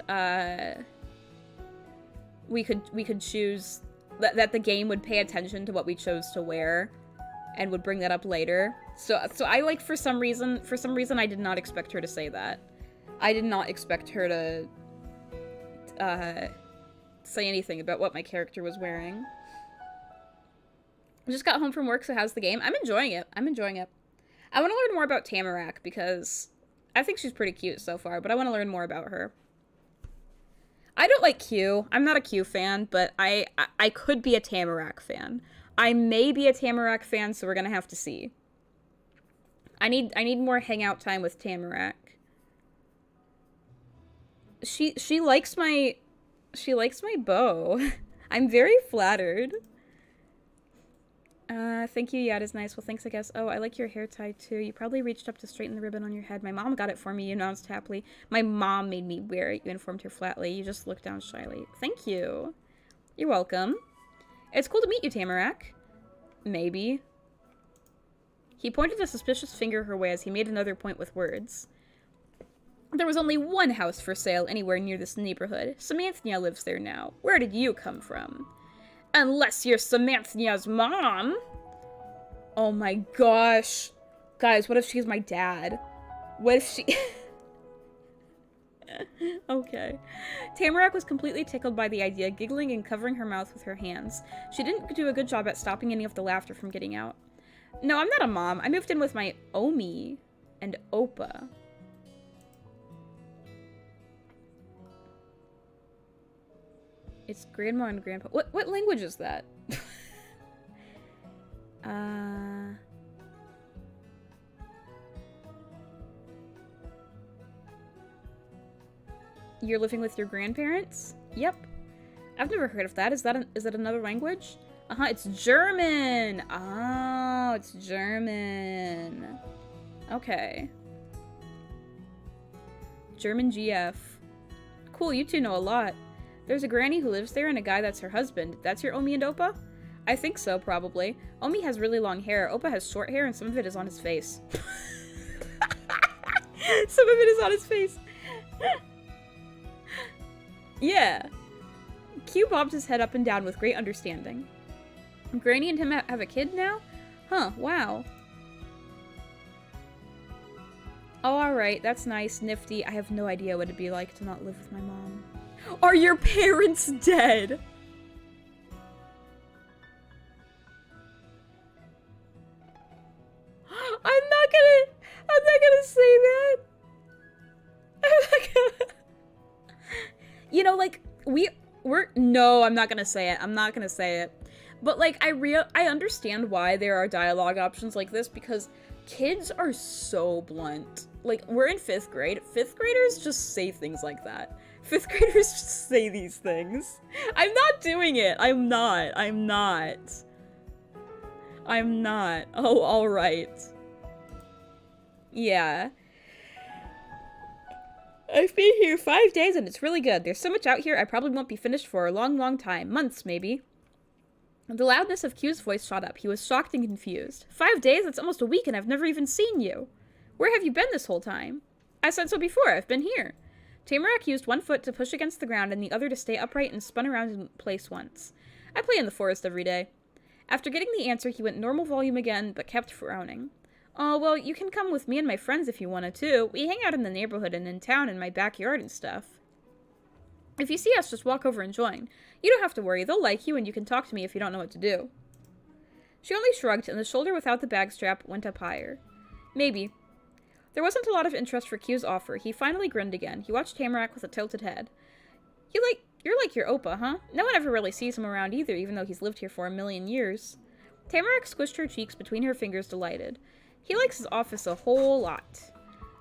we could choose, that the game would pay attention to what we chose to wear and would bring that up later. So I, for some reason I did not expect her to say that. I did not expect her to, say anything about what my character was wearing. I just got home from work, so how's the game? I'm enjoying it. I want to learn more about Tamarack, because I think she's pretty cute so far, but I want to learn more about her. I don't like Q. I'm not a Q fan, but I could be a Tamarack fan. I may be a Tamarack fan, so we're gonna have to see. I need more hangout time with Tamarack. She likes my bow. I'm very flattered. Thank you. Yeah, it is nice. Well, thanks, I guess. Oh, I like your hair tie, too. You probably reached up to straighten the ribbon on your head. My mom got it for me, you announced happily. My mom made me wear it, you informed her flatly. You just looked down shyly. Thank you. You're welcome. It's cool to meet you, Tamarack. Maybe. He pointed a suspicious finger her way as he made another point with words. There was only one house for sale anywhere near this neighborhood. Samantha lives there now. Where did you come from? Unless you're Samantha's mom. Oh my gosh. Guys, what if she's my dad? What if she... Okay. Tamarack was completely tickled by the idea, giggling and covering her mouth with her hands. She didn't do a good job at stopping any of the laughter from getting out. No, I'm not a mom. I moved in with my Omi and Opa. It's grandma and grandpa. What language is that? You're living with your grandparents? Yep. I've never heard of that. Is that another language? Uh-huh, it's German! Oh, it's German. Okay. German GF. Cool, you two know a lot. There's a granny who lives there and a guy that's her husband. That's your Omi and Opa? I think so, probably. Omi has really long hair. Opa has short hair and some of it is on his face. Some of it is on his face. Yeah. Q bobbed his head up and down with great understanding. Granny and him have a kid now? Huh, wow. Oh, alright, that's nice, nifty. I have no idea what it'd be like to not live with my mom. Are your parents dead? I'm not gonna say that. I'm not gonna... You know, like, no, I'm not gonna say it. I'm not gonna say it. But, like, I understand why there are dialogue options like this, because kids are so blunt. Like, we're in 5th grade. 5th graders just say things like that. 5th graders just say these things. I'm not doing it. I'm not. Oh, alright. Yeah. I've been here 5 days and it's really good. There's so much out here I probably won't be finished for a long, long time. Months, maybe. The loudness of Q's voice shot up. He was shocked and confused. 5 days? That's almost a week and I've never even seen you. Where have you been this whole time? I said so before. I've been here. Tamarack used one foot to push against the ground and the other to stay upright and spun around in place once. I play in the forest every day. After getting the answer, he went normal volume again, but kept frowning. Oh, well, you can come with me and my friends if you wanted to. We hang out in the neighborhood and in town in my backyard and stuff. If you see us, just walk over and join. You don't have to worry. They'll like you and you can talk to me if you don't know what to do. She only shrugged, and the shoulder without the bag strap went up higher. Maybe. There wasn't a lot of interest for Q's offer. He finally grinned again. He watched Tamarack with a tilted head. You're like your Opa, huh? No one ever really sees him around either, even though he's lived here for 1,000,000 years. Tamarack squished her cheeks between her fingers, delighted. He likes his office a whole lot.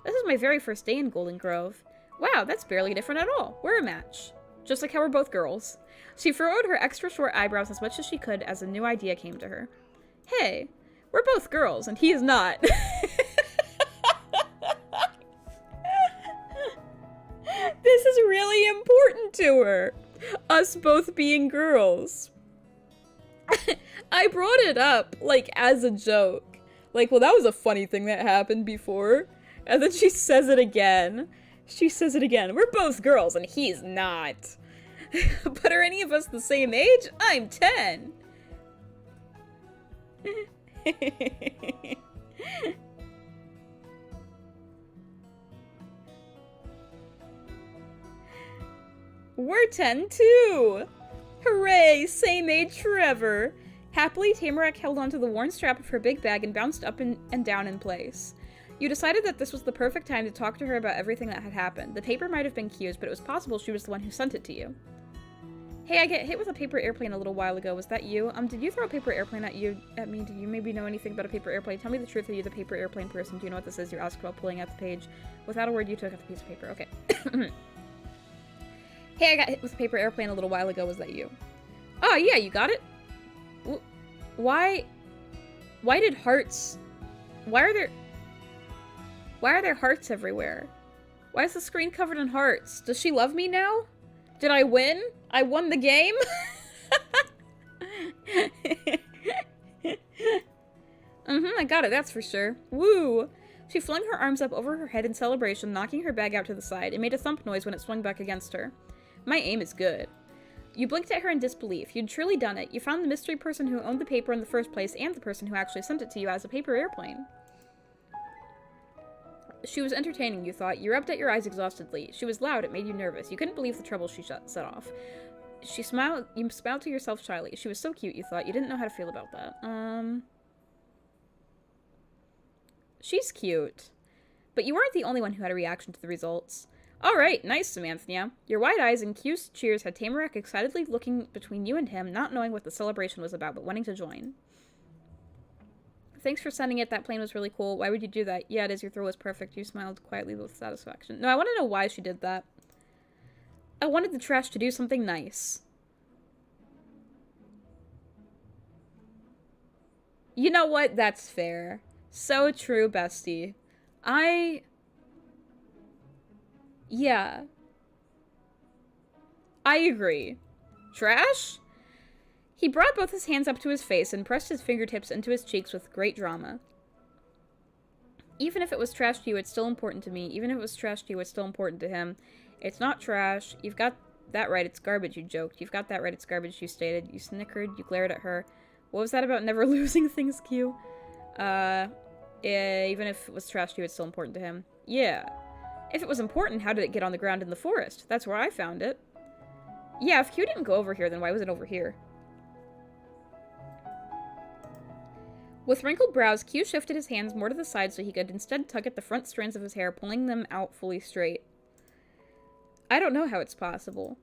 This is my very first day in Golden Grove. Wow, that's barely different at all. We're a match. Just like how we're both girls. She furrowed her extra short eyebrows as much as she could as a new idea came to her. Hey, we're both girls, and he is not. This is really important to her. Us both being girls. I brought it up, like, as a joke. Like, well, that was a funny thing that happened before. And then she says it again. She says it again. We're both girls, and he's not. But are any of us the same age? I'm 10. We're 10 too! Hooray! Same age forever! Happily, Tamarack held onto the worn strap of her big bag and bounced up and down in place. You decided that this was the perfect time to talk to her about everything that had happened. The paper might have been Q's, but it was possible she was the one who sent it to you. Hey, I get hit with a paper airplane a little while ago. Was that you? Did you throw a paper airplane at me? Do you maybe know anything about a paper airplane? Tell me the truth. Are you the paper airplane person? Do you know what this is? You're asked about pulling out the page. Without a word, you took out the piece of paper. Okay. Hey, I got hit with a paper airplane a little while ago. Was that you? Oh, yeah, you got it? Why did hearts... Why are there hearts everywhere? Why is the screen covered in hearts? Does she love me now? Did I win? I won the game? I got it, that's for sure. Woo! She flung her arms up over her head in celebration, knocking her bag out to the side. It made a thump noise when it swung back against her. My aim is good. You blinked at her in disbelief. You'd truly done it. You found the mystery person who owned the paper in the first place and the person who actually sent it to you as a paper airplane. She was entertaining, you thought. You rubbed at your eyes exhaustedly. She was loud. It made you nervous. You couldn't believe the trouble she set off. She smiled. You smiled to yourself shyly. She was so cute, you thought. You didn't know how to feel about that. She's cute. But you weren't the only one who had a reaction to the results. Alright, nice, Samantha. Your wide eyes and Q's cheers had Tamarack excitedly looking between you and him, not knowing what the celebration was about, but wanting to join. Thanks for sending it. That plane was really cool. Why would you do that? Yeah, it is. Your throw was perfect. You smiled quietly with satisfaction. No, I want to know why she did that. I wanted the trash to do something nice. You know what? That's fair. So true, bestie. Yeah. I agree. Trash? He brought both his hands up to his face and pressed his fingertips into his cheeks with great drama. Even if it was trash to you, it's still important to me. Even if it was trash to you, it's still important to him. It's not trash. You've got that right, it's garbage, you joked. You've got that right, it's garbage, you stated. You snickered, you glared at her. What was that about never losing things, Q? Even if it was trash to you, it's still important to him. Yeah. If it was important, how did it get on the ground in the forest? That's where I found it. Yeah, if Q didn't go over here, then why was it over here? With wrinkled brows, Q shifted his hands more to the side so he could instead tug at the front strands of his hair, pulling them out fully straight. I don't know how it's possible.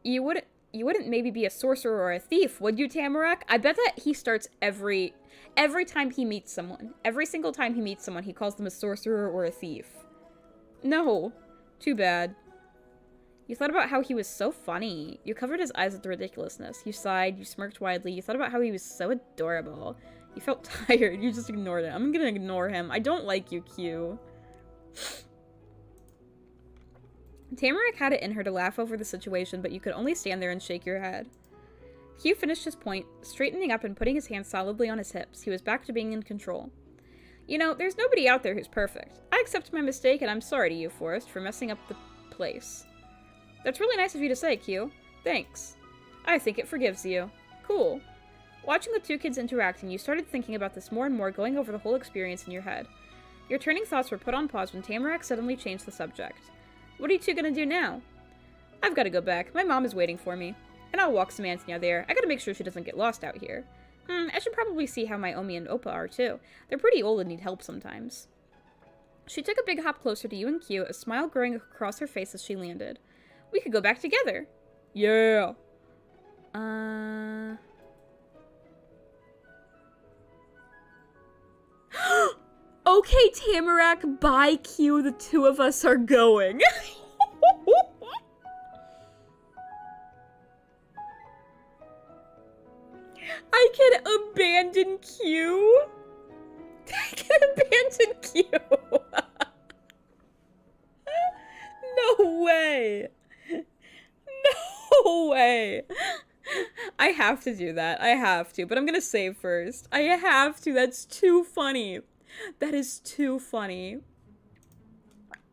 You wouldn't maybe be a sorcerer or a thief, would you, Tamarack? I bet that he starts every time he meets someone. Every single time he meets someone, he calls them a sorcerer or a thief. No. Too bad. You thought about how he was so funny. You covered his eyes at the ridiculousness. You sighed, you smirked widely. You thought about how he was so adorable. You felt tired. You just ignored it. I'm gonna ignore him. I don't like you, Q. Tamarack had it in her to laugh over the situation, but you could only stand there and shake your head. Q finished his point, straightening up and putting his hands solidly on his hips. He was back to being in control. You know, there's nobody out there who's perfect. I accept my mistake, and I'm sorry to you, Forrest, for messing up the place. That's really nice of you to say, Q. Thanks. I think it forgives you. Cool. Watching the two kids interacting, you started thinking about this more and more, going over the whole experience in your head. Your turning thoughts were put on pause when Tamarack suddenly changed the subject. What are you two gonna do now? I've gotta go back. My mom is waiting for me. And I'll walk Samantha there. I gotta make sure she doesn't get lost out here. I should probably see how my Omi and Oppa are, too. They're pretty old and need help sometimes. She took a big hop closer to you and Q, a smile growing across her face as she landed. We could go back together. Yeah. Okay, Tamarack, bye, Q. The two of us are going. I can abandon Q. I can abandon Q. No way. No way. I have to do that. I have to. But I'm gonna save first. I have to. That's too funny. That is too funny.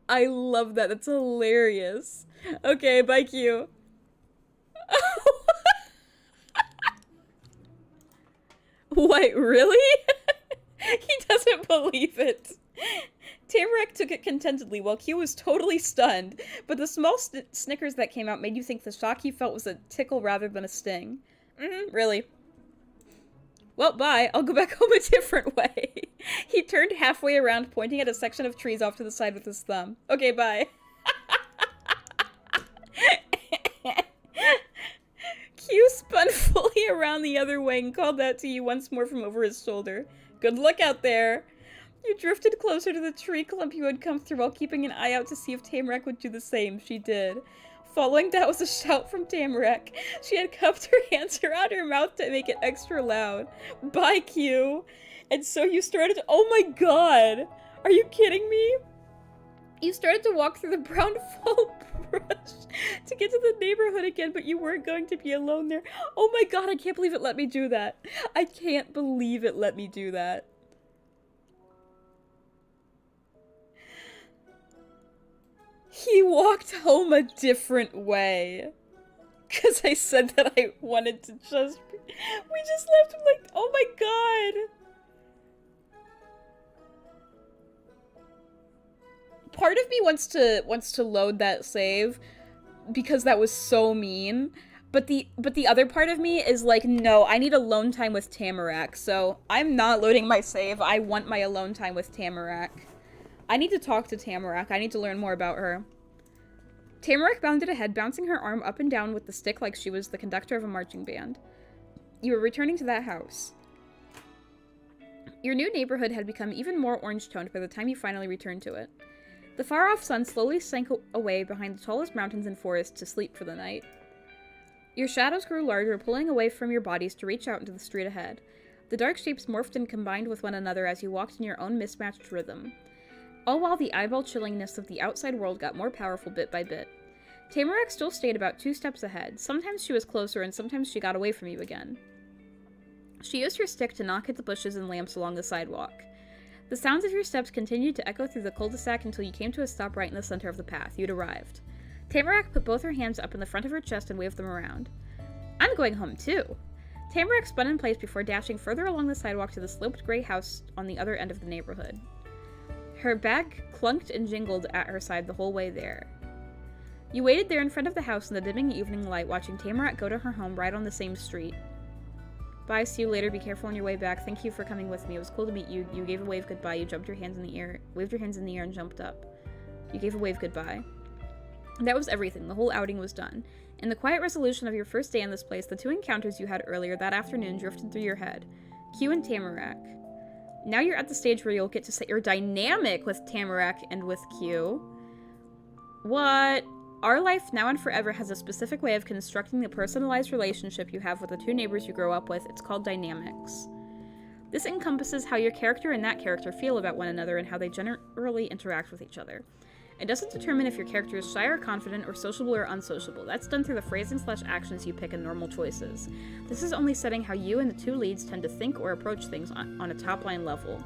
I love that. That's hilarious. Okay, bye, Q. What, really? He doesn't believe it. Tamarack took it contentedly while Q was totally stunned, but the small snickers that came out made you think the shock he felt was a tickle rather than a sting. Really. Well, bye. I'll go back home a different way. He turned halfway around, pointing at a section of trees off to the side with his thumb. Okay, bye. Q spun fully around the other way and called out to you once more from over his shoulder. Good luck out there. You drifted closer to the tree clump you had come through while keeping an eye out to see if Tamarack would do the same. She did. Following that was a shout from Tamarack. She had cupped her hands around her mouth to make it extra loud. Bye, Q. And so you started— oh my god! Are you kidding me? You started to walk through the brown fall brush to get to the neighborhood again, but you weren't going to be alone there. Oh my god, I can't believe it let me do that. I can't believe it let me do that. He walked home a different way. Because I said that I wanted to just— we just left him like— oh my god. Part of me wants to load that save because that was so mean, but the other part of me is like, no, I need alone time with Tamarack, so I'm not loading my save. I want my alone time with Tamarack. I need to talk to Tamarack. I need to learn more about her. Tamarack bounded ahead, bouncing her arm up and down with the stick like she was the conductor of a marching band. You were returning to that house. Your new neighborhood had become even more orange-toned by the time you finally returned to it. The far-off sun slowly sank away behind the tallest mountains and forests to sleep for the night. Your shadows grew larger, pulling away from your bodies to reach out into the street ahead. The dark shapes morphed and combined with one another as you walked in your own mismatched rhythm. All while the eyeball chillingness of the outside world got more powerful bit by bit. Tamarack still stayed about 2 steps ahead. Sometimes she was closer and sometimes she got away from you again. She used her stick to knock at the bushes and lamps along the sidewalk. The sounds of your steps continued to echo through the cul-de-sac until you came to a stop right in the center of the path. You'd arrived. Tamarack put both her hands up in the front of her chest and waved them around. I'm going home too. Tamarack spun in place before dashing further along the sidewalk to the sloped gray house on the other end of the neighborhood. Her bag clunked and jingled at her side the whole way there. You waited there in front of the house in the dimming evening light, watching Tamarack go to her home right on the same street. Bye, see you later, be careful on your way back. Thank you for coming with me. It was cool to meet you. You gave a wave goodbye. You jumped your hands in the air, waved your hands in the air and jumped up. You gave a wave goodbye. That was everything. The whole outing was done. In the quiet resolution of your first day in this place, the 2 encounters you had earlier that afternoon drifted through your head. Q and Tamarack. Now you're at the stage where you'll get to set your dynamic with Tamarack and with Q. What? Our life, now and forever, has a specific way of constructing the personalized relationship you have with the 2 neighbors you grow up with. It's called dynamics. This encompasses how your character and that character feel about one another and how they generally interact with each other. It doesn't determine if your character is shy or confident or sociable or unsociable. That's done through the phrasing/actions you pick in normal choices. This is only setting how you and the two leads tend to think or approach things on a top-line level.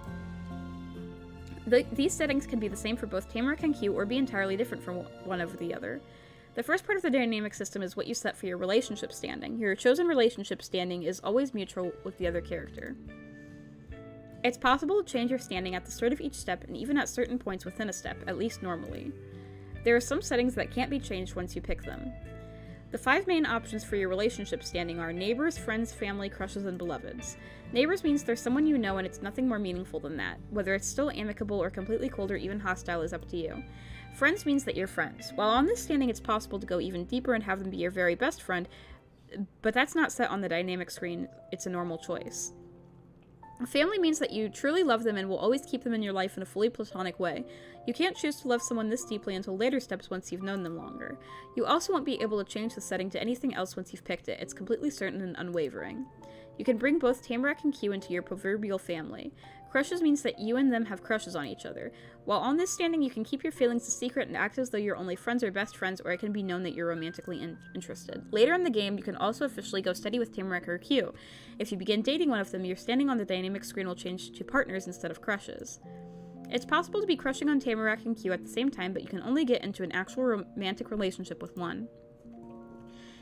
These settings can be the same for both Tamarack and Q or be entirely different from one over the other. The first part of the dynamic system is what you set for your relationship standing. Your chosen relationship standing is always mutual with the other character. It's possible to change your standing at the start of each step and even at certain points within a step, at least normally. There are some settings that can't be changed once you pick them. The 5 main options for your relationship standing are neighbors, friends, family, crushes, and beloveds. Neighbors means there's someone you know and it's nothing more meaningful than that. Whether it's still amicable or completely cold or even hostile is up to you. Friends means that you're friends. While on this standing it's possible to go even deeper and have them be your very best friend, but that's not set on the dynamic screen, it's a normal choice. Family means that you truly love them and will always keep them in your life in a fully platonic way. You can't choose to love someone this deeply until later steps once you've known them longer. You also won't be able to change the setting to anything else once you've picked it. It's completely certain and unwavering. You can bring both Tamarack and Q into your proverbial family. Crushes means that you and them have crushes on each other. While on this standing, you can keep your feelings a secret and act as though you're only friends or best friends, or it can be known that you're romantically interested. Later in the game, you can also officially go steady with Tamarack or Q. If you begin dating one of them, your standing on the dynamic screen will change to partners instead of crushes. It's possible to be crushing on Tamarack and Q at the same time, but you can only get into an actual romantic relationship with one.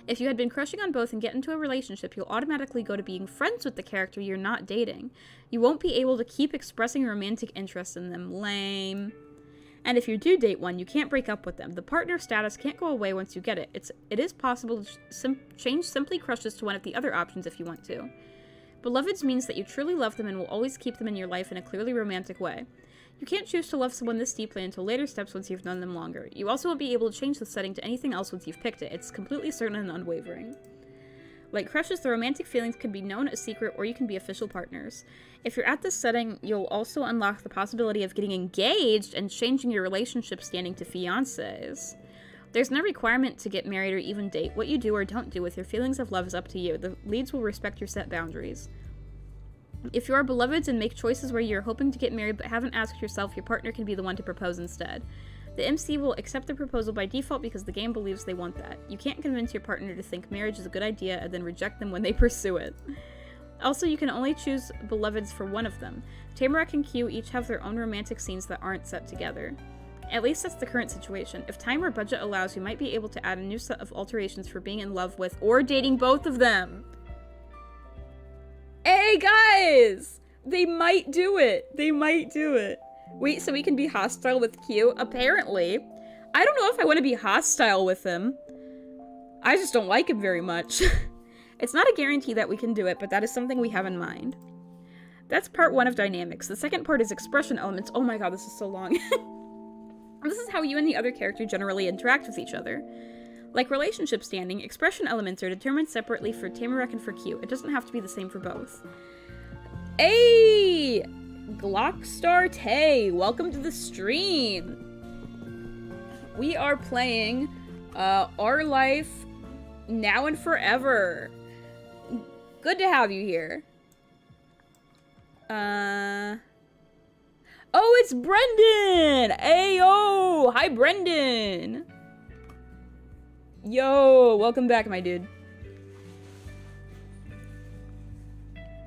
If you had been crushing on both and get into a relationship, you'll automatically go to being friends with the character you're not dating. You won't be able to keep expressing romantic interest in them. Lame. And if you do date one, you can't break up with them. The partner status can't go away once you get it. It is possible to change simply crushes to one of the other options if you want to. Beloveds means that you truly love them and will always keep them in your life in a clearly romantic way. You can't choose to love someone this deeply until later steps once you've known them longer. You also won't be able to change the setting to anything else once you've picked it. It's completely certain and unwavering. Like crushes, the romantic feelings can be known as secret or you can be official partners. If you're at this setting, you'll also unlock the possibility of getting engaged and changing your relationship standing to fiancés. There's no requirement to get married or even date. What you do or don't do with your feelings of love is up to you. The leads will respect your set boundaries. If you are beloveds and make choices where you're hoping to get married but haven't asked yourself, your partner can be the one to propose instead. The MC will accept the proposal by default because the game believes they want that. You can't convince your partner to think marriage is a good idea and then reject them when they pursue it. Also, you can only choose beloveds for one of them. Tamarack and Q each have their own romantic scenes that aren't set together. At least that's the current situation. If time or budget allows, you might be able to add a new set of alterations for being in love with or dating both of them. Hey guys! They might do it. They might do it. Wait, so we can be hostile with Q? Apparently. I don't know if I want to be hostile with him. I just don't like him very much. It's not a guarantee that we can do it, but that is something we have in mind. That's part 1 of dynamics. The second part is expression elements. Oh my god, this is so long. This is how you and the other character generally interact with each other. Like relationship standing, expression elements are determined separately for Tamarack and for Q. It doesn't have to be the same for both. Hey! Glockstar Tay, welcome to the stream! We are playing Our Life Now and Forever. Good to have you here. Oh, it's Brendan! Ayo! Hi, Brendan! Yo, welcome back, my dude.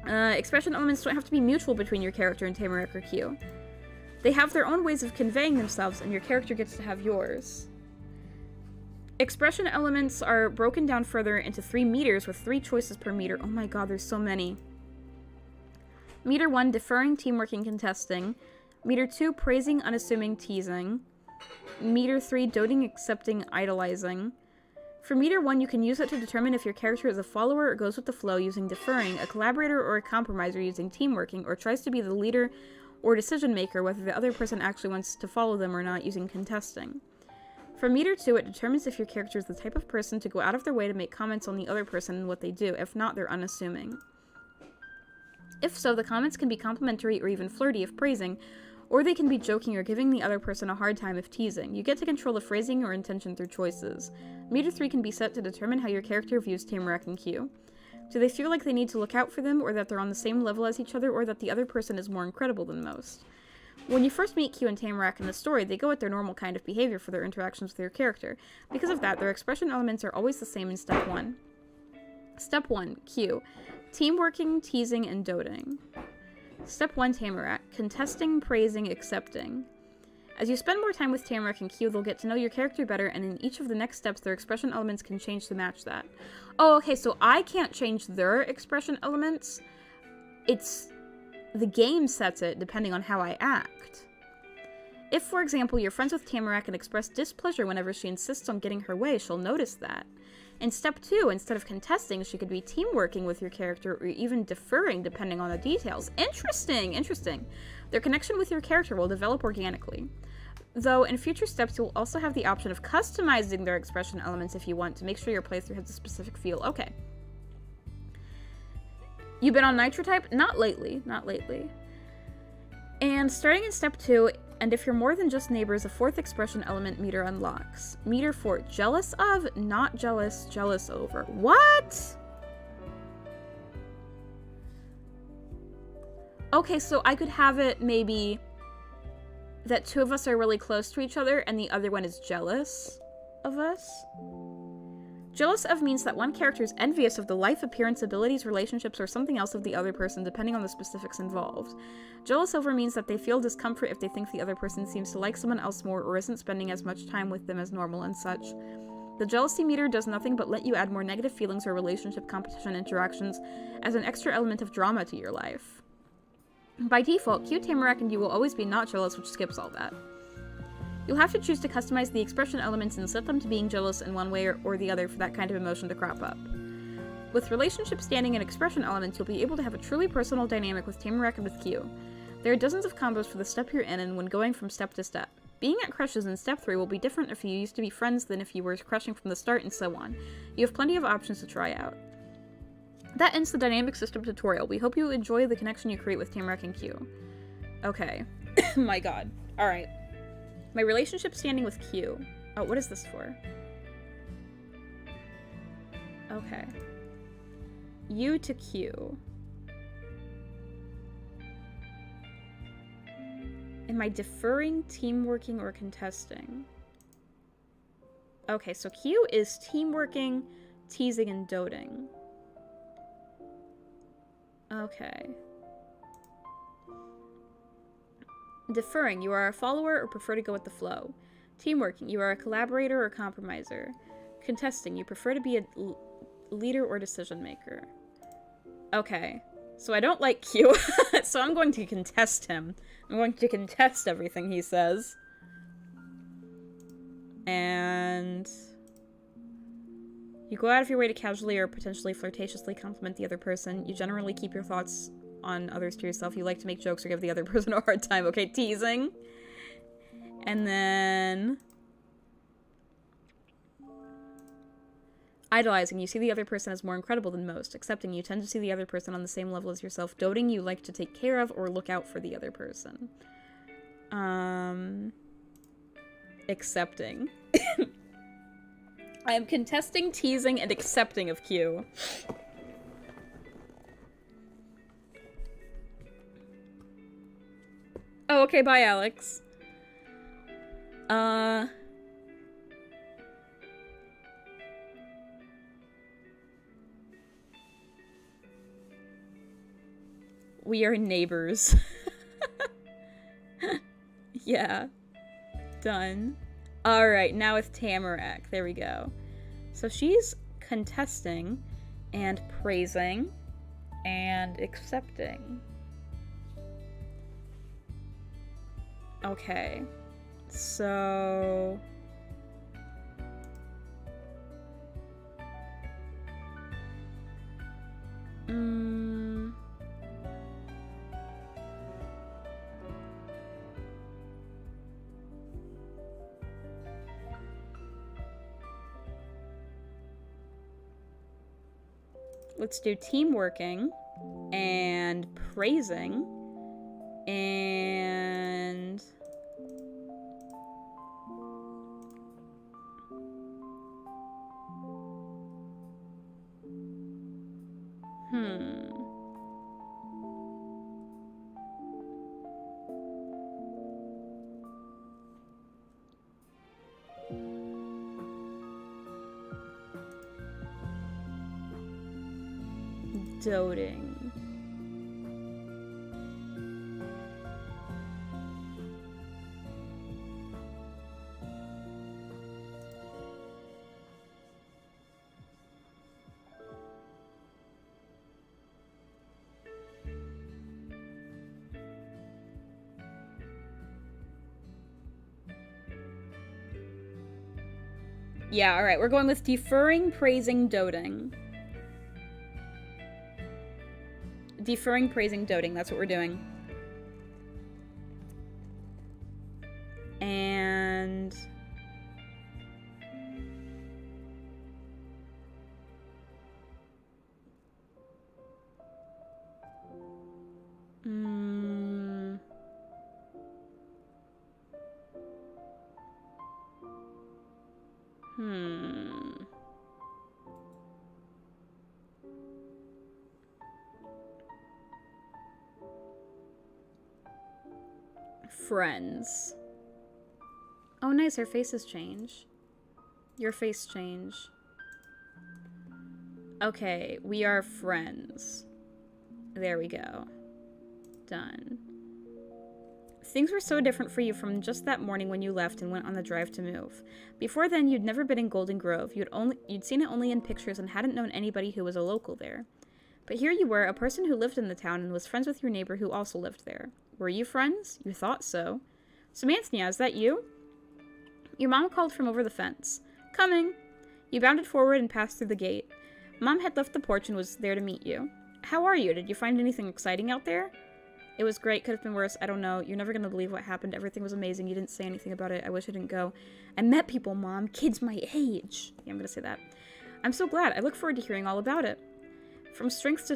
Expression elements don't have to be mutual between your character and Tamarack or Q. They have their own ways of conveying themselves, and your character gets to have yours. Expression elements are broken down further into 3 meters with 3 choices per meter. Oh my god, there's so many. Meter 1, deferring, teamworking, contesting. Meter 2, praising, unassuming, teasing. Meter 3, doting, accepting, idolizing. For meter 1, you can use it to determine if your character is a follower or goes with the flow using deferring, a collaborator or a compromiser using teamworking, or tries to be the leader or decision maker whether the other person actually wants to follow them or not using contesting. For meter 2, it determines if your character is the type of person to go out of their way to make comments on the other person and what they do. If not, they're unassuming. If so, the comments can be complimentary or even flirty if praising, or they can be joking or giving the other person a hard time if teasing. You get to control the phrasing or intention through choices. Meter 3 can be set to determine how your character views Tamarack and Q. Do they feel like they need to look out for them, or that they're on the same level as each other, or that the other person is more incredible than most? When you first meet Q and Tamarack in the story, they go with their normal kind of behavior for their interactions with your character. Because of that, their expression elements are always the same in step 1. Step 1, Q. Teamworking, teasing, and doting. Step 1, Tamarack. Contesting, praising, accepting. As you spend more time with Tamarack and Q, they'll get to know your character better, and in each of the next steps, their expression elements can change to match that. Oh, okay, so I can't change their expression elements. It's... the game sets it depending on how I act. If, for example, you're friends with Tamarack and express displeasure whenever she insists on getting her way, she'll notice that. In step 2, instead of contesting, she could be teamworking with your character or even deferring depending on the details. Interesting, interesting. Their connection with your character will develop organically. Though, in future steps, you'll also have the option of customizing their expression elements if you want to make sure your playthrough has a specific feel. Okay. You've been on Nitro type? Not lately, not lately. And starting in step 2, and if you're more than just neighbors, a 4th expression element meter unlocks. Meter 4, jealous of, not jealous, jealous over. What? Okay, so I could have it maybe that 2 of us are really close to each other and the other one is jealous of us. Jealous of means that one character is envious of the life, appearance, abilities, relationships, or something else of the other person, depending on the specifics involved. Jealous over means that they feel discomfort if they think the other person seems to like someone else more or isn't spending as much time with them as normal and such. The jealousy meter does nothing but let you add more negative feelings or relationship competition interactions as an extra element of drama to your life. By default, Q, Tamarack, and you will always be not jealous, which skips all that. You'll have to choose to customize the expression elements and set them to being jealous in one way or the other for that kind of emotion to crop up. With relationship standing and expression elements, you'll be able to have a truly personal dynamic with Tamarack and with Q. There are dozens of combos for the step you're in and when going from step to step. Being at crushes in step 3 will be different if you used to be friends than if you were crushing from the start and so on. You have plenty of options to try out. That ends the dynamic system tutorial. We hope you enjoy the connection you create with Tamarack and Q. Okay. My god. Alright. My relationship standing with Q. Oh, what is this for? Okay. U to Q. Am I deferring, teamworking, or contesting? Okay, so Q is teamworking, teasing, and doting. Okay. Deferring, you are a follower or prefer to go with the flow. Teamworking, you are a collaborator or compromiser. Contesting, you prefer to be a leader or decision maker. Okay, so I don't like Q, so I'm going to contest him. I'm going to contest everything he says. And you go out of your way to casually or potentially flirtatiously compliment the other person. You generally keep your thoughts on others to yourself. You like to make jokes or give the other person a hard time. Okay, teasing. And then idolizing, you see the other person as more incredible than most. Accepting, you tend to see the other person on the same level as yourself. Doting, you like to take care of or look out for the other person. Accepting. I am contesting, teasing, and accepting of Q. Oh, okay, bye, Alex. We are neighbors. Yeah. Done. Alright, now with Tamarack. There we go. So she's contesting and praising and accepting. Okay. So let's do teamworking and praising and Doting. Yeah, alright, we're going with deferring, praising, doting. Deferring, praising, doting, that's what we're doing. And... Friends. Oh, nice, our faces change. Your face change. Okay, we are friends. There we go. Done. Things were so different for you from just that morning when you left and went on the drive to move. Before then, you'd never been in Golden Grove. You'd seen it only in pictures and hadn't known anybody who was a local there. But here you were, a person who lived in the town and was friends with your neighbor who also lived there. Were you friends? You thought so. Samantha, is that you? Your mom called from over the fence. Coming! You bounded forward and passed through the gate. Mom had left the porch and was there to meet you. How are you? Did you find anything exciting out there? It was great. Could have been worse. I don't know. You're never going to believe what happened. Everything was amazing. You didn't say anything about it. I wish I didn't go. I met people, Mom. Kids my age. Yeah, I'm going to say that. I'm so glad. I look forward to hearing all about it. From strength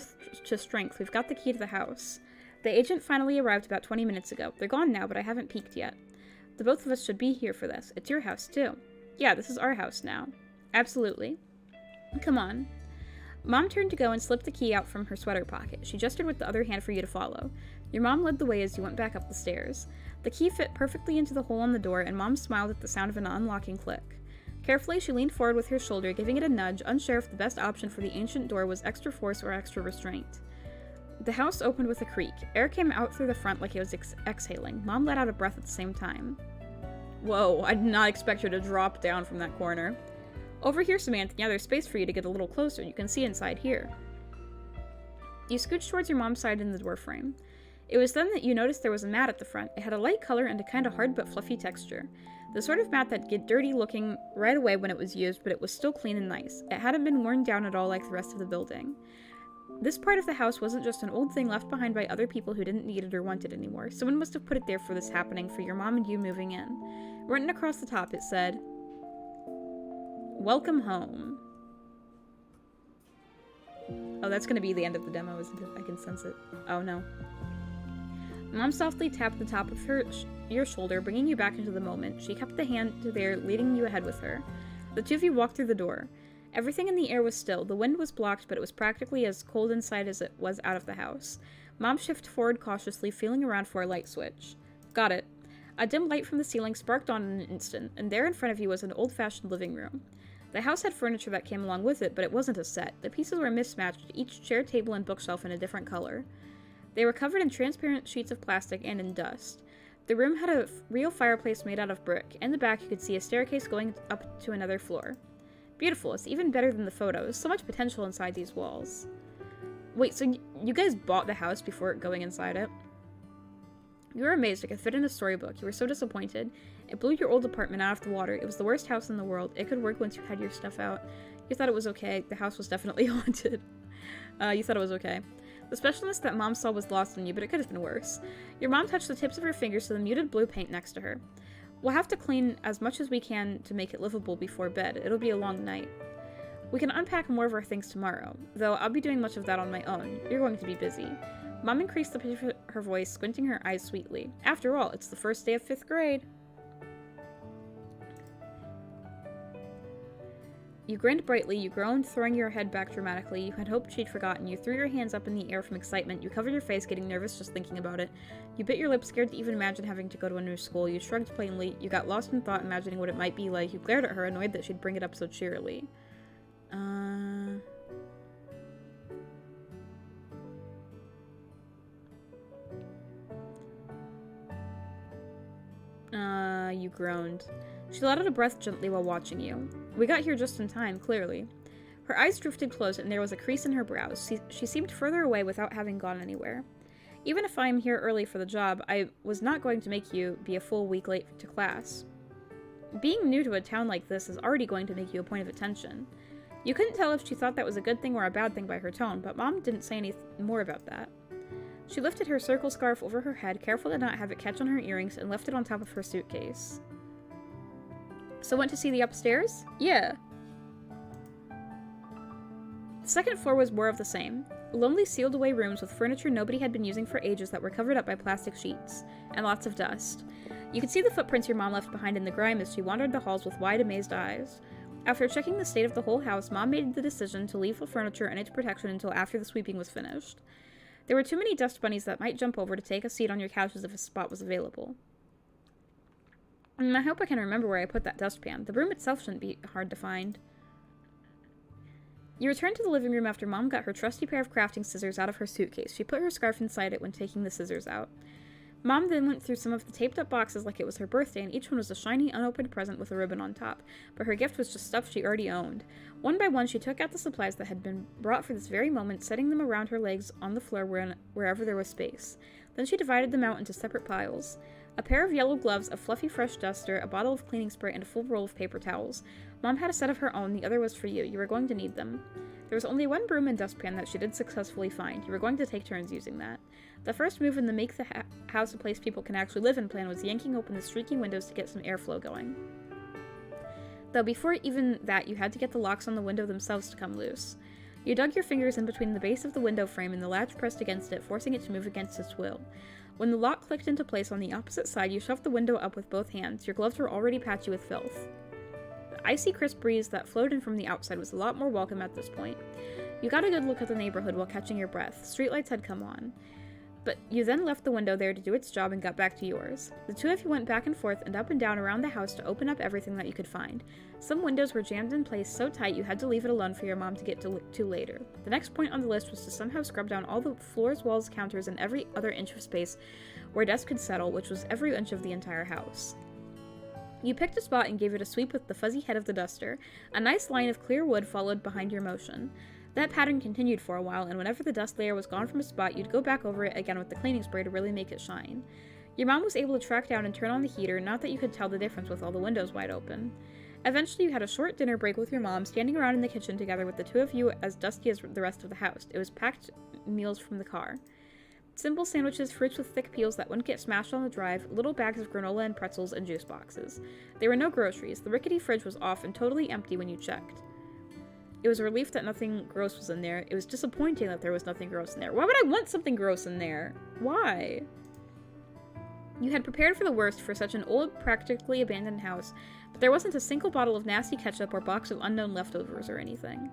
to strength, we've got the key to the house. The agent finally arrived about 20 minutes ago. They're gone now, but I haven't peeked yet. The both of us should be here for this. It's your house, too. Yeah, this is our house now. Absolutely. Come on. Mom turned to go and slipped the key out from her sweater pocket. She gestured with the other hand for you to follow. Your mom led the way as you went back up the stairs. The key fit perfectly into the hole on the door, and Mom smiled at the sound of an unlocking click. Carefully, she leaned forward with her shoulder, giving it a nudge, unsure if the best option for the ancient door was extra force or extra restraint. The house opened with a creak. Air came out through the front like it was exhaling. Mom let out a breath at the same time. Whoa, I did not expect her to drop down from that corner. Over here, Samantha. Yeah, there's space for you to get a little closer. You can see inside here. You scooched towards your mom's side in the door frame. It was then that you noticed there was a mat at the front. It had a light color and a kind of hard but fluffy texture. The sort of mat that'd get dirty looking right away when it was used, but it was still clean and nice. It hadn't been worn down at all like the rest of the building. This part of the house wasn't just an old thing left behind by other people who didn't need it or want it anymore. Someone must have put it there for this happening, for your mom and you moving in. Written across the top, it said, "Welcome home." Oh, that's going to be the end of the demo, isn't it? I can sense it. Oh, no. Mom softly tapped the top of your shoulder, bringing you back into the moment. She kept the hand there, leading you ahead with her. The two of you walked through the door. Everything in the air was still. The wind was blocked, but it was practically as cold inside as it was out of the house. Mom shifted forward cautiously, feeling around for a light switch. Got it. A dim light from the ceiling sparked on in an instant, and there in front of you was an old-fashioned living room. The house had furniture that came along with it, but it wasn't a set. The pieces were mismatched, each chair, table, and bookshelf in a different color. They were covered in transparent sheets of plastic and in dust. The room had a real fireplace made out of brick. In the back, you could see a staircase going up to another floor. Beautiful. It's even better than the photos. So much potential inside these walls. Wait, so you guys bought the house before going inside it? You were amazed it could fit in a storybook. You were so disappointed. It blew your old apartment out of the water. It was the worst house in the world. It could work once you had your stuff out. You thought it was okay. The house was definitely haunted. You thought it was okay. The specialness that Mom saw was lost on you, but it could have been worse. Your mom touched the tips of her fingers to the muted blue paint next to her. We'll have to clean as much as we can to make it livable before bed. It'll be a long night. We can unpack more of our things tomorrow, though I'll be doing much of that on my own. You're going to be busy. Mom increased the pitch of her voice, squinting her eyes sweetly. After all, it's the first day of 5th grade. You grinned brightly, you groaned, throwing your head back dramatically. You had hoped she'd forgotten. You threw your hands up in the air from excitement. You covered your face, getting nervous just thinking about it. You bit your lip, scared to even imagine having to go to a new school. You shrugged plainly. You got lost in thought, imagining what it might be like. You glared at her, annoyed that she'd bring it up so cheerily. You groaned. She let out a breath gently while watching you. We got here just in time, clearly. Her eyes drifted close, and there was a crease in her brows. She seemed further away without having gone anywhere. Even if I am here early for the job, I was not going to make you be a full week late to class. Being new to a town like this is already going to make you a point of attention. You couldn't tell if she thought that was a good thing or a bad thing by her tone, but Mom didn't say anything more about that. She lifted her circle scarf over her head, careful to not have it catch on her earrings, and left it on top of her suitcase. So went to see the upstairs? Yeah. The second floor was more of the same. Lonely sealed away rooms with furniture nobody had been using for ages that were covered up by plastic sheets, and lots of dust. You could see the footprints your mom left behind in the grime as she wandered the halls with wide, amazed eyes. After checking the state of the whole house, Mom made the decision to leave the furniture and its protection until after the sweeping was finished. There were too many dust bunnies that might jump over to take a seat on your couches if a spot was available. I hope I can remember where I put that dustpan. The broom itself shouldn't be hard to find. You returned to the living room after Mom got her trusty pair of crafting scissors out of her suitcase. She put her scarf inside it when taking the scissors out. Mom then went through some of the taped-up boxes like it was her birthday, and each one was a shiny, unopened present with a ribbon on top, but her gift was just stuff she already owned. One by one, she took out the supplies that had been brought for this very moment, setting them around her legs on the floor wherever there was space. Then she divided them out into separate piles. A pair of yellow gloves, a fluffy fresh duster, a bottle of cleaning spray, and a full roll of paper towels. Mom had a set of her own, the other was for you. You were going to need them. There was only one broom and dustpan that she did successfully find. You were going to take turns using that. The first move in the make the house a place people can actually live in plan was yanking open the streaky windows to get some airflow going. Though before even that, you had to get the locks on the window themselves to come loose. You dug your fingers in between the base of the window frame and the latch pressed against it, forcing it to move against its will. When the lock clicked into place on the opposite side, you shoved the window up with both hands. Your gloves were already patchy with filth. The icy, crisp breeze that flowed in from the outside was a lot more welcome at this point. You got a good look at the neighborhood while catching your breath. Streetlights had come on. But you then left the window there to do its job and got back to yours. The two of you went back and forth and up and down around the house to open up everything that you could find. Some windows were jammed in place so tight you had to leave it alone for your mom to get to later. The next point on the list was to somehow scrub down all the floors, walls, counters, and every other inch of space where desks could settle, which was every inch of the entire house. You picked a spot and gave it a sweep with the fuzzy head of the duster. A nice line of clear wood followed behind your motion. That pattern continued for a while, and whenever the dust layer was gone from a spot, you'd go back over it again with the cleaning spray to really make it shine. Your mom was able to track down and turn on the heater, not that you could tell the difference with all the windows wide open. Eventually, you had a short dinner break with your mom, standing around in the kitchen together with the two of you as dusty as the rest of the house. It was packed meals from the car. Simple sandwiches, fruits with thick peels that wouldn't get smashed on the drive, little bags of granola and pretzels, and juice boxes. There were no groceries. The rickety fridge was off and totally empty when you checked. It was a relief that nothing gross was in there. It was disappointing that there was nothing gross in there. Why would I want something gross in there? Why? You had prepared for the worst for such an old, practically abandoned house, but there wasn't a single bottle of nasty ketchup or box of unknown leftovers or anything.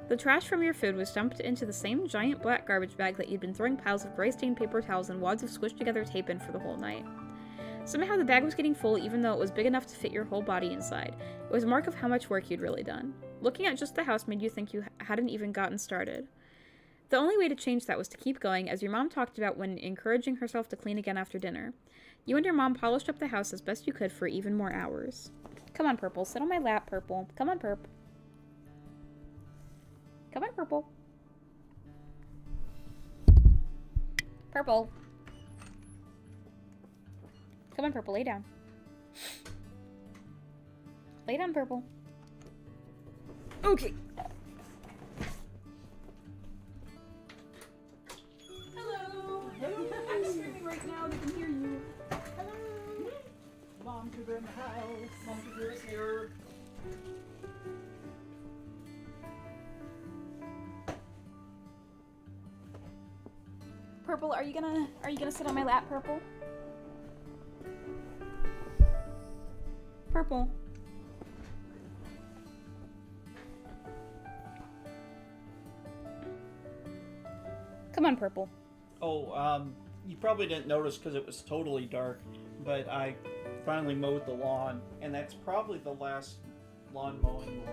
The trash from your food was dumped into the same giant black garbage bag that you'd been throwing piles of gray-stained paper towels and wads of squished-together tape in for the whole night. Somehow the bag was getting full even though it was big enough to fit your whole body inside. It was a mark of how much work you'd really done. Looking at just the house made you think you hadn't even gotten started. The only way to change that was to keep going, as your mom talked about when encouraging herself to clean again after dinner. You and your mom polished up the house as best you could for even more hours. Come on, Purple. Sit on my lap, Purple. Come on, Purple. Come on, Purple. Purple. Come on, Purple. Lay down. Lay down, Purple. Okay. Hello. I'm screaming right now. They can hear you. Hello. Mom Cougar in the house. Mom Cougar is here. Purple, are you gonna sit on my lap, Purple? Purple. Come on, Purple. Oh, you probably didn't notice because it was totally dark, but I finally mowed the lawn, and that's probably the last lawn mowing.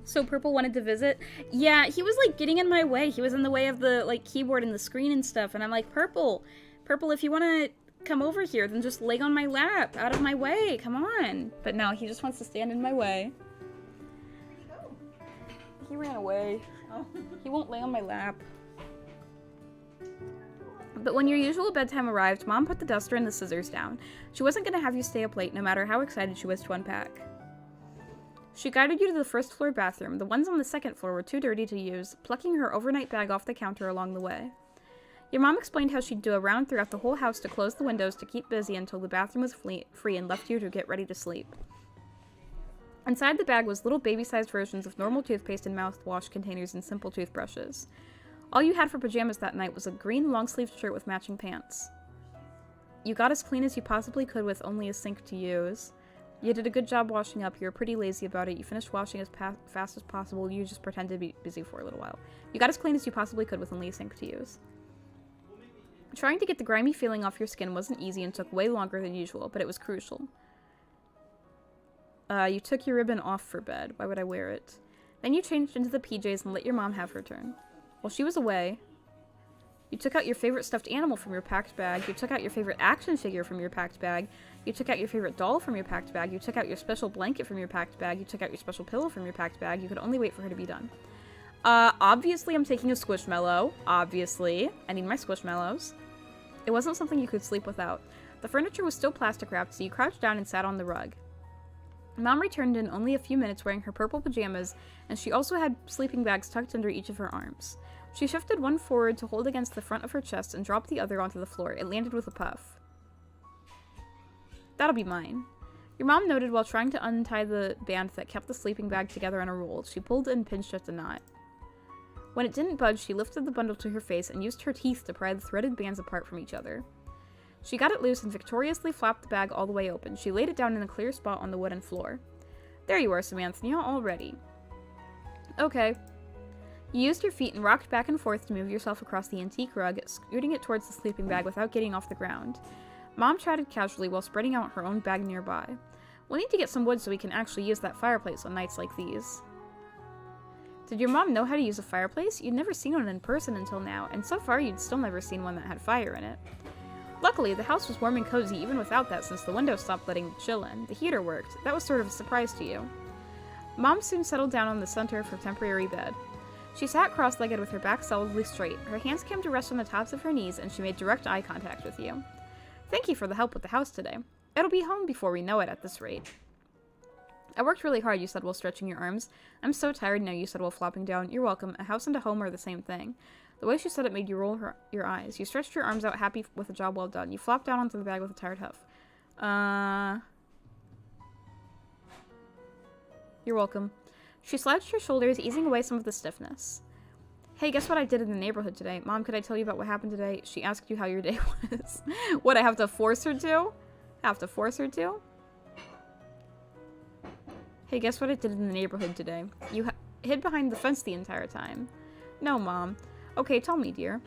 So Purple wanted to visit? Yeah, he was, like, getting in my way. He was in the way of the, like, keyboard and the screen and stuff, and I'm like, Purple, if you want to come over here, then just lay on my lap, out of my way, come on. But no, he just wants to stand in my way. He ran away. Oh. He won't lay on my lap. But when your usual bedtime arrived, Mom put the duster and the scissors down. She wasn't going to have you stay up late, no matter how excited she was to unpack. She guided you to the first floor bathroom. The ones on the second floor were too dirty to use, plucking her overnight bag off the counter along the way. Your mom explained how she'd do a round throughout the whole house to close the windows to keep busy until the bathroom was free and left you to get ready to sleep. Inside the bag was little baby-sized versions of normal toothpaste and mouthwash containers and simple toothbrushes. All you had for pajamas that night was a green long-sleeved shirt with matching pants. You got as clean as you possibly could with only a sink to use. You did a good job washing up. You were pretty lazy about it. You finished washing as fast as possible. You just pretended to be busy for a little while. You got as clean as you possibly could with only a sink to use. Trying to get the grimy feeling off your skin wasn't easy and took way longer than usual, but it was crucial. You took your ribbon off for bed. Why would I wear it? Then you changed into the PJs and let your mom have her turn. While she was away, you took out your favorite stuffed animal from your packed bag, you took out your favorite action figure from your packed bag, you took out your favorite doll from your packed bag, you took out your special blanket from your packed bag, you took out your special pillow from your packed bag. You could only wait for her to be done. Obviously I'm taking a Squishmallow. Obviously. I need my Squishmallows. It wasn't something you could sleep without. The furniture was still plastic wrapped, so you crouched down and sat on the rug. Mom returned in only a few minutes wearing her purple pajamas, and she also had sleeping bags tucked under each of her arms. She shifted one forward to hold against the front of her chest and dropped the other onto the floor. It landed with a puff. That'll be mine. Your mom noted while trying to untie the band that kept the sleeping bag together in a roll. She pulled and pinched at the knot. When it didn't budge, she lifted the bundle to her face and used her teeth to pry the threaded bands apart from each other. She got it loose and victoriously flapped the bag all the way open. She laid it down in a clear spot on the wooden floor. There you are, Samantha, all ready. Okay. You used your feet and rocked back and forth to move yourself across the antique rug, scooting it towards the sleeping bag without getting off the ground. Mom chatted casually while spreading out her own bag nearby. We'll need to get some wood so we can actually use that fireplace on nights like these. Did your mom know how to use a fireplace? You'd never seen one in person until now, and so far you'd still never seen one that had fire in it. Luckily, the house was warm and cozy even without that since the window stopped letting the chill in. The heater worked. That was sort of a surprise to you. Mom soon settled down on the center of her temporary bed. She sat cross-legged with her back solidly straight. Her hands came to rest on the tops of her knees, and she made direct eye contact with you. Thank you for the help with the house today. It'll be home before we know it at this rate. I worked really hard, you said while stretching your arms. I'm so tired now, you said while flopping down. You're welcome. A house and a home are the same thing. The way she said it made you roll your eyes. You stretched your arms out, happy with a job well done. You flopped down onto the bag with a tired huff. You're welcome. She slouched her shoulders, easing away some of the stiffness. Hey, guess what I did in the neighborhood today? Mom, could I tell you about what happened today? She asked you how your day was. What, I have to force her to? Have to force her to? Hey, guess what I did in the neighborhood today? You hid behind the fence the entire time. No, Mom. Okay, tell me, dear.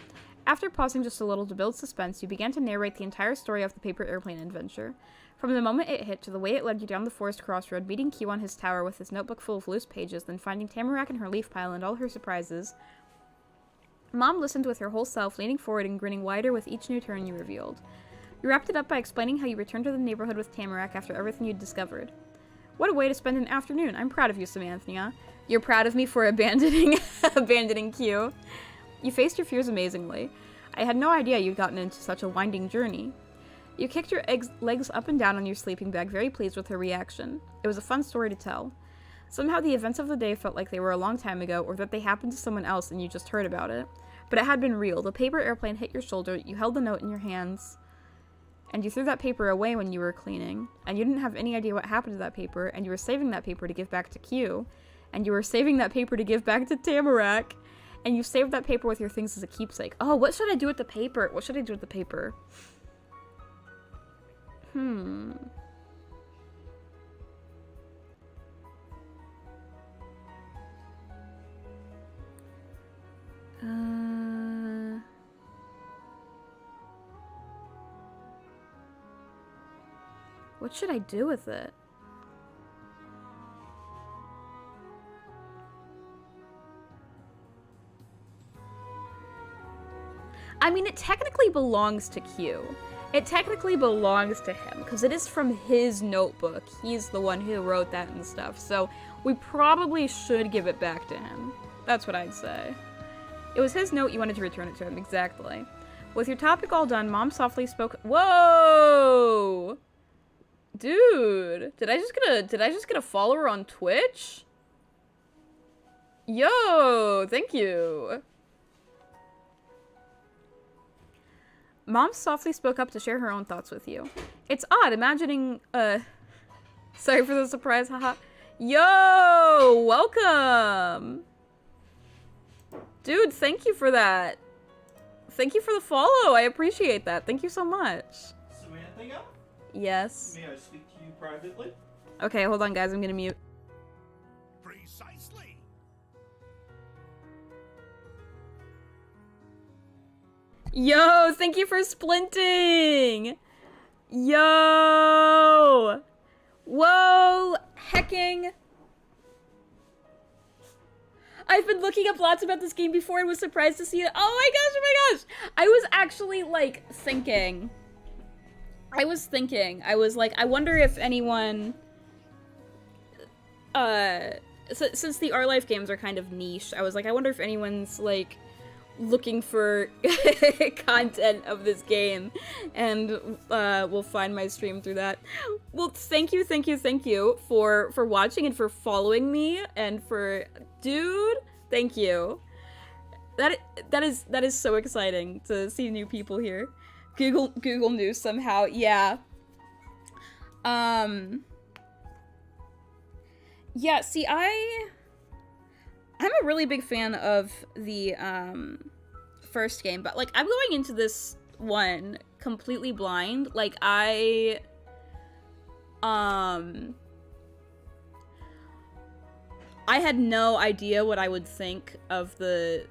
After pausing just a little to build suspense, you began to narrate the entire story of the paper airplane adventure. From the moment it hit to the way it led you down the forest crossroad, meeting Q on his tower with his notebook full of loose pages, then finding Tamarack in her leaf pile and all her surprises. Mom listened with her whole self, leaning forward and grinning wider with each new turn you revealed. You wrapped it up by explaining how you returned to the neighborhood with Tamarack after everything you'd discovered. What a way to spend an afternoon. I'm proud of you, Samantha. You're proud of me for abandoning Q. You faced your fears amazingly. I had no idea you'd gotten into such a winding journey. You kicked your legs up and down on your sleeping bag, very pleased with her reaction. It was a fun story to tell. Somehow the events of the day felt like they were a long time ago, or that they happened to someone else and you just heard about it. But it had been real. The paper airplane hit your shoulder, you held the note in your hands, and you threw that paper away when you were cleaning, and you didn't have any idea what happened to that paper, and you were saving that paper to give back to Q, and you were saving that paper to give back to Tamarack, and you saved that paper with your things as a keepsake. Oh, what should I do with the paper? What should I do with the paper? What should I do with it? mean, it technically belongs to Q. It technically belongs to him, because it is from his notebook. He's the one who wrote that and stuff, so we probably should give it back to him. That's what I'd say. It was his note, you wanted to return it to him, exactly. With your topic all done, Mom softly spoke— Whoa! Dude, did I just get a follower on Twitch? Yo, thank you. Mom softly spoke up to share her own thoughts with you. It's odd imagining, sorry for the surprise, haha. Yo, welcome. Dude, thank you for that. Thank you for the follow. I appreciate that. Thank you so much. Samantha? Yes. May I speak to you privately? Okay, hold on, guys. I'm gonna mute. Precisely. Yo, thank you for splinting. Yo. Whoa, hecking. I've been looking up lots about this game before and was surprised to see it. Oh my gosh, oh my gosh. I was actually, like, thinking. I was like, I wonder if anyone, since the R-Life games are kind of niche, I was like, I wonder if anyone's, like, looking for content of this game, and will find my stream through that. Well, thank you for watching and for following me, and for— dude, thank you. That is so exciting to see new people here. Google News somehow, yeah. Yeah, see, I'm a really big fan of the first game, but like I'm going into this one completely blind. Like I had no idea what I would think of the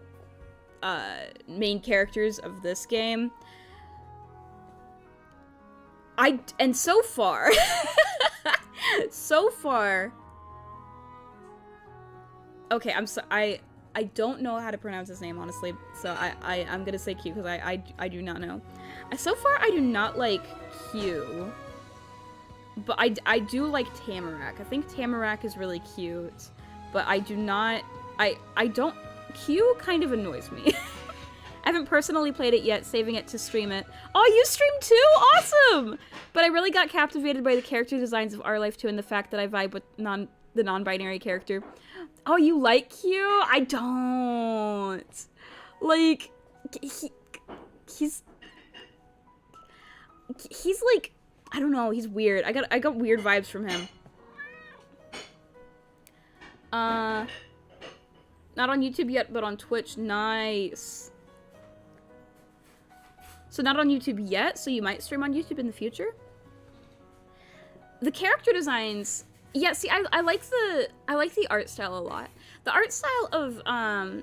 main characters of this game. And so far, okay, I don't know how to pronounce his name, honestly, so I'm gonna say Q, because I do not know. So far, I do not like Q, but I do like Tamarack. I think Tamarack is really cute, but I do not— I don't— Q kind of annoys me. I haven't personally played it yet, saving it to stream it. Oh, you stream too? Awesome! But I really got captivated by the character designs of R-Life 2 and the fact that I vibe with the non-binary character. Oh, you like Q? I don't. Like, he's like, I don't know, he's weird. I got weird vibes from him. Not on YouTube yet, but on Twitch. Nice. So not on YouTube yet, so you might stream on YouTube in the future? The character designs— yeah, see, I like the art style a lot. The art style of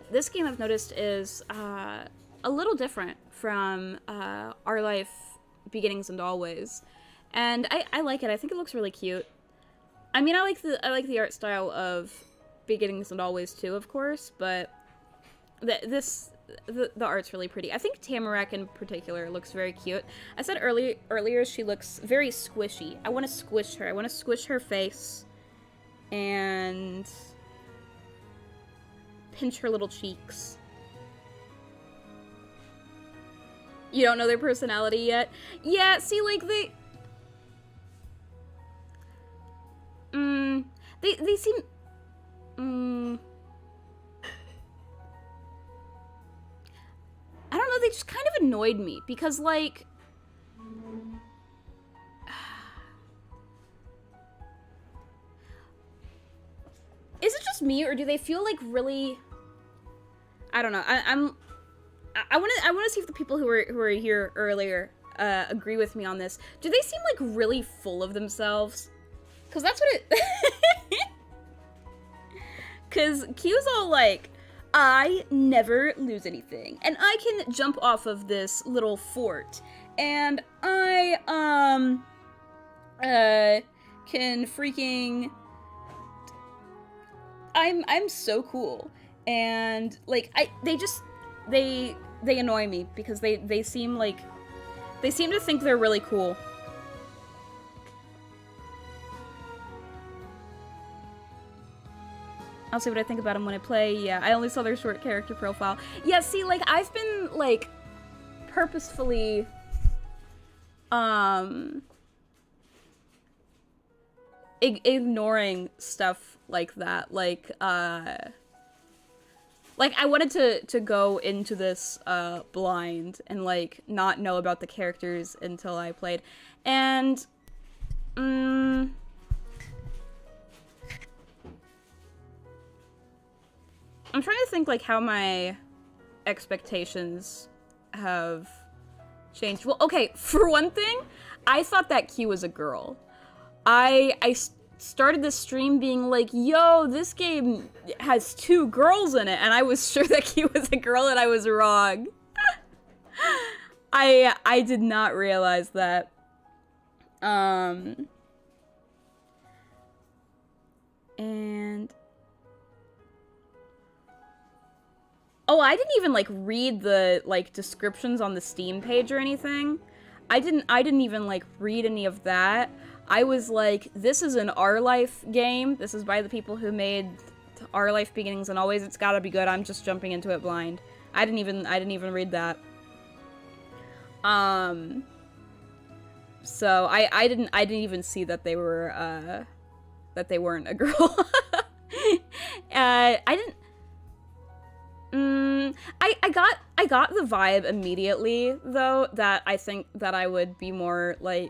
this game, I've noticed, is a little different from R-Life Beginnings and Always. And I like it. I think it looks really cute. I mean, I like the art style of Beginnings and Always too, of course, but the art's really pretty. I think Tamarack in particular looks very cute. I said earlier she looks very squishy. I want to squish her. I want to squish her face and pinch her little cheeks. You don't know their personality yet? Yeah, see, like, they seem— I don't know, they just kind of annoyed me, because, like, is it just me, or do they feel like really— I don't know. I want to see if the people who were here earlier agree with me on this. Do they seem like really full of themselves? Because that's what it— because Q's all like, I never lose anything, and I can jump off of this little fort, and I can freaking— I'm so cool. And like they they annoy me because they seem like they seem to think they're really cool. I'll see what I think about them when I play. Yeah, I only saw their short character profile. Yeah, see, like, I've been, like, purposefully, ignoring stuff like that. Like, I wanted to go into this, blind and, like, not know about the characters until I played. And, I'm trying to think, like, how my expectations have changed. Well, okay, for one thing, I thought that Q was a girl. I started the stream being like, yo, this game has 2 girls in it, and I was sure that Q was a girl, and I was wrong. I did not realize that. And... Oh, I didn't even, like, read the, like, descriptions on the Steam page or anything. I didn't even, like, read any of that. I was like, this is an Our Life game. This is by the people who made Our Life Beginnings and Always. It's gotta be good. I'm just jumping into it blind. I didn't even read that. So I didn't even see that they were, that they weren't a girl. I got the vibe immediately, though, that I think that I would be more, I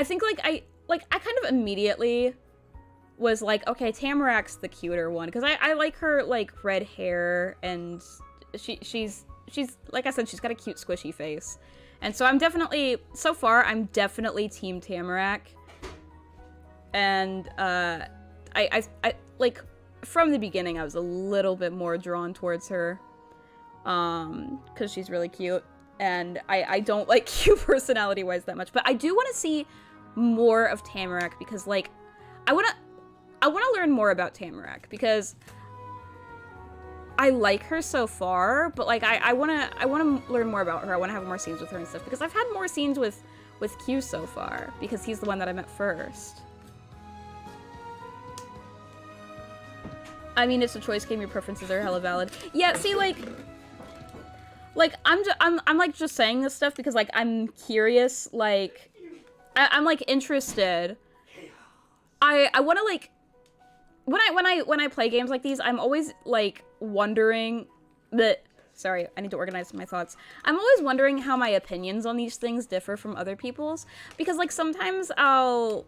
think, I kind of immediately was like, okay, Tamarac's the cuter one, because I like her, like, red hair, and she's, like I said, she's got a cute, squishy face. And so I'm definitely, so far, I'm definitely Team Tamarack. And, like, from the beginning, I was a little bit more drawn towards her, because she's really cute, and I don't like Q personality-wise that much, but I do want to see more of Tamarack, because, like, I want to learn more about Tamarack, because I like her so far, but, like, I want to learn more about her. I want to have more scenes with her and stuff, because I've had more scenes with Q so far, because he's the one that I met first. I mean, it's a choice game. Your preferences are hella valid. Yeah, see, like I'm like just saying this stuff because, like, I'm curious. Like, I'm like interested. I want to, like, when I play games like these, I'm always like wondering that. Sorry, I need to organize my thoughts. I'm always wondering how my opinions on these things differ from other people's, because, like, sometimes I'll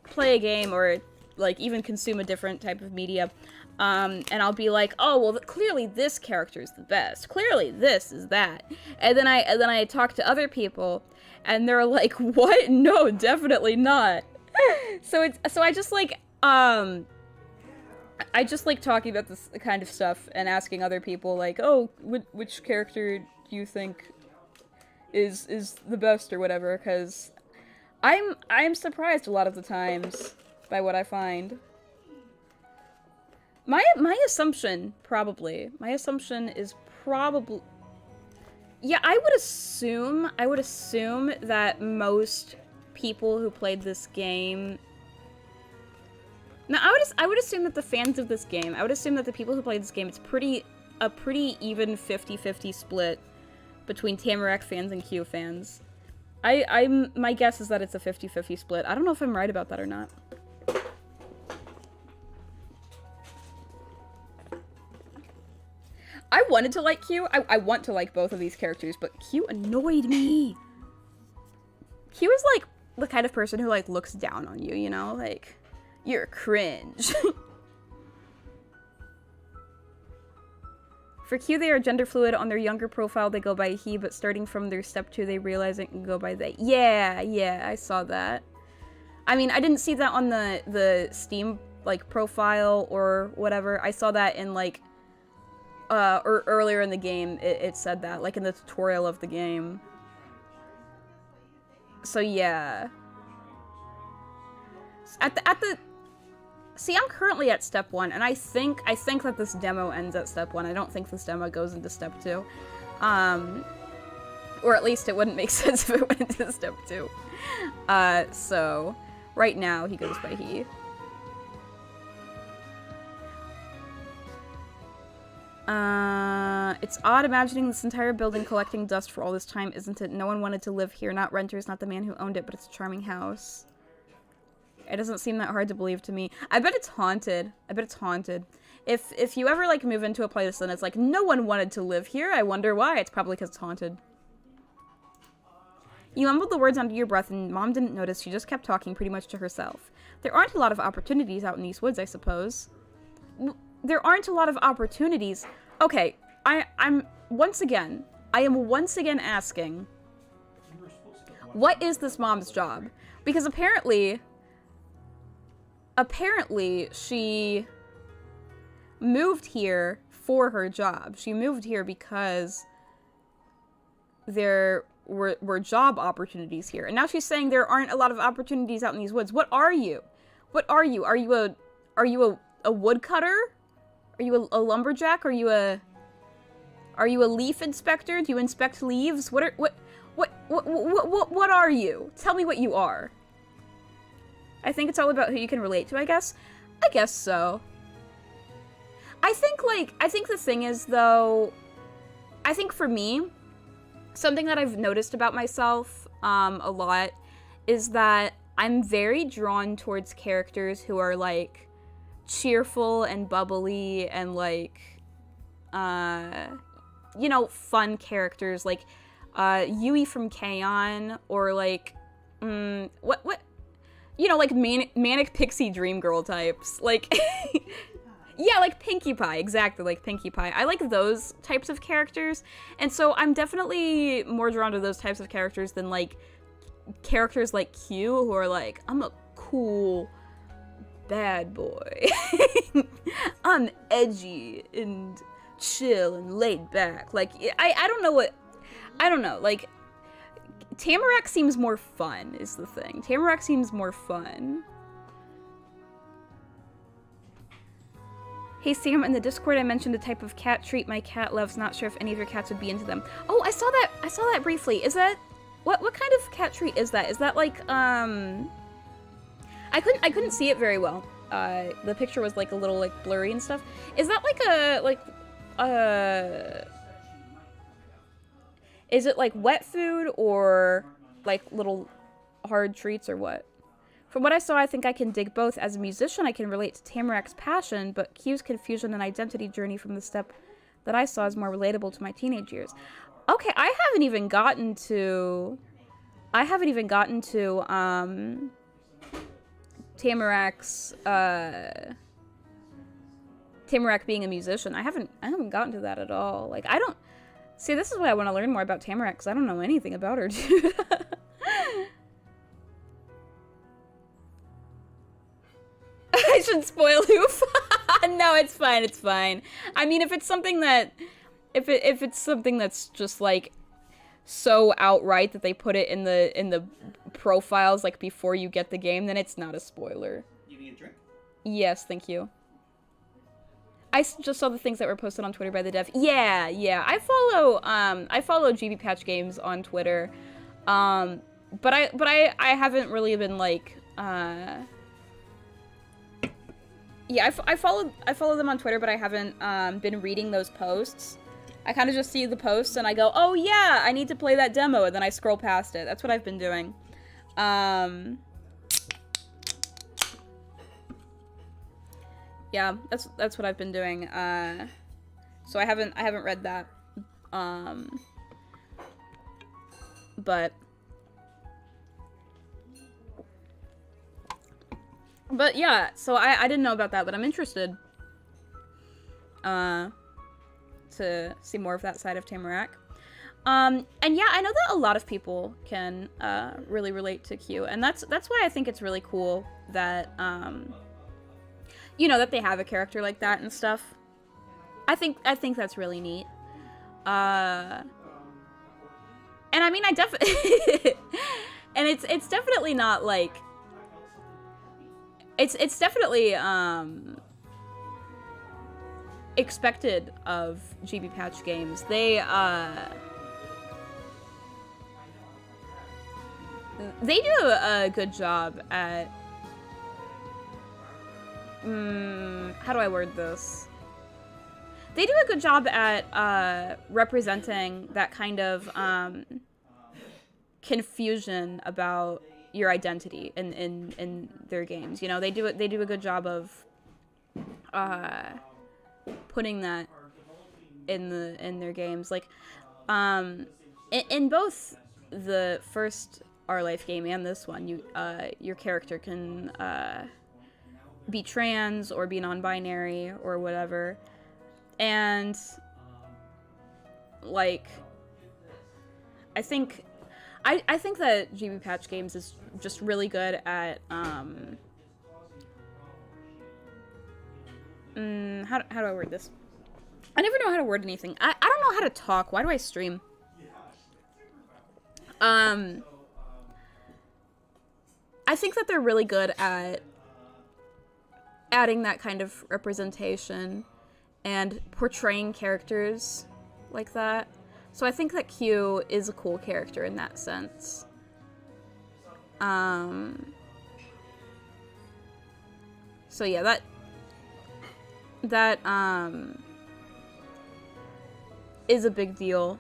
play a game or, like, even consume a different type of media. And I'll be like, oh, well, clearly this character is the best. Clearly this is that. And then I talk to other people, and they're like, what? No, definitely not. So I just like, I just like talking about this kind of stuff and asking other people, like, oh, which character do you think is the best or whatever? Because I'm surprised a lot of the times by what I find. My assumption is probably, yeah, I would assume that most people who played this game, now I would assume that the fans of this game, I would assume that the people who played this game, it's a pretty even 50-50 split between Tamarack fans and Q fans. My guess is that it's a 50-50 split. I don't know if I'm right about that or not. I wanted to like Q. I want to like both of these characters, but Q annoyed me. Q is, like, the kind of person who, like, looks down on you, you know? Like, you're cringe. For Q, they are gender fluid. On their younger profile, they go by he, but starting from their step 2, they realize it can go by they. Yeah, I saw that. I mean, I didn't see that on the Steam, like, profile or whatever. I saw that in, like, or earlier in the game, it said that, like, in the tutorial of the game. So, yeah. See, I'm currently at step 1, and I think that this demo ends at step 1. I don't think this demo goes into step 2. Or at least it wouldn't make sense if it went into step 2. So, right now, he goes by he. It's odd imagining this entire building collecting dust for all this time, isn't it? No one wanted to live here, not renters, not the man who owned it, but it's a charming house. It doesn't seem that hard to believe to me. I bet it's haunted. I bet it's haunted. If you ever, like, move into a place and it's like, no one wanted to live here, I wonder why. It's probably because it's haunted. You mumbled the words under your breath and Mom didn't notice. She just kept talking pretty much to herself. There aren't a lot of opportunities out in these woods, I suppose. There aren't a lot of opportunities. Okay, I am once again asking, what is this mom's job? Because apparently she moved here for her job. She moved here because there were job opportunities here. And now she's saying there aren't a lot of opportunities out in these woods. What are you? What are you? Are you a woodcutter? Are you a lumberjack? Are you a leaf inspector? Do you inspect leaves? What are you? Tell me what you are. I think it's all about who you can relate to, I guess. I guess so. I think the thing is, though, I think for me, something that I've noticed about myself a lot is that I'm very drawn towards characters who are, like, cheerful and bubbly and, like, you know, fun characters, like, Yui from K-On! Or, like, what? You know, like, manic pixie dream girl types. Like, yeah, like Pinkie Pie. Exactly, like Pinkie Pie. I like those types of characters. And so I'm definitely more drawn to those types of characters than, like, characters like Q, who are like, I'm a cool bad boy. I'm edgy and chill and laid back. Like, I don't know, like, Tamarack seems more fun, is the thing. Tamarack seems more fun. Hey Sam, in the Discord I mentioned a type of cat treat my cat loves. Not sure if any of your cats would be into them. Oh, I saw that briefly. Is that what kind of cat treat is that? Is that like I couldn't see it very well. The picture was like a little like blurry and stuff. Is that like is it like wet food or like little hard treats or what? From what I saw, I think I can dig both. As a musician, I can relate to Tamarack's passion, but Q's confusion and identity journey from the step that I saw is more relatable to my teenage years. Okay, I haven't even gotten to Tamarack's Tamarack being a musician. I haven't gotten to that at all. Like, I don't see, this is why I want to learn more about Tamarack, because I don't know anything about her, dude. I should spoil Hoof. No, it's fine, it's fine. I mean, if it's something that if it's something that's just like so outright that they put it in the profiles like before you get the game, then it's not a spoiler. You need a drink? Yes, thank you. I just saw the things that were posted on Twitter by the dev. Yeah. I follow GB Patch Games on Twitter. But I haven't really been like yeah, I follow them on Twitter, but I haven't been reading those posts. I kind of just see the posts and I go, "Oh yeah, I need to play that demo," and then I scroll past it. That's what I've been doing. Yeah, that's what I've been doing. So I haven't read that. But yeah, so I didn't know about that, but I'm interested to see more of that side of Tamarack. And yeah, I know that a lot of people can really relate to Q, and that's why I think it's really cool that you know, that they have a character like that and stuff. I think that's really neat. And I mean, I definitely and it's definitely not like it's definitely expected of GB Patch games. They do a good job at how do I word this? They do a good job at representing that kind of confusion about your identity in their games. You know, they do a good job of putting that in their games. Like in both the first Our Life game and this one, your character can be trans or be non-binary or whatever. And like I think that GB Patch Games is just really good at how do I word this? I never know how to word anything. I don't know how to talk. Why do I stream? I think that they're really good at adding that kind of representation and portraying characters like that. So I think that Q is a cool character in that sense. So yeah, that is a big deal.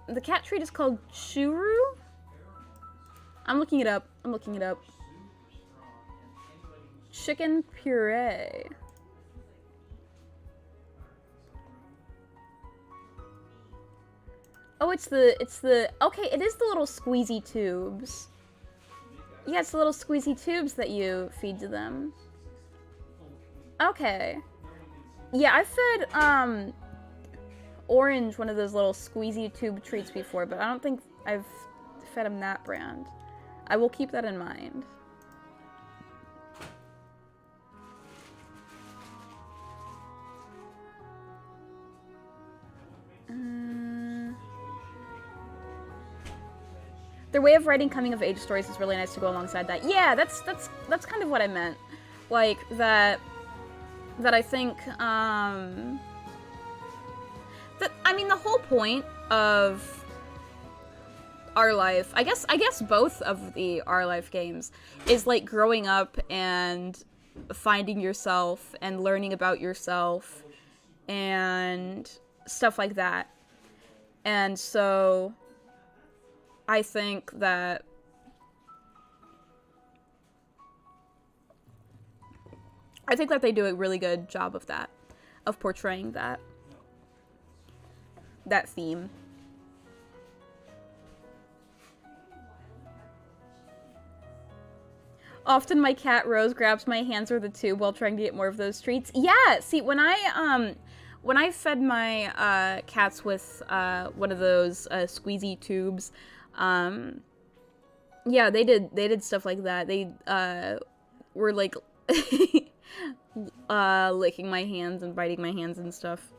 The cat treat is called Shuru? I'm looking it up. Chicken puree. Oh, it's the, okay, it is the little squeezy tubes. Yeah, it's the little squeezy tubes that you feed to them. Okay. Yeah, I fed, Orange one of those little squeezy tube treats before, but I don't think I've fed him that brand. I will keep that in mind. Their way of writing coming of age stories is really nice to go alongside that. Yeah, that's kind of what I meant. Like that I think that, I mean, the whole point of Our Life, I guess both of the Our Life games is like growing up and finding yourself and learning about yourself and stuff like that. And so I think that they do a really good job of that, of portraying that theme. Often my cat Rose grabs my hands or the tube while trying to get more of those treats. Yeah, see, when I fed my cats with one of those squeezy tubes, yeah, they did stuff like that. They were like licking my hands and biting my hands and stuff.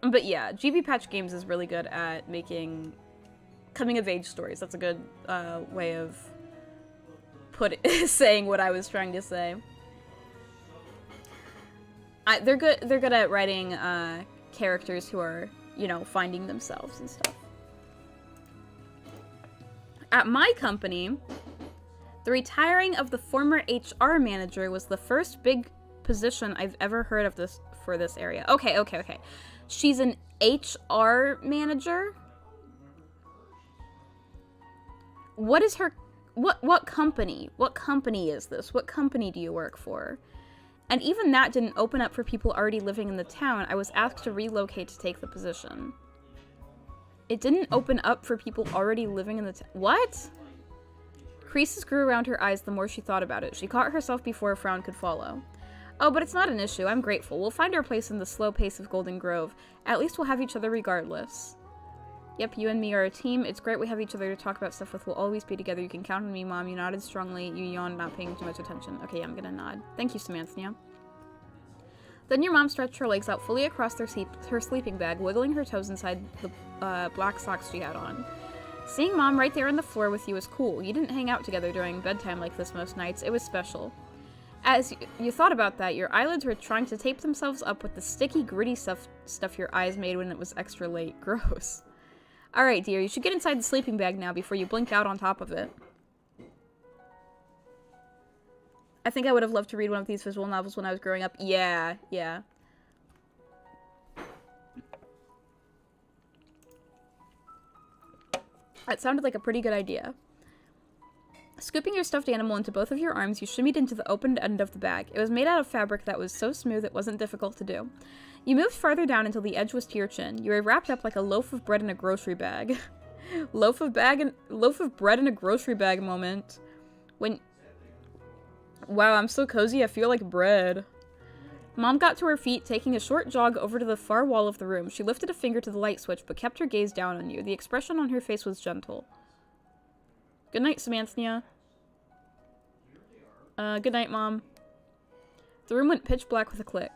But yeah, GB Patch Games is really good at making coming-of-age stories. That's a good way of saying what I was trying to say. They're good at writing characters who are, you know, finding themselves and stuff. At my company, the retiring of the former HR manager was the first big position I've ever heard of for this area. Okay. She's an HR manager? What is her... What company? What company is this? What company do you work for? And even that didn't open up for people already living in the town. I was asked to relocate to take the position. It didn't open up for people already living in the town. What? Creases grew around her eyes the more she thought about it. She caught herself before a frown could follow. Oh, but it's not an issue. I'm grateful. We'll find our place in the slow pace of Golden Grove. At least we'll have each other regardless. Yep, you and me are a team. It's great we have each other to talk about stuff with. We'll always be together. You can count on me, Mom. You nodded strongly. You yawned, not paying too much attention. Okay, I'm gonna nod. Thank you, Samantha. Then your mom stretched her legs out fully across her sleeping bag, wiggling her toes inside the black socks she had on. Seeing Mom right there on the floor with you was cool. You didn't hang out together during bedtime like this most nights. It was special. As you thought about that, your eyelids were trying to tape themselves up with the sticky, gritty stuff your eyes made when it was extra late. Gross. Alright, dear, you should get inside the sleeping bag now before you blink out on top of it. I think I would have loved to read one of these visual novels when I was growing up. Yeah, yeah. That sounded like a pretty good idea. Scooping your stuffed animal into both of your arms, you shimmied into the opened end of the bag. It was made out of fabric that was so smooth it wasn't difficult to do. You moved farther down until the edge was to your chin. You were wrapped up like a loaf of bread in a grocery bag. Loaf of bread in a grocery bag moment. Wow, I'm so cozy, I feel like bread. Mom got to her feet, taking a short jog over to the far wall of the room. She lifted a finger to the light switch, but kept her gaze down on you. The expression on her face was gentle. Good night, Samantha. Good night, Mom. The room went pitch black with a click.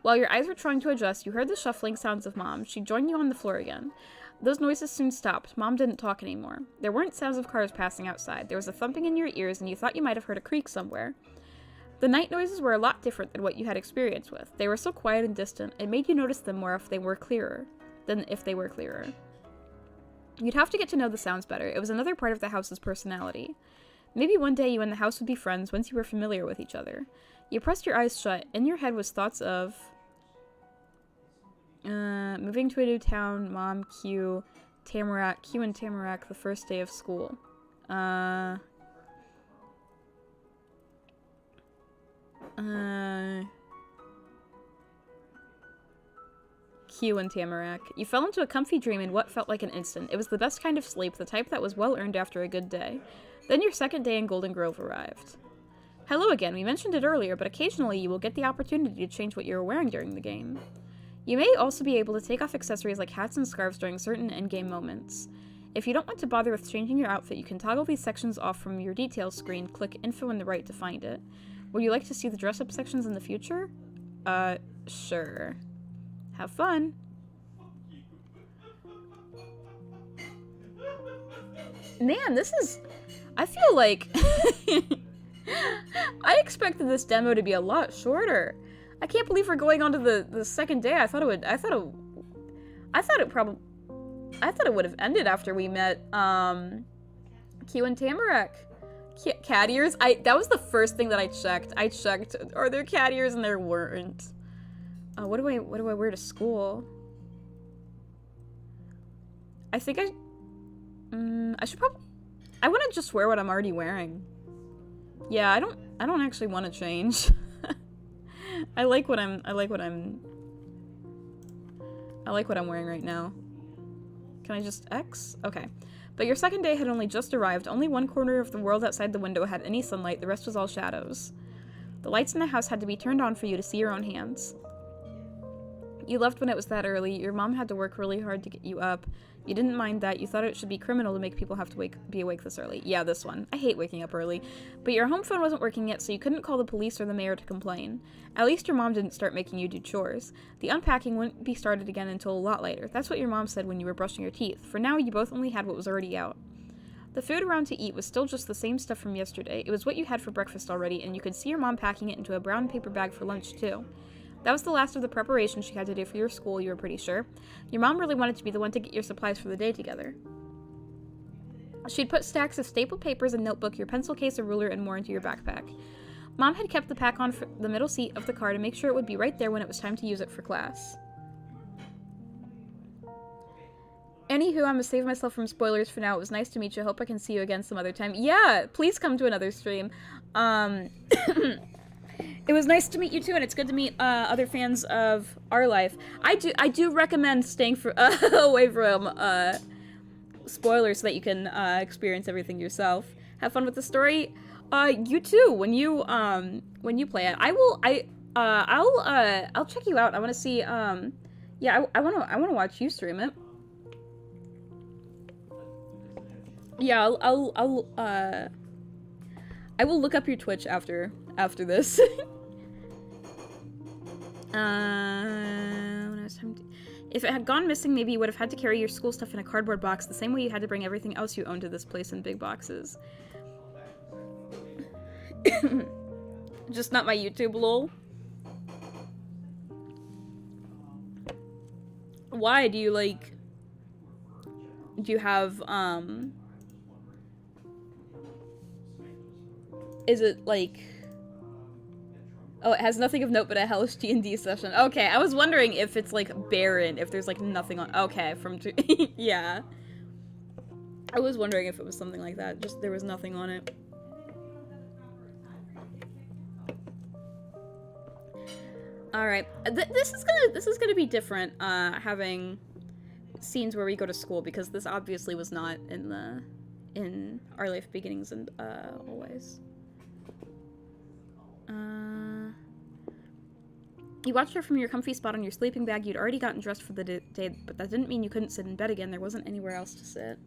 While your eyes were trying to adjust, you heard the shuffling sounds of Mom. She joined you on the floor again. Those noises soon stopped. Mom didn't talk anymore. There weren't sounds of cars passing outside. There was a thumping in your ears, and you thought you might have heard a creak somewhere. The night noises were a lot different than what you had experience with. They were so quiet and distant, it made you notice them more if they were clearer. You'd have to get to know the sounds better. It was another part of the house's personality. Maybe one day you and the house would be friends once you were familiar with each other. You pressed your eyes shut. In your head was thoughts of... moving to a new town, Mom, Q and Tamarack, the first day of school. Q and Tamarack. You fell into a comfy dream in what felt like an instant. It was the best kind of sleep, the type that was well earned after a good day. Then your second day in Golden Grove arrived. Hello again, we mentioned it earlier, but occasionally you will get the opportunity to change what you are wearing during the game. You may also be able to take off accessories like hats and scarves during certain endgame moments. If you don't want to bother with changing your outfit, you can toggle these sections off from your details screen, click info on the right to find it. Would you like to see the dress-up sections in the future? Sure. Have fun. Man, this is... I feel like... I expected this demo to be a lot shorter. I can't believe we're going on to the second day. I thought it would have ended after we met, Q and Tamarack. Cat ears? That was the first thing that I checked. I checked, are there cat ears? And there weren't. What do I wear to school? I think I should probably... I want to just wear what I'm already wearing. Yeah, I don't actually want to change. I like what I'm wearing right now. Can I just X? Okay. But your second day had only just arrived. Only one corner of the world outside the window had any sunlight. The rest was all shadows. The lights in the house had to be turned on for you to see your own hands. You left when it was that early. Your mom had to work really hard to get you up. You didn't mind that. You thought it should be criminal to make people have to be awake this early. Yeah, this one. I hate waking up early. But your home phone wasn't working yet, so you couldn't call the police or the mayor to complain. At least your mom didn't start making you do chores. The unpacking wouldn't be started again until a lot later. That's what your mom said when you were brushing your teeth. For now, you both only had what was already out. The food around to eat was still just the same stuff from yesterday. It was what you had for breakfast already, and you could see your mom packing it into a brown paper bag for lunch, too. That was the last of the preparation she had to do for your school, you were pretty sure. Your mom really wanted to be the one to get your supplies for the day together. She'd put stacks of stapled papers, a notebook, your pencil case, a ruler, and more into your backpack. Mom had kept the pack on the middle seat of the car to make sure it would be right there when it was time to use it for class. Anywho, I'm gonna save myself from spoilers for now. It was nice to meet you. I hope I can see you again some other time. Yeah, please come to another stream. It was nice to meet you too, and it's good to meet other fans of our life. I do recommend staying away from spoilers so that you can experience everything yourself. Have fun with the story. You too. When you play it, I'll check you out. I want to see. Yeah, I wanna watch you stream it. Yeah, I will look up your Twitch after this. When I was time to... If it had gone missing, maybe you would have had to carry your school stuff in a cardboard box the same way you had to bring everything else you owned to this place in big boxes. Just not my YouTube, lol. Why do you, like... Do you have, Is it, like... Oh, it has nothing of note but a hellish D&D session. Okay, I was wondering if it's, like, barren, if there's, like, nothing on... Okay, from... Yeah. I was wondering if it was something like that. Just, there was nothing on it. Alright. This is gonna be different, having scenes where we go to school, because this obviously was not in Our Life Beginnings and, Always. You watched her from your comfy spot on your sleeping bag. You'd already gotten dressed for the day, but that didn't mean you couldn't sit in bed again. There wasn't anywhere else to sit.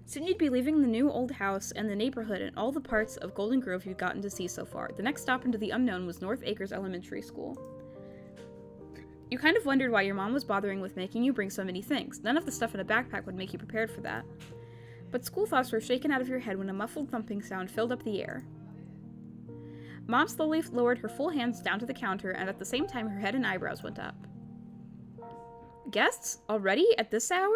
Soon you'd be leaving the new old house and the neighborhood and all the parts of Golden Grove you'd gotten to see so far. The next stop into the unknown was North Acres Elementary School. You kind of wondered why your mom was bothering with making you bring so many things. None of the stuff in a backpack would make you prepared for that. But school thoughts were shaken out of your head when a muffled thumping sound filled up the air. Mom slowly lowered her full hands down to the counter, and at the same time her head and eyebrows went up. Guests? Already? At this hour?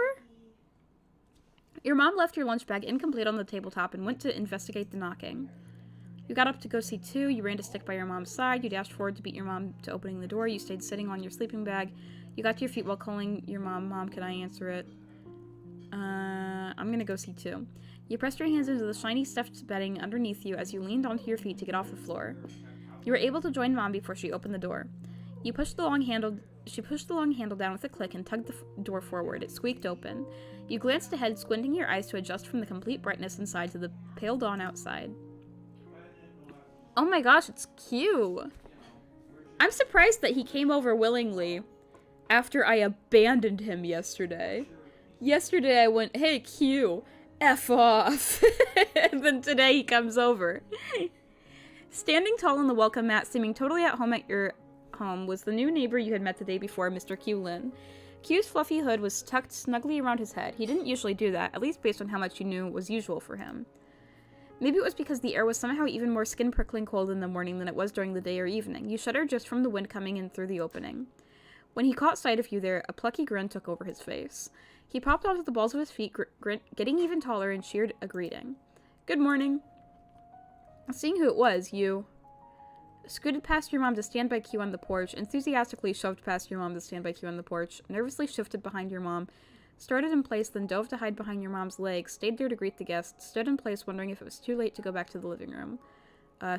Your mom left your lunch bag incomplete on the tabletop and went to investigate the knocking. You got up to go see two, you ran to stick by your mom's side, you dashed forward to beat your mom to opening the door, you stayed sitting on your sleeping bag, you got to your feet while calling your mom, "Mom, can I answer it?" I'm gonna go see two. You pressed your hands into the shiny stuffed bedding underneath you as you leaned onto your feet to get off the floor. You were able to join Mom before she opened the door. She pushed the long handle down with a click and tugged the door forward. It squeaked open. You glanced ahead, squinting your eyes to adjust from the complete brightness inside to the pale dawn outside. Oh my gosh, it's Q! I'm surprised that he came over willingly after I abandoned him yesterday. Yesterday I went, "Hey Q, F off." And then today he comes over. Standing tall on the welcome mat, seeming totally at home at your home, was the new neighbor you had met the day before, Mr. Q Lin. Q's fluffy hood was tucked snugly around his head. He didn't usually do that, at least based on how much you knew was usual for him. Maybe it was because the air was somehow even more skin-prickling cold in the morning than it was during the day or evening. You shuddered just from the wind coming in through the opening. When he caught sight of you there, a plucky grin took over his face. He popped onto the balls of his feet, getting even taller, and cheered a greeting. "Good morning." Seeing who it was, you scooted past your mom to stand by Q on the porch, enthusiastically shoved past your mom to stand by Q on the porch, nervously shifted behind your mom, started in place, then dove to hide behind your mom's legs, stayed there to greet the guest, stood in place wondering if it was too late to go back to the living room.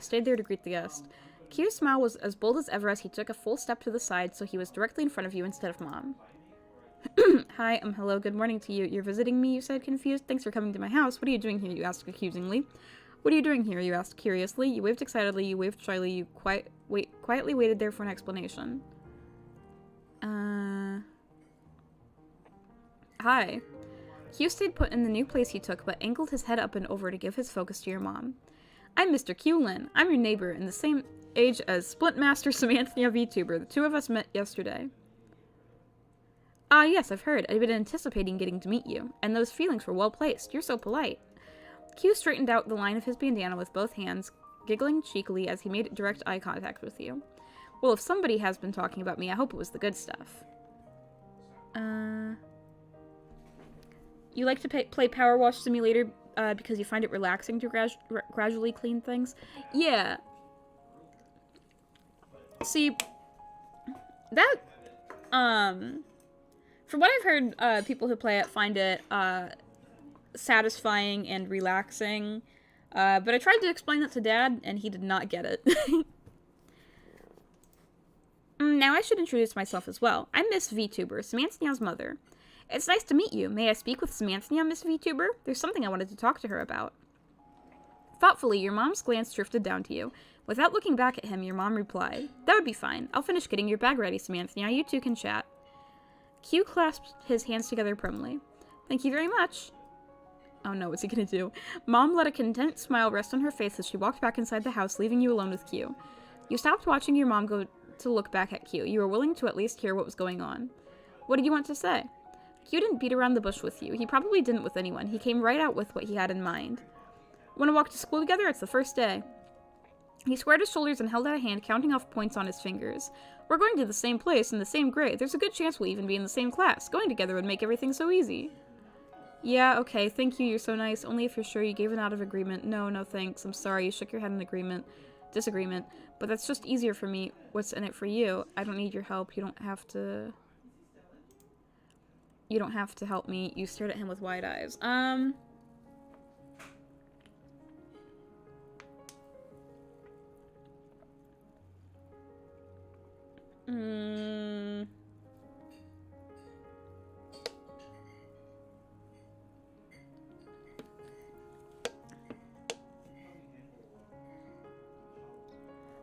Stayed there to greet the guest. Q's smile was as bold as ever as he took a full step to the side, so he was directly in front of you instead of Mom. "Hi, hello, good morning to you. You're visiting me," you said, confused. "Thanks for coming to my house. What are you doing here?" you asked accusingly. "What are you doing here?" you asked curiously. You waved excitedly, you waved shyly, you quietly waited there for an explanation. Hi. Q stayed put in the new place he took, but angled his head up and over to give his focus to your mom. "I'm Mr. Q Lin. I'm your neighbor, and the same age as Splintmaster Samantha VTuber. The two of us met yesterday." "Ah, yes, I've heard. I've been anticipating getting to meet you, and those feelings were well placed. You're so polite." Q straightened out the line of his bandana with both hands, giggling cheekily as he made direct eye contact with you. "Well, if somebody has been talking about me, I hope it was the good stuff." You like to play Power Wash Simulator because you find it relaxing to gradually clean things? Yeah. See, that, from what I've heard, people who play it find it, satisfying and relaxing, but I tried to explain that to Dad, and he did not get it. Now I should introduce myself as well. I'm Miss VTuber, Samantha's mother. It's nice to meet you. May I speak with Samantha, Miss VTuber? There's something I wanted to talk to her about. Thoughtfully, your mom's glance drifted down to you. Without looking back at him, your mom replied, "That would be fine. I'll finish getting your bag ready, Samantha. You two can chat." Q clasped his hands together primly. "Thank you very much." Oh no, what's he gonna do? Mom let a content smile rest on her face as she walked back inside the house, leaving you alone with Q. You stopped watching your mom go to look back at Q. You were willing to at least hear what was going on. What did you want to say? Q didn't beat around the bush with you. He probably didn't with anyone. He came right out with what he had in mind. Want to walk to school together? It's the first day. He squared his shoulders and held out a hand, counting off points on his fingers. We're going to the same place in the same grade. There's a good chance we'll even be in the same class. Going together would make everything so easy. Yeah, okay, thank you, you're so nice. Only if you're sure. You gave a nod of agreement. No, no thanks. I'm sorry, you shook your head in disagreement. But that's just easier for me. What's in it for you? I don't need your help. You don't have to help me. You stared at him with wide eyes.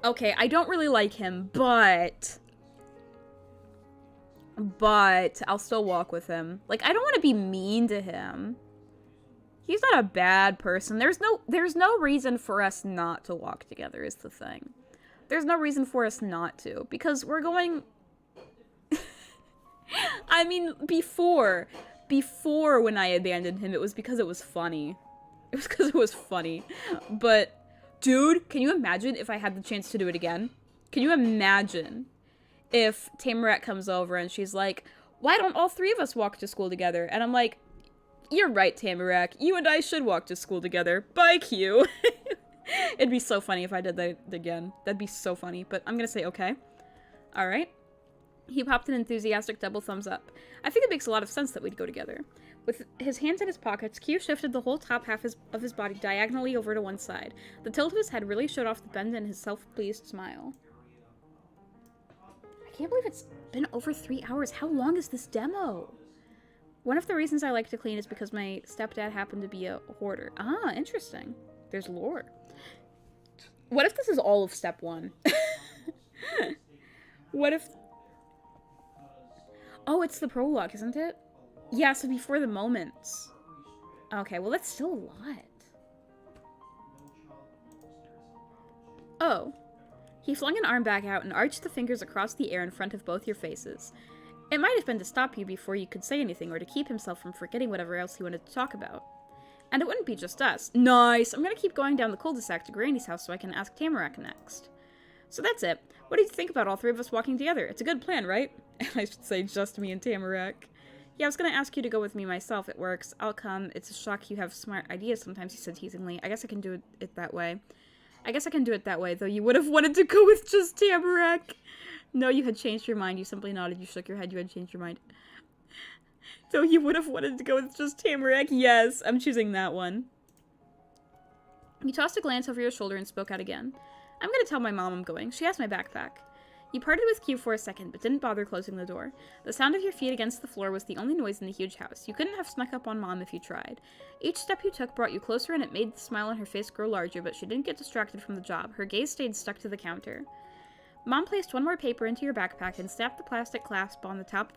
Okay, I don't really like him, but I'll still walk with him. Like, I don't want to be mean to him. He's not a bad person. There's no reason for us not to walk together is the thing. There's no reason for us not to, because we're going... I mean, before when I abandoned him, it was because it was funny. It was because it was funny. But, dude, can you imagine if I had the chance to do it again? Can you imagine if Tamarack comes over and she's like, why don't all three of us walk to school together? And I'm like, you're right, Tamarack. You and I should walk to school together. Bye, Q. It'd be so funny if I did that again. That'd be so funny. But I'm gonna say okay. Alright. He popped an enthusiastic double thumbs up. I think it makes a lot of sense that we'd go together. With his hands in his pockets, Q shifted the whole top half of his body diagonally over to one side. The tilt of his head really showed off the bend in his self-pleased smile. I can't believe it's been over 3 hours. How long is this demo? One of the reasons I like to clean is because my stepdad happened to be a hoarder. Ah, interesting. There's lore. What if this is all of step 1? What if... Oh, it's the prologue, isn't it? Yeah, so before the moments. Okay, well that's still a lot. Oh. He flung an arm back out and arched the fingers across the air in front of both your faces. It might have been to stop you before you could say anything or to keep himself from forgetting whatever else he wanted to talk about. And it wouldn't be just us. Nice! I'm gonna keep going down the cul-de-sac to Granny's house so I can ask Tamarack next. So that's it. What do you think about all three of us walking together? It's a good plan, right? I should say just me and Tamarack. Yeah, I was gonna ask you to go with me myself. It works. I'll come. It's a shock you have smart ideas sometimes, he said teasingly. I guess I can do it that way. Though you would have wanted to go with just Tamarack. No, you had changed your mind. You simply nodded. You shook your head. You had changed your mind. Though you would have wanted to go with just Tamarack. Yes, I'm choosing that one. You tossed a glance over your shoulder and spoke out again. I'm gonna tell my mom I'm going. She has my backpack. You parted with Q for a second, but didn't bother closing the door. The sound of your feet against the floor was the only noise in the huge house. You couldn't have snuck up on Mom if you tried. Each step you took brought you closer, and it made the smile on her face grow larger, but she didn't get distracted from the job. Her gaze stayed stuck to the counter. Mom placed one more paper into your backpack and snapped the plastic clasp on the top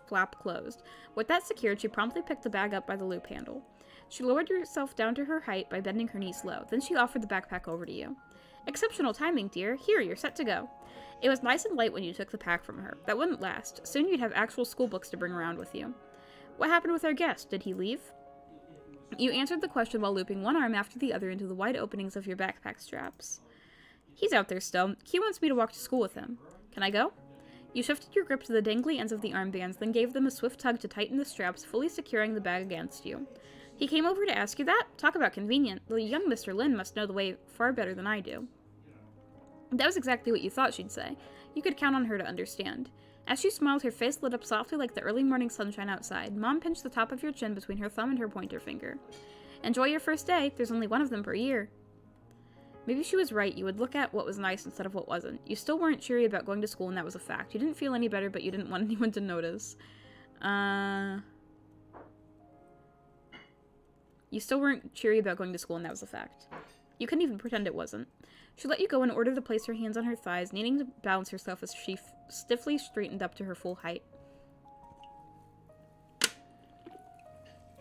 flap closed. With that secured, she promptly picked the bag up by the loop handle. She lowered herself down to her height by bending her knees low. Then she offered the backpack over to you. Exceptional timing, dear. Here, you're set to go. It was nice and light when you took the pack from her. That wouldn't last. Soon you'd have actual school books to bring around with you. What happened with our guest? Did he leave? You answered the question while looping one arm after the other into the wide openings of your backpack straps. He's out there still. Q wants me to walk to school with him. Can I go? You shifted your grip to the dangly ends of the armbands, then gave them a swift tug to tighten the straps, fully securing the bag against you. He came over to ask you that? Talk about convenient. The young Mr. Lin must know the way far better than I do. That was exactly what you thought she'd say. You could count on her to understand. As she smiled, her face lit up softly like the early morning sunshine outside. Mom pinched the top of your chin between her thumb and her pointer finger. Enjoy your first day. There's only one of them per year. Maybe she was right. You would look at what was nice instead of what wasn't. You still weren't cheery about going to school, and that was a fact. You didn't feel any better, but you didn't want anyone to notice. You still weren't cheery about going to school, and that was a fact. You couldn't even pretend it wasn't. She let you go in order to place her hands on her thighs, needing to balance herself as she stiffly straightened up to her full height.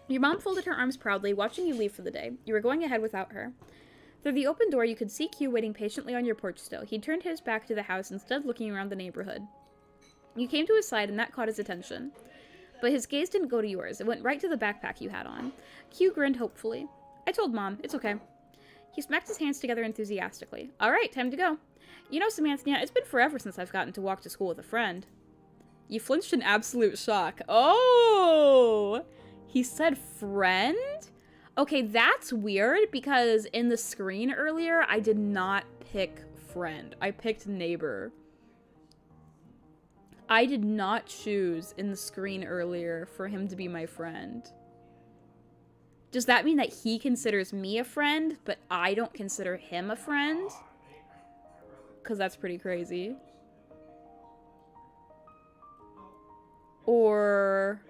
Your mom folded her arms proudly, watching you leave for the day. You were going ahead without her. Through the open door, you could see Q waiting patiently on your porch still. He turned his back to the house and stood looking around the neighborhood. You came to his side, and that caught his attention. But his gaze didn't go to yours. It went right to the backpack you had on. Q grinned hopefully. I told Mom. It's okay. He smacked his hands together enthusiastically. All right, time to go. You know, Samantha, it's been forever since I've gotten to walk to school with a friend. You flinched in absolute shock. Oh! He said friend? Okay, that's weird because in the screen earlier, I did not pick friend. I picked neighbor. I did not choose in the screen earlier for him to be my friend. Does that mean that he considers me a friend, but I don't consider him a friend? Because that's pretty crazy. Or...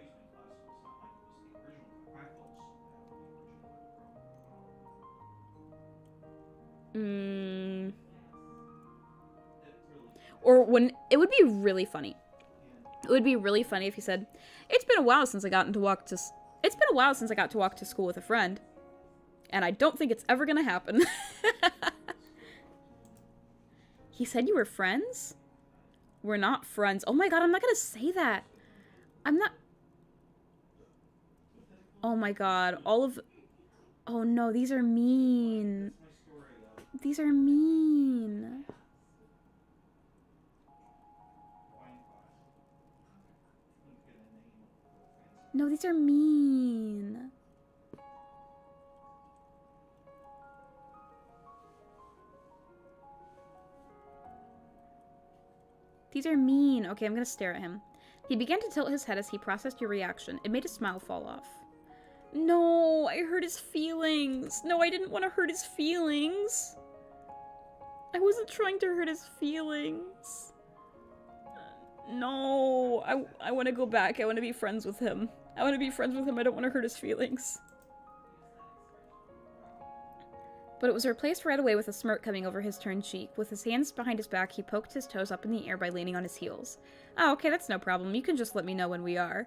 Or when... It would be really funny. It would be really funny if he said, it's been a while since I got to walk to school with a friend. And I don't think it's ever gonna happen. He said you were friends? We're not friends. Oh my god, I'm not gonna say that. I'm not... Oh my god, all of... Oh no, these are mean. These are mean. No, these are mean. These are mean. Okay, I'm gonna stare at him. He began to tilt his head as he processed your reaction. It made a smile fall off. No, I hurt his feelings. No, I didn't want to hurt his feelings. I wasn't trying to hurt his feelings. No, I want to go back. I want to be friends with him. I want to be friends with him. I don't want to hurt his feelings. But it was replaced right away with a smirk coming over his turned cheek. With his hands behind his back, he poked his toes up in the air by leaning on his heels. Oh, okay, that's no problem. You can just let me know when we are.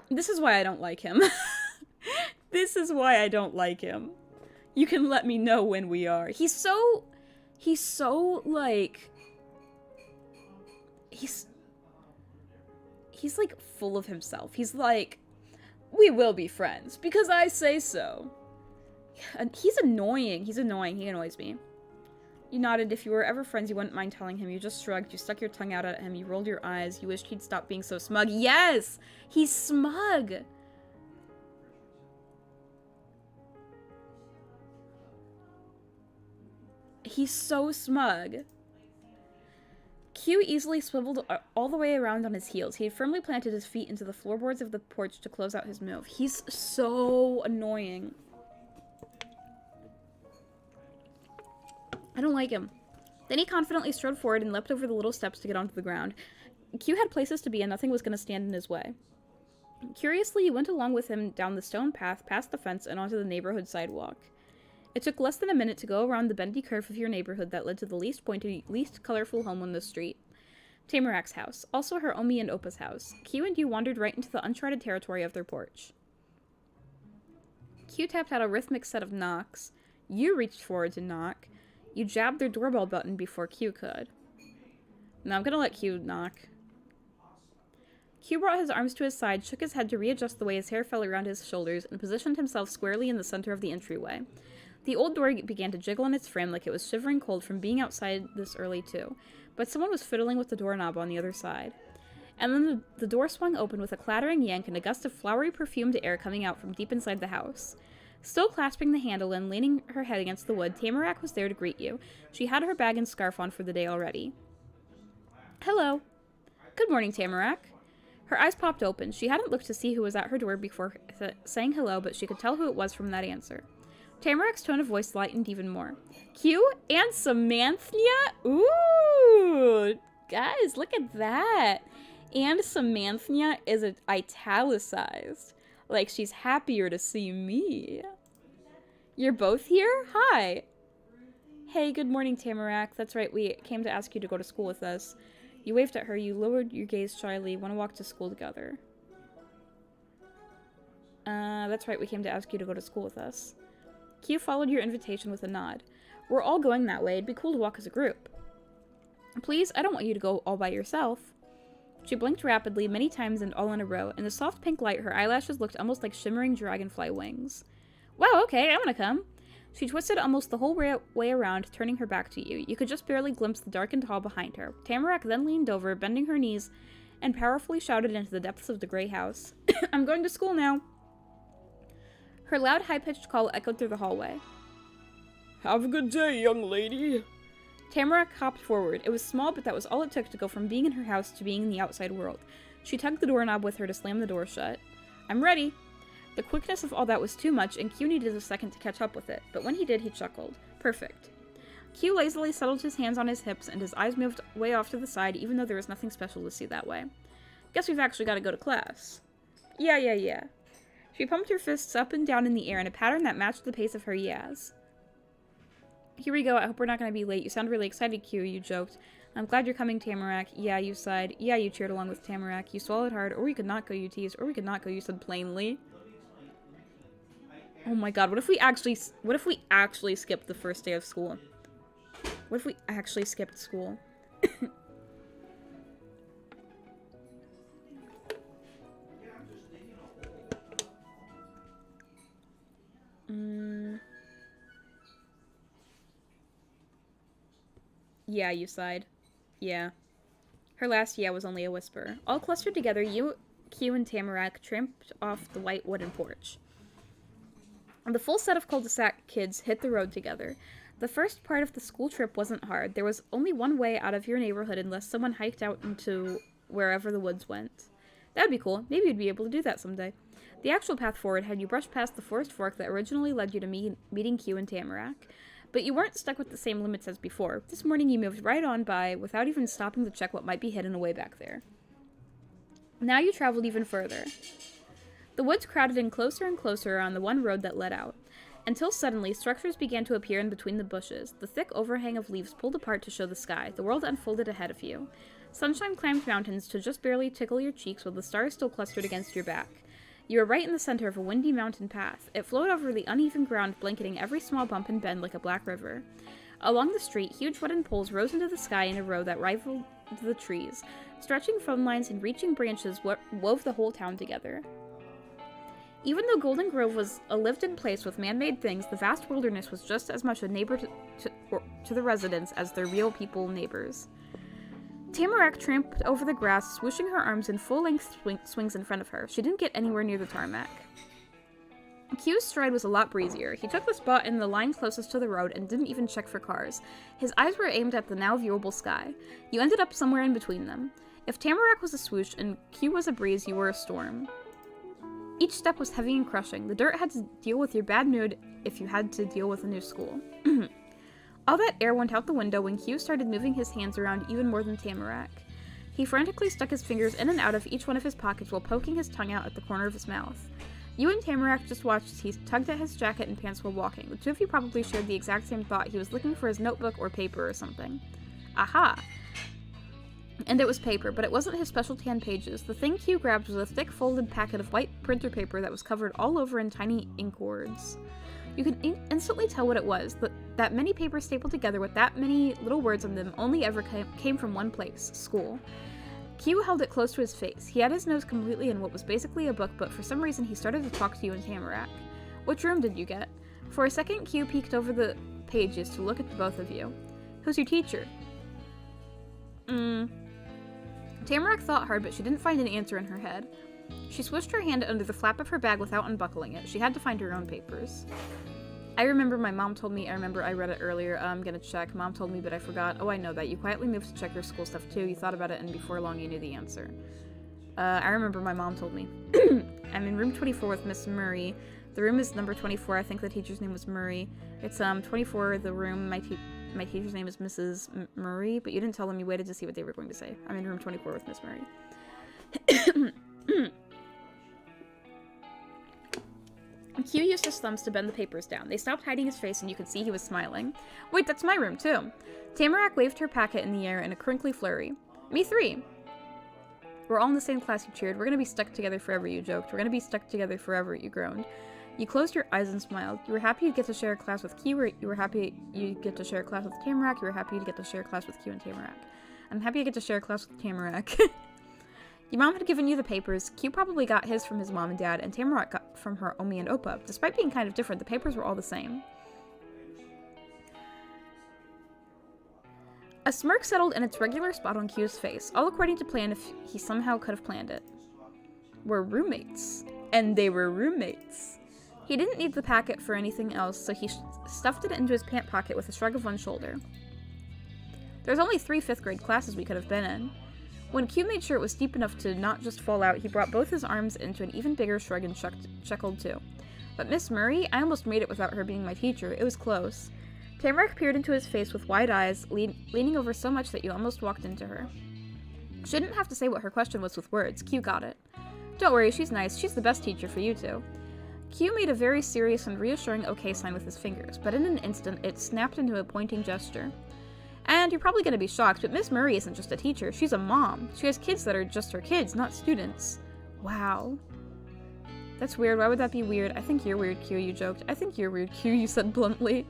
This is why I don't like him. This is why I don't like him. You can let me know when we are. He's so, like... He's like full of himself. He's like, we will be friends because I say so. And he's annoying. He's annoying. He annoys me. You nodded. If you were ever friends, you wouldn't mind telling him. You just shrugged. You stuck your tongue out at him. You rolled your eyes. You wished he'd stop being so smug. Yes! He's smug! He's so smug. Q easily swiveled all the way around on his heels. He had firmly planted his feet into the floorboards of the porch to close out his move. He's so annoying. I don't like him. Then he confidently strode forward and leapt over the little steps to get onto the ground. Q had places to be and nothing was going to stand in his way. Curiously, you went along with him down the stone path, past the fence, and onto the neighborhood sidewalk. It took less than a minute to go around the bendy curve of your neighborhood that led to the least pointy, least colorful home on the street. Tamarak's house, also her Omi and Opa's house. Q and you wandered right into the uncharted territory of their porch. Q tapped out a rhythmic set of knocks. You reached forward to knock. You jabbed their doorbell button before Q could. Now I'm gonna let Q knock. Q brought his arms to his side, shook his head to readjust the way his hair fell around his shoulders, and positioned himself squarely in the center of the entryway. The old door began to jiggle on its frame like it was shivering cold from being outside this early too, but someone was fiddling with the doorknob on the other side. And then the door swung open with a clattering yank and a gust of flowery perfumed air coming out from deep inside the house. Still clasping the handle and leaning her head against the wood, Tamarak was there to greet you. She had her bag and scarf on for the day already. Hello. Good morning, Tamarak. Her eyes popped open. She hadn't looked to see who was at her door before saying hello, but she could tell who it was from that answer. Tamarak's tone of voice lightened even more. Q and Samantha? Ooh! Guys, look at that! And Samantha is italicized. Like she's happier to see me. You're both here? Hi! Hey, good morning, Tamarak. That's right, we came to ask you to go to school with us. You waved at her, you lowered your gaze shyly. Want to walk to school together. That's right, we came to ask you to go to school with us. Q followed your invitation with a nod. We're all going that way. It'd be cool to walk as a group. Please, I don't want you to go all by yourself. She blinked rapidly, many times and all in a row. In the soft pink light, her eyelashes looked almost like shimmering dragonfly wings. Wow, okay, I'm gonna come. She twisted almost the whole way around, turning her back to you. You could just barely glimpse the darkened hall behind her. Tamarack then leaned over, bending her knees, and powerfully shouted into the depths of the gray house. I'm going to school now. Her loud, high-pitched call echoed through the hallway. Have a good day, young lady. Tamarack hopped forward. It was small, but that was all it took to go from being in her house to being in the outside world. She tugged the doorknob with her to slam the door shut. I'm ready. The quickness of all that was too much, and Q needed a second to catch up with it, but when he did, he chuckled. Perfect. Q lazily settled his hands on his hips, and his eyes moved way off to the side, even though there was nothing special to see that way. Guess we've actually got to go to class. Yeah. She pumped her fists up and down in the air in a pattern that matched the pace of her yeahs. Here we go, I hope we're not going to be late. You sound really excited, Q, you joked. I'm glad you're coming, Tamarack. Yeah, you sighed. Yeah, you cheered along with Tamarack. You swallowed hard, or we could not go, you teased, or we could not go, you said plainly. Oh my god, what if we actually skipped the first day of school? What if we actually skipped school? Yeah, you sighed. Yeah. Her last yeah was only a whisper. All clustered together, you, Q, and Tamarack tramped off the white wooden porch. The full set of cul-de-sac kids hit the road together. The first part of the school trip wasn't hard. There was only one way out of your neighborhood unless someone hiked out into wherever the woods went. That'd be cool. Maybe you'd be able to do that someday. The actual path forward had you brushed past the forest fork that originally led you to meeting Q and Tamarack. But you weren't stuck with the same limits as before. This morning you moved right on by without even stopping to check what might be hidden away back there. Now you traveled even further. The woods crowded in closer and closer around the one road that led out, until suddenly structures began to appear in between the bushes. The thick overhang of leaves pulled apart to show the sky. The world unfolded ahead of you. Sunshine climbed mountains to just barely tickle your cheeks while the stars still clustered against your back. You were right in the center of a windy mountain path. It flowed over the uneven ground, blanketing every small bump and bend like a black river. Along the street, huge wooden poles rose into the sky in a row that rivaled the trees. Stretching phone lines and reaching branches wove the whole town together. Even though Golden Grove was a lived-in place with man-made things, the vast wilderness was just as much a neighbor to the residents as their real people neighbors. Tamarack tramped over the grass, swooshing her arms in full-length swings in front of her. She didn't get anywhere near the tarmac. Q's stride was a lot breezier. He took the spot in the line closest to the road and didn't even check for cars. His eyes were aimed at the now viewable sky. You ended up somewhere in between them. If Tamarack was a swoosh and Q was a breeze, you were a storm. Each step was heavy and crushing. The dirt had to deal with your bad mood if you had to deal with a new school. All that air went out the window when Q started moving his hands around even more than Tamarack. He frantically stuck his fingers in and out of each one of his pockets while poking his tongue out at the corner of his mouth. You and Tamarack just watched as he tugged at his jacket and pants while walking. The two of you probably shared the exact same thought. He was looking for his notebook or paper or something. Aha! And it was paper, but it wasn't his special tan pages. The thing Q grabbed was a thick folded packet of white printer paper that was covered all over in tiny ink words. You could instantly tell what it was. That many papers stapled together with that many little words on them only ever came from one place, school. Q held it close to his face. He had his nose completely in what was basically a book, but for some reason he started to talk to you and Tamarack. Which room did you get? For a second, Q peeked over the pages to look at the both of you. Who's your teacher? Tamarack thought hard, but she didn't find an answer in her head. She swished her hand under the flap of her bag without unbuckling it. She had to find her own papers. I remember my mom told me. I remember I read it earlier. I'm gonna check. Mom told me, but I forgot. Oh, I know that. You quietly moved to check your school stuff, too. You thought about it, and before long, you knew the answer. I remember my mom told me. I'm in room 24 with Miss Murray. The room is number 24. I think the teacher's name was Murray. It's, 24, the room. My teacher's name is Mrs. Murray, but you didn't tell them. You waited to see what they were going to say. I'm in room 24 with Miss Murray. Q used his thumbs to bend the papers down. They stopped hiding his face and you could see he was smiling. Wait, that's my room, too. Tamarack waved her packet in the air in a crinkly flurry. Me 3. We're all in the same class, you cheered. We're gonna be stuck together forever, you joked. We're gonna be stuck together forever, you groaned. You closed your eyes and smiled. You were happy you'd get to share a class with Q. You were happy you'd get to share a class with Tamarack. You were happy you'd get to share a class with Q and Tamarack. I'm happy I get to share a class with Tamarack. Your mom had given you the papers. Q probably got his from his mom and dad, and Tamarack got from her Omi and Opa. Despite being kind of different, the papers were all the same. A smirk settled in its regular spot on Q's face, all according to plan if he somehow could have planned it. We're roommates. And they were roommates. He didn't need the packet for anything else, so he stuffed it into his pant pocket with a shrug of one shoulder. There's only 3 5th grade classes we could have been in. When Q made sure it was deep enough to not just fall out, he brought both his arms into an even bigger shrug and chuckled too. But Miss Murray, I almost made it without her being my teacher. It was close. Tamarack peered into his face with wide eyes, leaning over so much that you almost walked into her. She didn't have to say what her question was with words. Q got it. Don't worry, she's nice. She's the best teacher for you two. Q made a very serious and reassuring okay sign with his fingers, but in an instant it snapped into a pointing gesture. And you're probably going to be shocked, but Miss Murray isn't just a teacher, she's a mom. She has kids that are just her kids, not students. Wow. That's weird, why would that be weird? I think you're weird, Q, you joked. I think you're weird, Q, you said bluntly.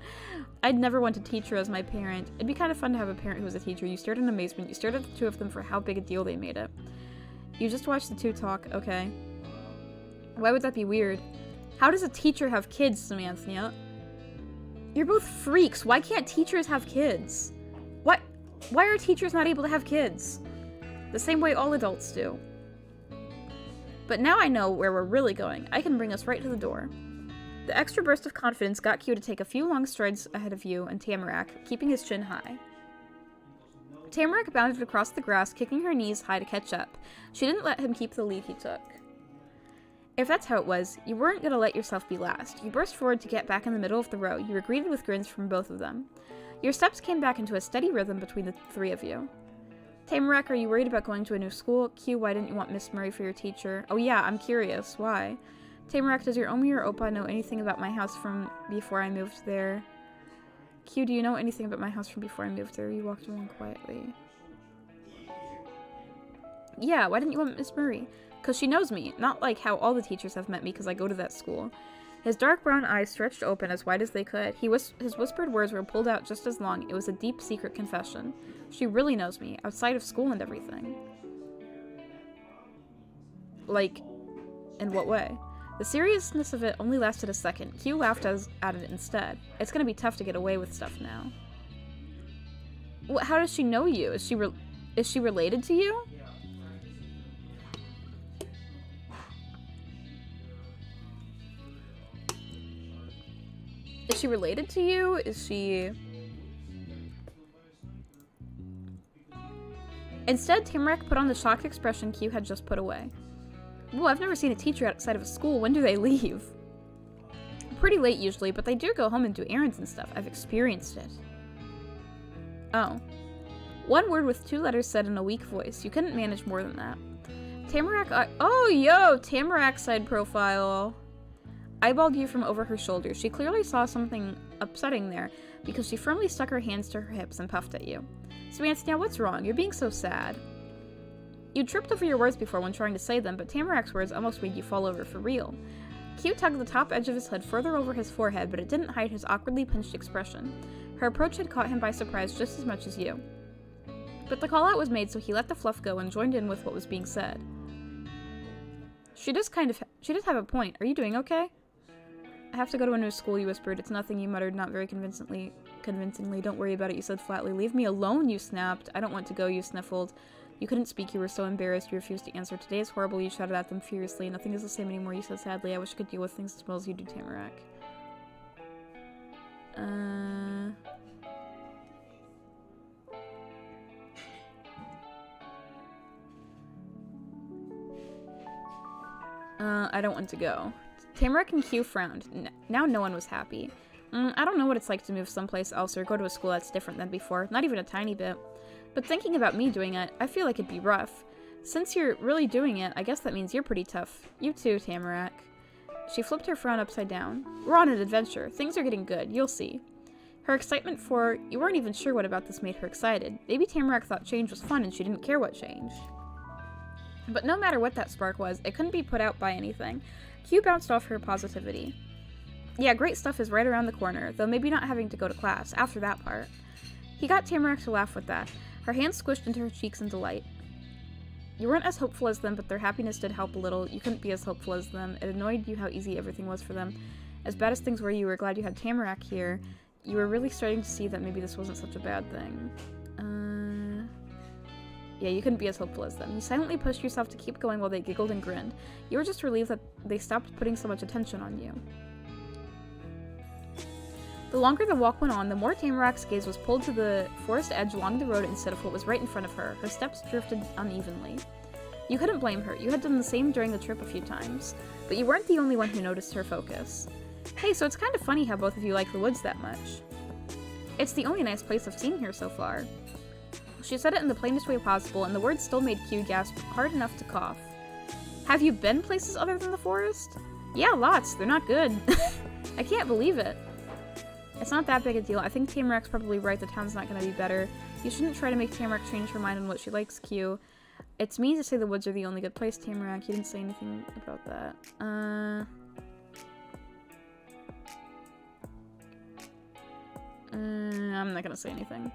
I'd never want a teacher as my parent. It'd be kind of fun to have a parent who was a teacher. You stared in amazement, you stared at the two of them for how big a deal they made it. You just watched the two talk, okay. Why would that be weird? How does a teacher have kids, Samantha? You're both freaks, why can't teachers have kids? Why are teachers not able to have kids? The same way all adults do. But now I know where we're really going. I can bring us right to the door. The extra burst of confidence got Q to take a few long strides ahead of you and Tamarack, keeping his chin high. Tamarack bounded across the grass, kicking her knees high to catch up. She didn't let him keep the lead he took. If that's how it was, you weren't going to let yourself be last. You burst forward to get back in the middle of the row. You were greeted with grins from both of them. Your steps came back into a steady rhythm between the 3 of you. Tamarack, are you worried about going to a new school? Q, why didn't you want Miss Murray for your teacher? Oh yeah, I'm curious. Why? Tamarack, does your Omi or Opa know anything about my house from before I moved there? Q, do you know anything about my house from before I moved there? You walked along quietly. Yeah, why didn't you want Miss Murray? Because she knows me, not like how all the teachers have met me because I go to that school. His dark brown eyes stretched open as wide as they could. His whispered words were pulled out just as long. It was a deep, secret confession. She really knows me, outside of school and everything. Like, in what way? The seriousness of it only lasted a second. Q laughed at it instead. It's gonna be tough to get away with stuff now. How does she know you? Is she related to you? Is she related to you? Is she... Instead, Tamarack put on the shocked expression Q had just put away. Well, I've never seen a teacher outside of a school. When do they leave? Pretty late usually, but they do go home and do errands and stuff. I've experienced it. Oh. One word with 2 letters said in a weak voice. You couldn't manage more than that. Tamarack... Oh, yo! Tamarack side profile. Eyeballed you from over her shoulder. She clearly saw something upsetting there, because she firmly stuck her hands to her hips and puffed at you. Samantha, now what's wrong? You're being so sad. You tripped over your words before when trying to say them, but Tamarack's words almost made you fall over for real. Q tugged the top edge of his hood further over his forehead, but it didn't hide his awkwardly pinched expression. Her approach had caught him by surprise just as much as you. But the call-out was made, so he let the fluff go and joined in with what was being said. She does have a point. Are you doing okay? I have to go to a new school, you whispered. It's nothing, you muttered, not very convincingly. Don't worry about it, you said flatly. Leave me alone, you snapped. I don't want to go, you sniffled. You couldn't speak, you were so embarrassed, you refused to answer. Today is horrible, you shouted at them furiously. Nothing is the same anymore, you said sadly. I wish I could deal with things as well as you do, Tamarack. I don't want to go. Tamarack and Q frowned. Now no one was happy. I don't know what it's like to move someplace else or go to a school that's different than before, not even a tiny bit. But thinking about me doing it, I feel like it'd be rough. Since you're really doing it, I guess that means you're pretty tough. You too, Tamarack. She flipped her frown upside down. We're on an adventure. Things are getting good. You'll see. Her excitement for... You weren't even sure what about this made her excited. Maybe Tamarack thought change was fun and she didn't care what changed. But no matter what that spark was, it couldn't be put out by anything. Q bounced off her positivity. Yeah, great stuff is right around the corner, though maybe not having to go to class, after that part. He got Tamarack to laugh with that. Her hands squished into her cheeks in delight. You weren't as hopeful as them, but their happiness did help a little. You couldn't be as hopeful as them. It annoyed you how easy everything was for them. As bad as things were, you were glad you had Tamarack here. You were really starting to see that maybe this wasn't such a bad thing. Yeah, you couldn't be as hopeful as them. You silently pushed yourself to keep going while they giggled and grinned. You were just relieved that they stopped putting so much attention on you. The longer the walk went on, the more Tamarack's gaze was pulled to the forest edge along the road instead of what was right in front of her. Her steps drifted unevenly. You couldn't blame her. You had done the same during the trip a few times. But you weren't the only one who noticed her focus. Hey, so it's kind of funny how both of you like the woods that much. It's the only nice place I've seen here so far. She said it in the plainest way possible, and the words still made Q gasp hard enough to cough. Have you been places other than the forest? Yeah, lots. They're not good. I can't believe it. It's not that big a deal. I think Tamarack's probably right. The town's not going to be better. You shouldn't try to make Tamarack change her mind on what she likes, Q. It's mean to say the woods are the only good place, Tamarack. You didn't say anything about that. I'm not going to say anything.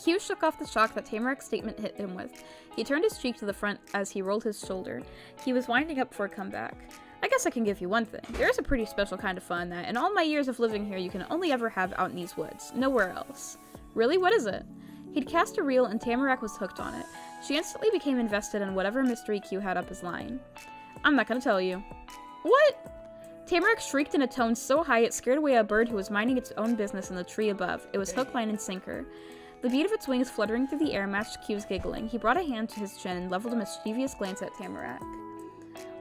Q shook off the shock that Tamarack's statement hit him with. He turned his cheek to the front as he rolled his shoulder. He was winding up for a comeback. I guess I can give you one thing. There is a pretty special kind of fun that, in all my years of living here, you can only ever have out in these woods. Nowhere else. Really? What is it? He'd cast a reel and Tamarack was hooked on it. She instantly became invested in whatever mystery Q had up his line. I'm not gonna tell you. What? Tamarack shrieked in a tone so high it scared away a bird who was minding its own business in the tree above. It was hook, line, and sinker. The beat of its wings fluttering through the air matched Q's giggling. He brought a hand to his chin and leveled a mischievous glance at Tamarack.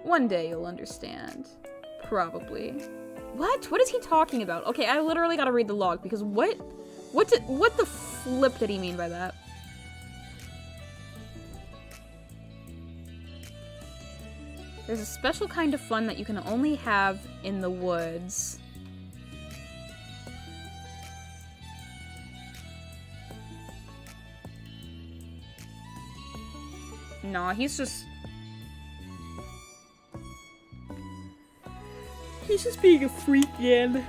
One day you'll understand. Probably. What? What is he talking about? Okay, I literally gotta read the log, because what the flip did he mean by that? There's a special kind of fun that you can only have in the woods. Nah, he's just being a freak again.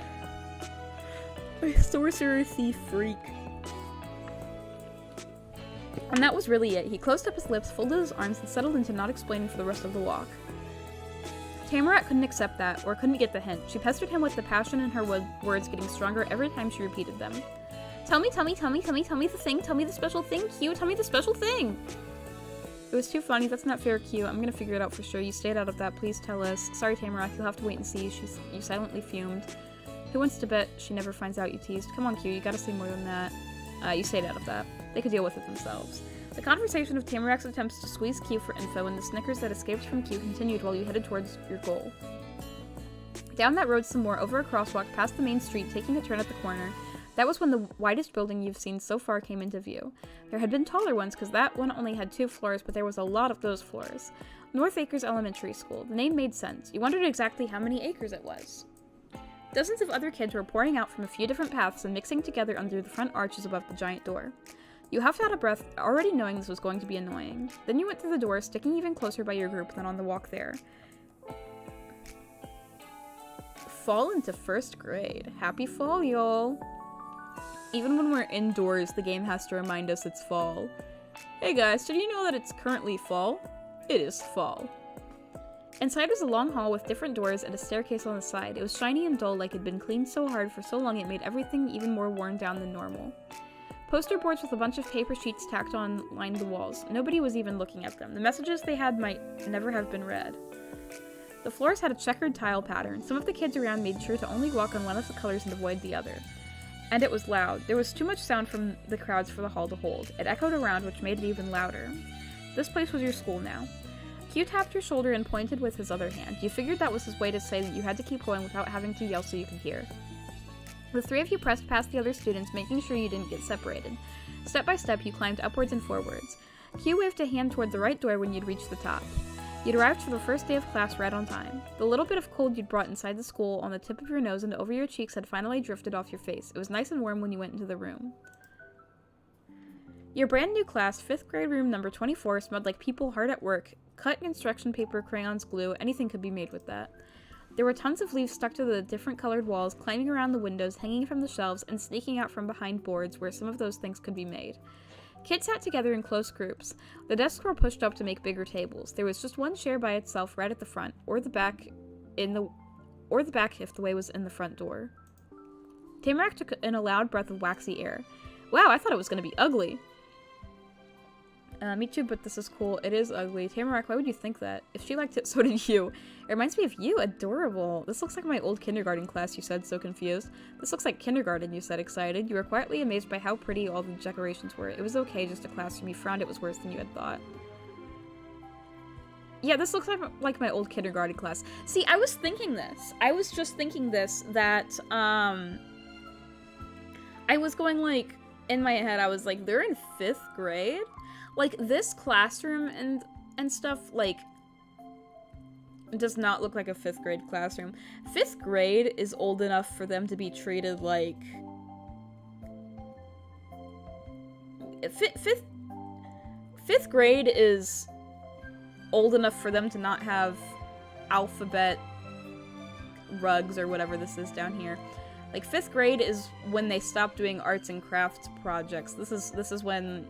A sorcerer thief freak. And that was really it. He closed up his lips, folded his arms, and settled into not explaining for the rest of the walk. Tamarack couldn't accept that, or couldn't get the hint. She pestered him with the passion in her words getting stronger every time she repeated them. Tell me the thing, tell me the special thing, Q, tell me the special thing! It was too funny, that's not fair, Q. I'm gonna figure it out for sure. You stayed out of that, please tell us. Sorry, Tamarack, you'll have to wait and see. You silently fumed. Who wants to bet she never finds out, you teased? Come on, Q, you gotta say more than that. You stayed out of that. They could deal with it themselves. The conversation of Tamarack's attempts to squeeze Q for info and the snickers that escaped from Q continued while you headed towards your goal. Down that road some more, over a crosswalk, past the main street, taking a turn at the corner. That was when the widest building you've seen so far came into view. There had been taller ones, because that one only had 2 floors, but there was a lot of those floors. North Acres Elementary School. The name made sense. You wondered exactly how many acres it was. Dozens of other kids were pouring out from a few different paths and mixing together under the front arches above the giant door. You huffed out of breath, already knowing this was going to be annoying. Then you went through the door, sticking even closer by your group than on the walk there. Fall into 1st grade. Happy fall, y'all! Even when we're indoors, the game has to remind us it's fall. Hey guys, did you know that it's currently fall? It is fall. Inside was a long hall with different doors and a staircase on the side. It was shiny and dull, like it'd been cleaned so hard for so long it made everything even more worn down than normal. Poster boards with a bunch of paper sheets tacked on lined the walls. Nobody was even looking at them. The messages they had might never have been read. The floors had a checkered tile pattern. Some of the kids around made sure to only walk on one of the colors and avoid the other. And it was loud. There was too much sound from the crowds for the hall to hold. It echoed around, which made it even louder. This place was your school now. Q tapped your shoulder and pointed with his other hand. You figured that was his way to say that you had to keep going without having to yell so you could hear. The 3 of you pressed past the other students, making sure you didn't get separated. Step by step, you climbed upwards and forwards. Q waved a hand toward the right door when you'd reached the top. You'd arrived for the first day of class right on time. The little bit of cold you'd brought inside the school on the tip of your nose and over your cheeks had finally drifted off your face. It was nice and warm when you went into the room. Your brand new class, 5th grade room number 24, smelled like people hard at work, Cut, construction paper, crayons, glue, anything could be made with that. There were tons of leaves stuck to the different colored walls, climbing around the windows, hanging from the shelves, and sneaking out from behind boards where some of those things could be made. Kids sat together in close groups. The desks were pushed up to make bigger tables. There was just one chair by itself right at the front, or the back if the way was in the front door. Tamarack took in a loud breath of waxy air. Wow, I thought it was going to be ugly. Me too, but this is cool. It is ugly. Tamarack, why would you think that? If she liked it, so did you. It reminds me of you. Adorable. This looks like my old kindergarten class, you said, so confused. This looks like kindergarten, you said, excited. You were quietly amazed by how pretty all the decorations were. It was okay, just a classroom. You frowned it was worse than you had thought. Yeah, this looks like my old kindergarten class. See, I was thinking this. I was just thinking this, that, I was going, like, in my head, I was like, they're in 5th grade? Like, this classroom and stuff, like, does not look like a 5th grade classroom. 5th grade is old enough for them to be treated like... 5th grade is old enough for them to not have alphabet rugs or whatever this is down here. Like, 5th grade is when they stop doing arts and crafts projects. This is when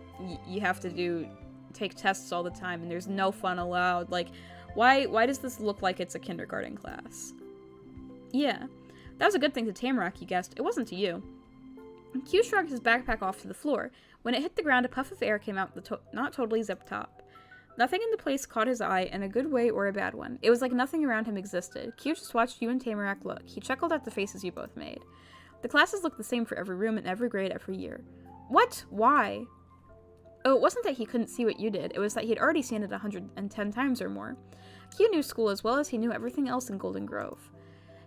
you have to take tests all the time and there's no fun allowed. Like, why does this look like it's a kindergarten class? Yeah, that was a good thing to Tamarack, you guessed. It wasn't to you. Q shrugged his backpack off to the floor. When it hit the ground, a puff of air came out the not totally zipped top. Nothing in the place caught his eye in a good way or a bad one. It was like nothing around him existed. Q just watched you and Tamarack look. He chuckled at the faces you both made. The classes looked the same for every room in every grade every year. What? Why? Oh, it wasn't that he couldn't see what you did. It was that he had already seen it 110 times or more. Q knew school as well as he knew everything else in Golden Grove.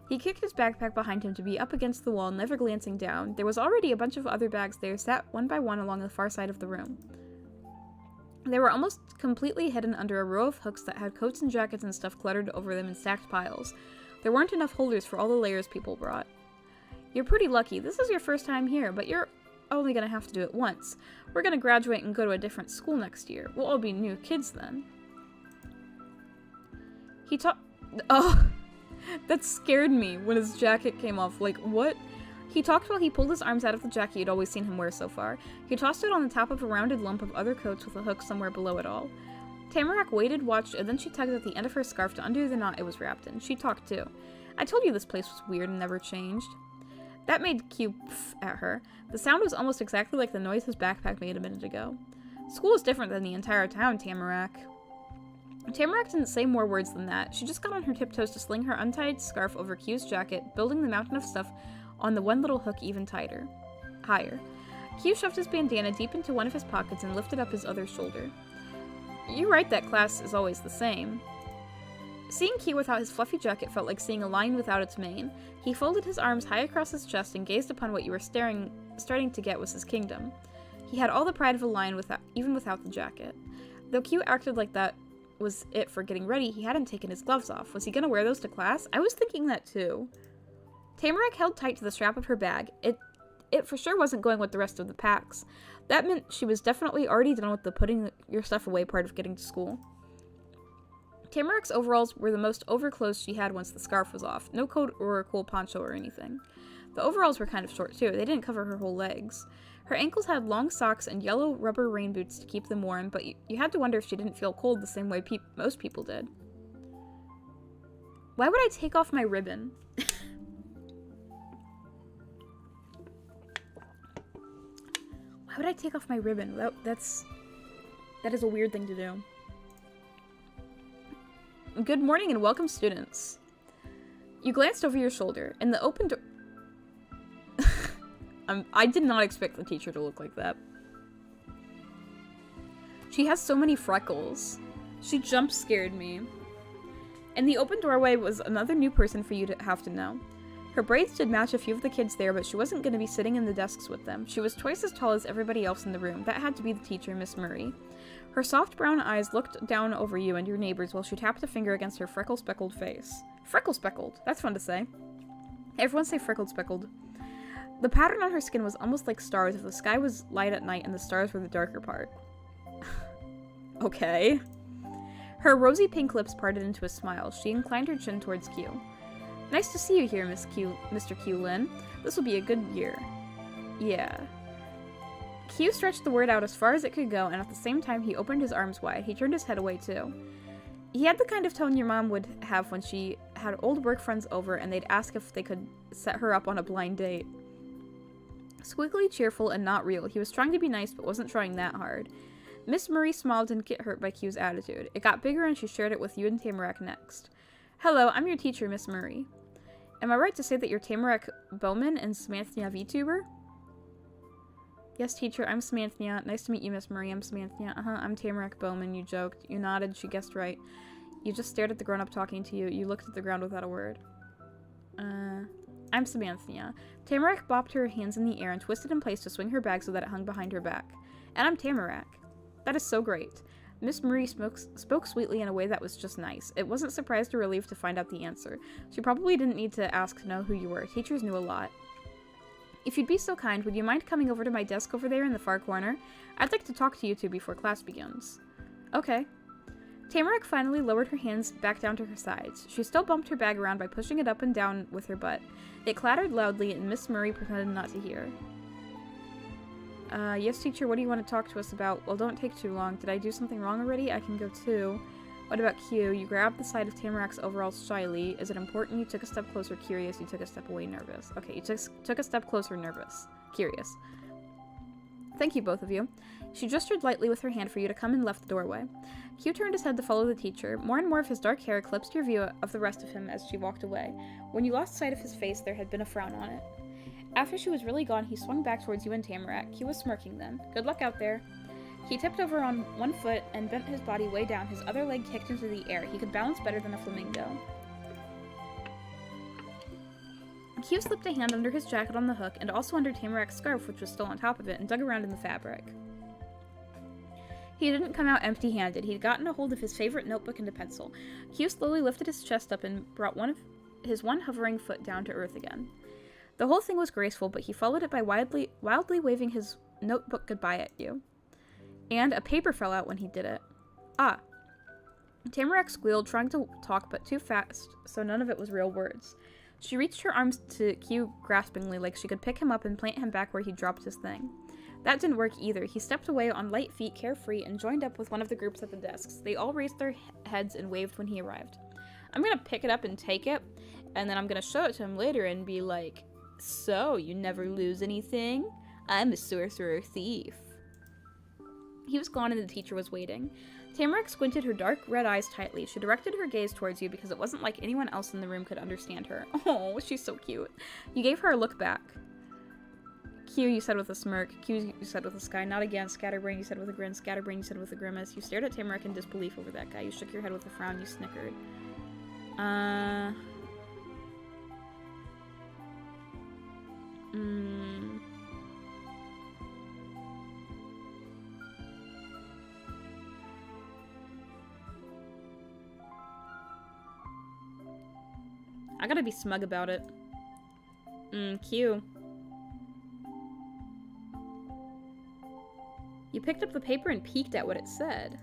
He kicked his backpack behind him to be up against the wall, never glancing down. There was already a bunch of other bags there, sat one by one along the far side of the room. They were almost completely hidden under a row of hooks that had coats and jackets and stuff cluttered over them in stacked piles. There weren't enough holders for all the layers people brought. You're pretty lucky. This is your first time here, but you're only gonna have to do it once. We're gonna graduate and go to a different school next year. We'll all be new kids then. Oh, that scared me when his jacket came off. Like, what? He talked while he pulled his arms out of the jacket you'd always seen him wear so far. He tossed it on the top of a rounded lump of other coats with a hook somewhere below it all. Tamarack waited, watched, and then she tugged at the end of her scarf to undo the knot it was wrapped in. She talked too. I told you this place was weird and never changed. That made Q pff at her. The sound was almost exactly like the noise his backpack made a minute ago. School is different than the entire town, Tamarack. Tamarack didn't say more words than that. She just got on her tiptoes to sling her untied scarf over Q's jacket, building the mountain of stuff on the one little hook even higher. Q shoved his bandana deep into one of his pockets and lifted up his other shoulder. You're right, that class is always the same. Seeing Q without his fluffy jacket felt like seeing a lion without its mane. He folded his arms high across his chest and gazed upon what you were starting to get was his kingdom. He had all the pride of a lion even without the jacket. Though Q acted like that was it for getting ready, he hadn't taken his gloves off. Was he gonna wear those to class? I was thinking that too. Tamarack held tight to the strap of her bag. It for sure wasn't going with the rest of the packs. That meant she was definitely already done with the putting your stuff away part of getting to school. Tamarack's overalls were the most overclothes she had once the scarf was off. No coat or a cool poncho or anything. The overalls were kind of short too. They didn't cover her whole legs. Her ankles had long socks and yellow rubber rain boots to keep them warm, but you had to wonder if she didn't feel cold the same way most people did. Why would I take off my ribbon? Why would I take off my ribbon? That is a weird thing to do. Good morning and welcome, students. You glanced over your shoulder. In the open door... I did not expect the teacher to look like that. She has so many freckles. She jump-scared me. In the open doorway was another new person for you to have to know. Her braids did match a few of the kids there, but she wasn't going to be sitting in the desks with them. She was twice as tall as everybody else in the room. That had to be the teacher, Miss Murray. Her soft brown eyes looked down over you and your neighbors while she tapped a finger against her freckle-speckled face. Freckle-speckled. That's fun to say. Everyone say freckle-speckled. The pattern on her skin was almost like stars if the sky was light at night and the stars were the darker part. Okay. Her rosy pink lips parted into a smile. She inclined her chin towards Q. Nice to see you here, Mr. Q Lin. This will be a good year. Yeah. Q stretched the word out as far as it could go, and at the same time he opened his arms wide. He turned his head away too. He had the kind of tone your mom would have when she had old work friends over and they'd ask if they could set her up on a blind date. Squiggly, cheerful, and not real. He was trying to be nice, but wasn't trying that hard. Miss Marie Small didn't get hurt by Q's attitude. It got bigger and she shared it with you and Tamarack next. Hello, I'm your teacher, Miss Marie. Am I right to say that you're Tamarack Bowman and Samantha VTuber? Yes, teacher, I'm Samantha. Nice to meet you, Miss Marie. I'm Samantha. I'm Tamarack Bowman. You joked. You nodded. She guessed right. You just stared at the grown-up talking to you. You looked at the ground without a word. I'm Samantha. Tamarack bopped her hands in the air and twisted in place to swing her bag so that it hung behind her back. And I'm Tamarack. That is so great. Miss Marie spoke sweetly in a way that was just nice. It wasn't surprised or relieved to find out the answer. She probably didn't need to ask to know who you were. Teachers knew a lot. If you'd be so kind, would you mind coming over to my desk over there in the far corner? I'd like to talk to you two before class begins. Okay. Tamarack finally lowered her hands back down to her sides. She still bumped her bag around by pushing it up and down with her butt. It clattered loudly, and Miss Murray pretended not to hear. Yes, teacher, what do you want to talk to us about? Well, don't take too long. Did I do something wrong already? I can go too. What about Q? You grabbed the side of Tamarack's overalls shyly. Is it important? You took a step closer, curious. You took a step away, nervous. Okay, you took a step closer, nervous. Curious. Thank you, both of you. She gestured lightly with her hand for you to come and left the doorway. Q turned his head to follow the teacher. More and more of his dark hair eclipsed your view of the rest of him as she walked away. When you lost sight of his face, there had been a frown on it. After she was really gone, he swung back towards you and Tamarack. Q was smirking then. Good luck out there. He tipped over on one foot and bent his body way down. His other leg kicked into the air. He could balance better than a flamingo. Q slipped a hand under his jacket on the hook and also under Tamarack's scarf, which was still on top of it, and dug around in the fabric. He didn't come out empty-handed. He'd gotten a hold of his favorite notebook and a pencil. Q slowly lifted his chest up and brought his one hovering foot down to earth again. The whole thing was graceful, but he followed it by wildly waving his notebook goodbye at you. And a paper fell out when he did it. Ah. Tamarack squealed, trying to talk, but too fast, so none of it was real words. She reached her arms to Q graspingly, like she could pick him up and plant him back where he dropped his thing. That didn't work either. He stepped away on light feet, carefree, and joined up with one of the groups at the desks. They all raised their heads and waved when he arrived. I'm gonna pick it up and take it, and then I'm gonna show it to him later and be like, so, you never lose anything? I'm a sorcerer thief. He was gone and the teacher was waiting. Tamarack squinted her dark red eyes tightly. She directed her gaze towards you because it wasn't like anyone else in the room could understand her. Oh, she's so cute. You gave her a look back. Q, you said with a smirk. Q, you said with a sky. Not again. Scatterbrain, you said with a grin. Scatterbrain, you said with a grimace. You stared at Tamarack in disbelief over that guy. You shook your head with a frown. You snickered. I gotta be smug about it. Q. You picked up the paper and peeked at what it said.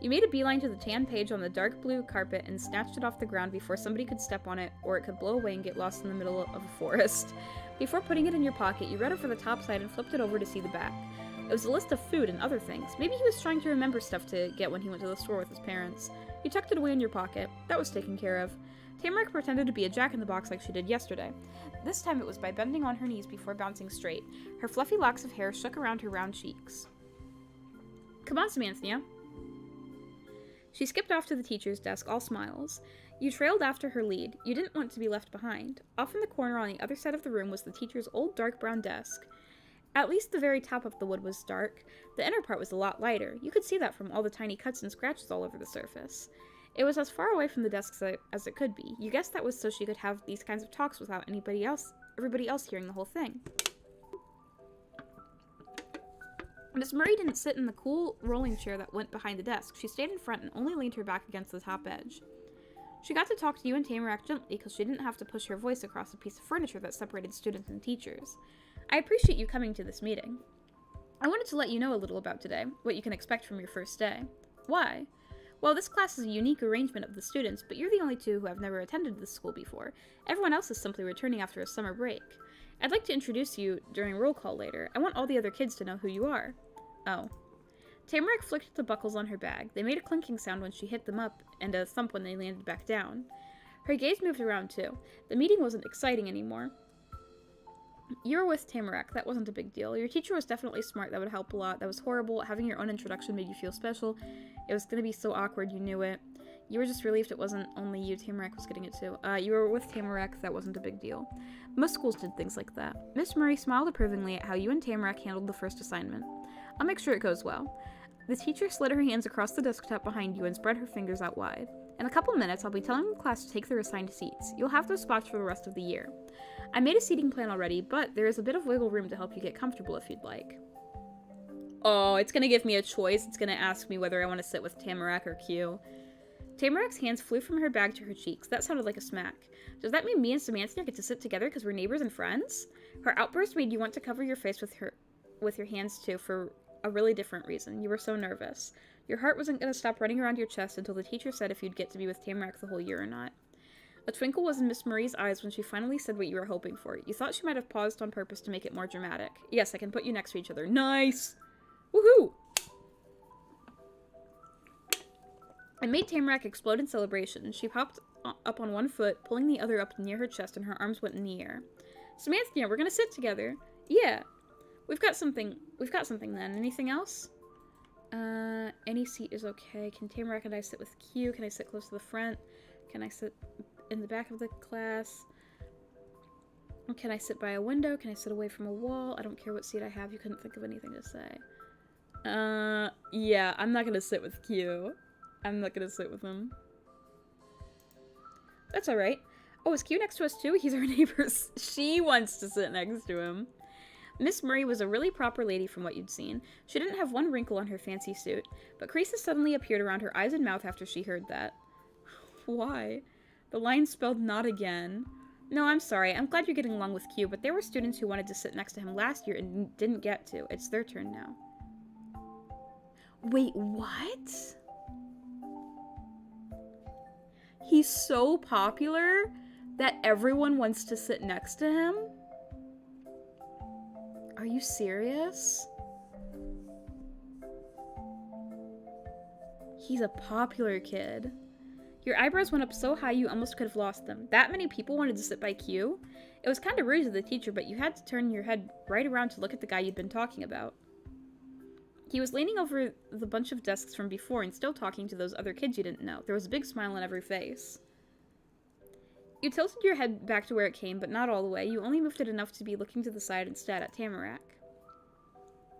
You made a beeline to the tan page on the dark blue carpet and snatched it off the ground before somebody could step on it, or it could blow away and get lost in the middle of a forest. Before putting it in your pocket, you read over the top side and flipped it over to see the back. It was a list of food and other things. Maybe he was trying to remember stuff to get when he went to the store with his parents. You tucked it away in your pocket. That was taken care of. Tamarack pretended to be a jack-in-the-box like she did yesterday. This time it was by bending on her knees before bouncing straight. Her fluffy locks of hair shook around her round cheeks. Come on, Samantha. She skipped off to the teacher's desk, all smiles. You trailed after her lead. You didn't want to be left behind. Off in the corner on the other side of the room was the teacher's old dark brown desk. At least the very top of the wood was dark. The inner part was a lot lighter. You could see that from all the tiny cuts and scratches all over the surface. It was as far away from the desk as it could be. You guessed that was so she could have these kinds of talks without everybody else hearing the whole thing. Miss Murray didn't sit in the cool rolling chair that went behind the desk. She stayed in front and only leaned her back against the top edge. She got to talk to you and Tamarack gently because she didn't have to push her voice across a piece of furniture that separated students and teachers. I appreciate you coming to this meeting. I wanted to let you know a little about today, what you can expect from your first day. Why? Well, this class is a unique arrangement of the students, but you're the only two who have never attended this school before. Everyone else is simply returning after a summer break. I'd like to introduce you during roll call later. I want all the other kids to know who you are. Oh. Tamarack flicked at the buckles on her bag. They made a clinking sound when she hit them up, and a thump when they landed back down. Her gaze moved around too. The meeting wasn't exciting anymore. You were with Tamarack. That wasn't a big deal. Your teacher was definitely smart. That would help a lot. That was horrible. Having your own introduction made you feel special. It was going to be so awkward. You knew it. You were just relieved it wasn't only you Tamarack was getting it too. You were with Tamarack. That wasn't a big deal. Most schools did things like that. Miss Murray smiled approvingly at how you and Tamarack handled the first assignment. I'll make sure it goes well. The teacher slid her hands across the desktop behind you and spread her fingers out wide. In a couple minutes, I'll be telling the class to take their assigned seats. You'll have those spots for the rest of the year. I made a seating plan already, but there is a bit of wiggle room to help you get comfortable if you'd like. Oh, it's gonna give me a choice. It's gonna ask me whether I want to sit with Tamarack or Q. Tamarack's hands flew from her bag to her cheeks. That sounded like a smack. Does that mean me and Samantha get to sit together because we're neighbors and friends? Her outburst made you want to cover your face with your hands too, for a really different reason. You were so nervous. Your heart wasn't going to stop running around your chest until the teacher said if you'd get to be with Tamarack the whole year or not. A twinkle was in Miss Marie's eyes when she finally said what you were hoping for. You thought she might have paused on purpose to make it more dramatic. Yes, I can put you next to each other. Nice! Woohoo! It made Tamarack explode in celebration. She popped up on one foot, pulling the other up near her chest, and her arms went in the air. Samantha, we're gonna sit together. Yeah. We've got something then. Anything else? Any seat is okay. Can Tamarack and I sit with Q? Can I sit close to the front? Can I sit in the back of the class? Can I sit by a window? Can I sit away from a wall? I don't care what seat I have. You couldn't think of anything to say. Yeah, I'm not gonna sit with Q. I'm not gonna sit with him. That's alright. Oh, is Q next to us too? He's our neighbor. She wants to sit next to him. Miss Murray was a really proper lady from what you'd seen. She didn't have one wrinkle on her fancy suit, but creases suddenly appeared around her eyes and mouth after she heard that. Why? The line spelled not again. No, I'm sorry. I'm glad you're getting along with Q, but there were students who wanted to sit next to him last year and didn't get to. It's their turn now. Wait, what? He's so popular that everyone wants to sit next to him? Are you serious? He's a popular kid. Your eyebrows went up so high you almost could have lost them. That many people wanted to sit by Q? It was kind of rude to the teacher, but you had to turn your head right around to look at the guy you'd been talking about. He was leaning over the bunch of desks from before and still talking to those other kids you didn't know. There was a big smile on every face. You tilted your head back to where it came, but not all the way. You only moved it enough to be looking to the side instead at Tamarack.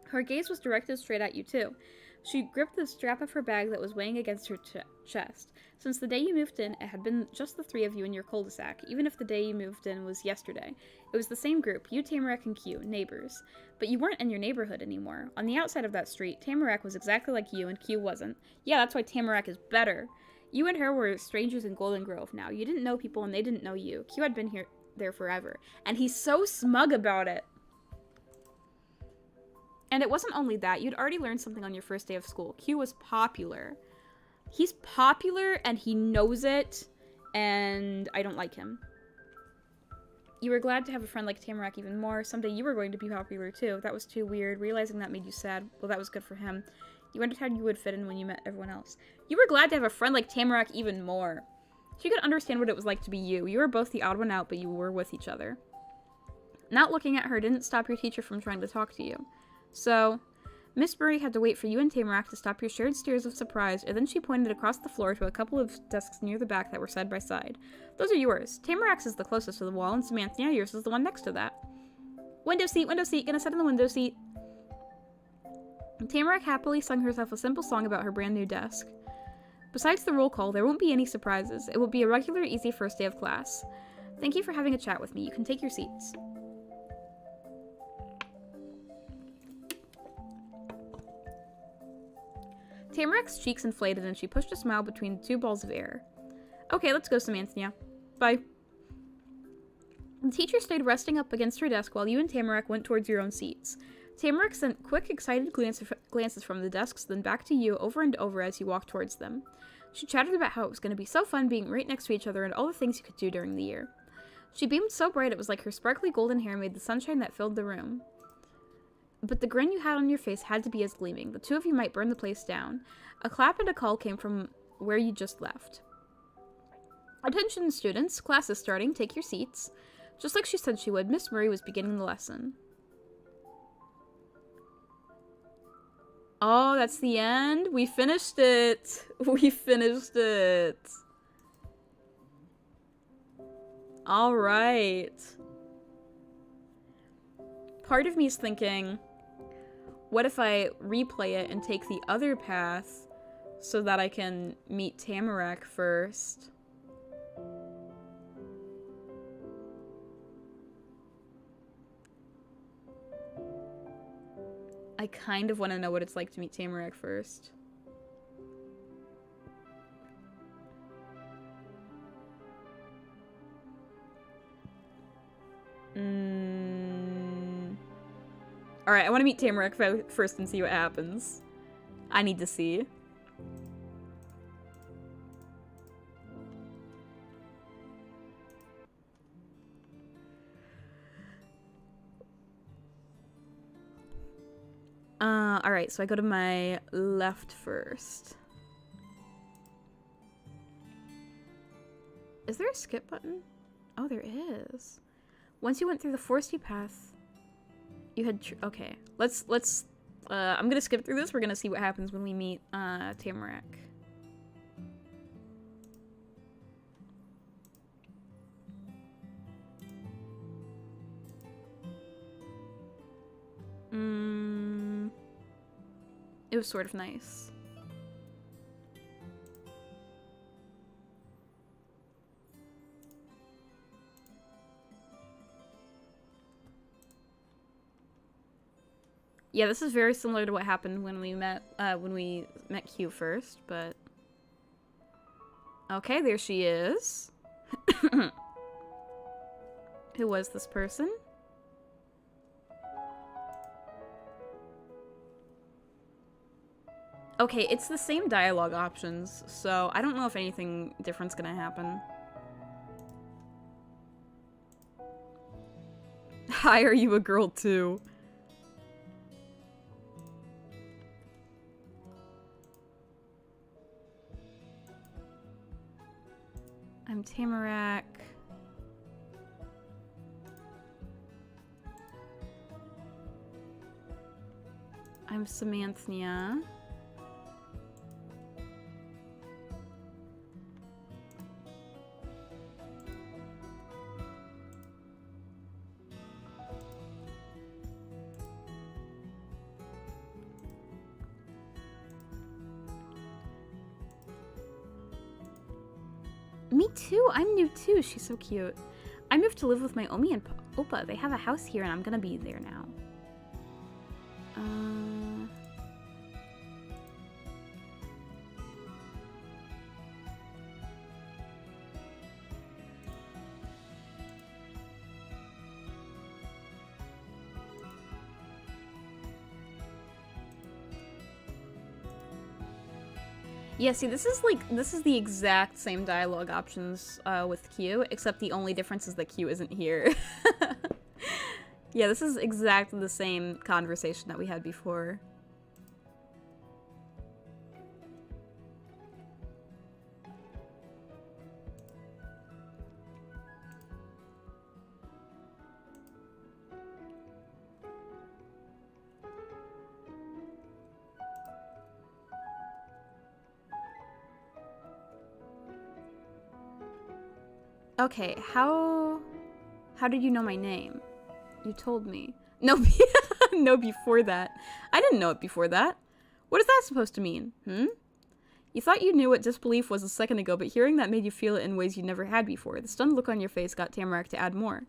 Her gaze was directed straight at you, too. She gripped the strap of her bag that was weighing against her chest. Since the day you moved in, it had been just the three of you in your cul-de-sac, even if the day you moved in was yesterday. It was the same group, you, Tamarack, and Q, neighbors. But you weren't in your neighborhood anymore. On the outside of that street, Tamarack was exactly like you, and Q wasn't. Yeah, that's why Tamarack is better. You and her were strangers in Golden Grove now. You didn't know people, and they didn't know you. Q had been there forever. And he's so smug about it. And it wasn't only that. You'd already learned something on your first day of school. Q was popular. He's popular, and he knows it, and I don't like him. You were glad to have a friend like Tamarack even more. Someday you were going to be popular, too. That was too weird. Realizing that made you sad. Well, that was good for him. You wondered how you would fit in when you met everyone else. You were glad to have a friend like Tamarack even more. She could understand what it was like to be you. You were both the odd one out, but you were with each other. Not looking at her didn't stop your teacher from trying to talk to you. So, Miss Murray had to wait for you and Tamarack to stop your shared stares of surprise, and then she pointed across the floor to a couple of desks near the back that were side by side. Those are yours. Tamarack's is the closest to the wall, and Samantha, yours is the one next to that. Window seat, gonna sit in the window seat. Tamarack happily sung herself a simple song about her brand new desk. Besides the roll call, there won't be any surprises. It will be a regular, easy first day of class. Thank you for having a chat with me. You can take your seats. Tamarack's cheeks inflated and she pushed a smile between two balls of air. Okay, let's go, Samantha. Bye. The teacher stayed resting up against her desk while you and Tamarack went towards your own seats. Tamarack sent quick, excited glances from the desks, then back to you over and over as you walked towards them. She chatted about how it was going to be so fun being right next to each other and all the things you could do during the year. She beamed so bright it was like her sparkly golden hair made the sunshine that filled the room. But the grin you had on your face had to be as gleaming. The two of you might burn the place down. A clap and a call came from where you just left. Attention, students. Class is starting. Take your seats. Just like she said she would, Miss Murray was beginning the lesson. Oh, that's the end? We finished it. We finished it. All right. Part of me is thinking, what if I replay it and take the other path so that I can meet Tamarack first? I kind of want to know what it's like to meet Tamarack first. Alright, I want to meet Tamarack first and see what happens. I need to see. Alright, so I go to my left first. Is there a skip button? Oh, there is. Once you went through the foresty path, you had... okay, let's I'm gonna skip through this. We're gonna see what happens when we meet, Tamarack. It was sort of nice. Yeah, this is very similar to what happened when we met Q first, but... okay, there she is. Who was this person? Okay, it's the same dialogue options, so I don't know if anything different's gonna happen. Hi, are you a girl too? I'm Tamarack. I'm Samanthnia. Me too. I'm new too. She's so cute. I moved to live with my Omi and Opa. They have a house here and I'm gonna be there now. Yeah, see, this is the exact same dialogue options with Q, except the only difference is that Q isn't here. Yeah, this is exactly the same conversation that we had before. Okay, how did you know my name? You told me. No, no, before that. I didn't know it before that. What is that supposed to mean, You thought you knew what disbelief was a second ago, but hearing that made you feel it in ways you never had before. The stunned look on your face got Tamarack to add more.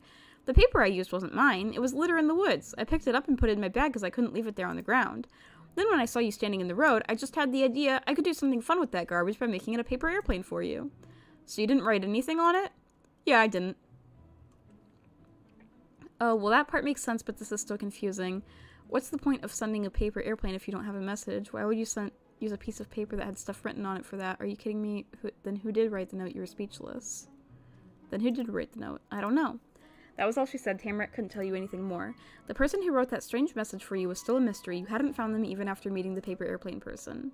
The paper I used wasn't mine. It was litter in the woods. I picked it up and put it in my bag because I couldn't leave it there on the ground. Then when I saw you standing in the road, I just had the idea I could do something fun with that garbage by making it a paper airplane for you. So you didn't write anything on it? Yeah, I didn't. Oh, well that part makes sense, but this is still confusing. What's the point of sending a paper airplane if you don't have a message? Why would you use a piece of paper that had stuff written on it for that? Are you kidding me? Then who did write the note? You were speechless. Then who did write the note? I don't know. That was all she said. Tamarack couldn't tell you anything more. The person who wrote that strange message for you was still a mystery. You hadn't found them even after meeting the paper airplane person.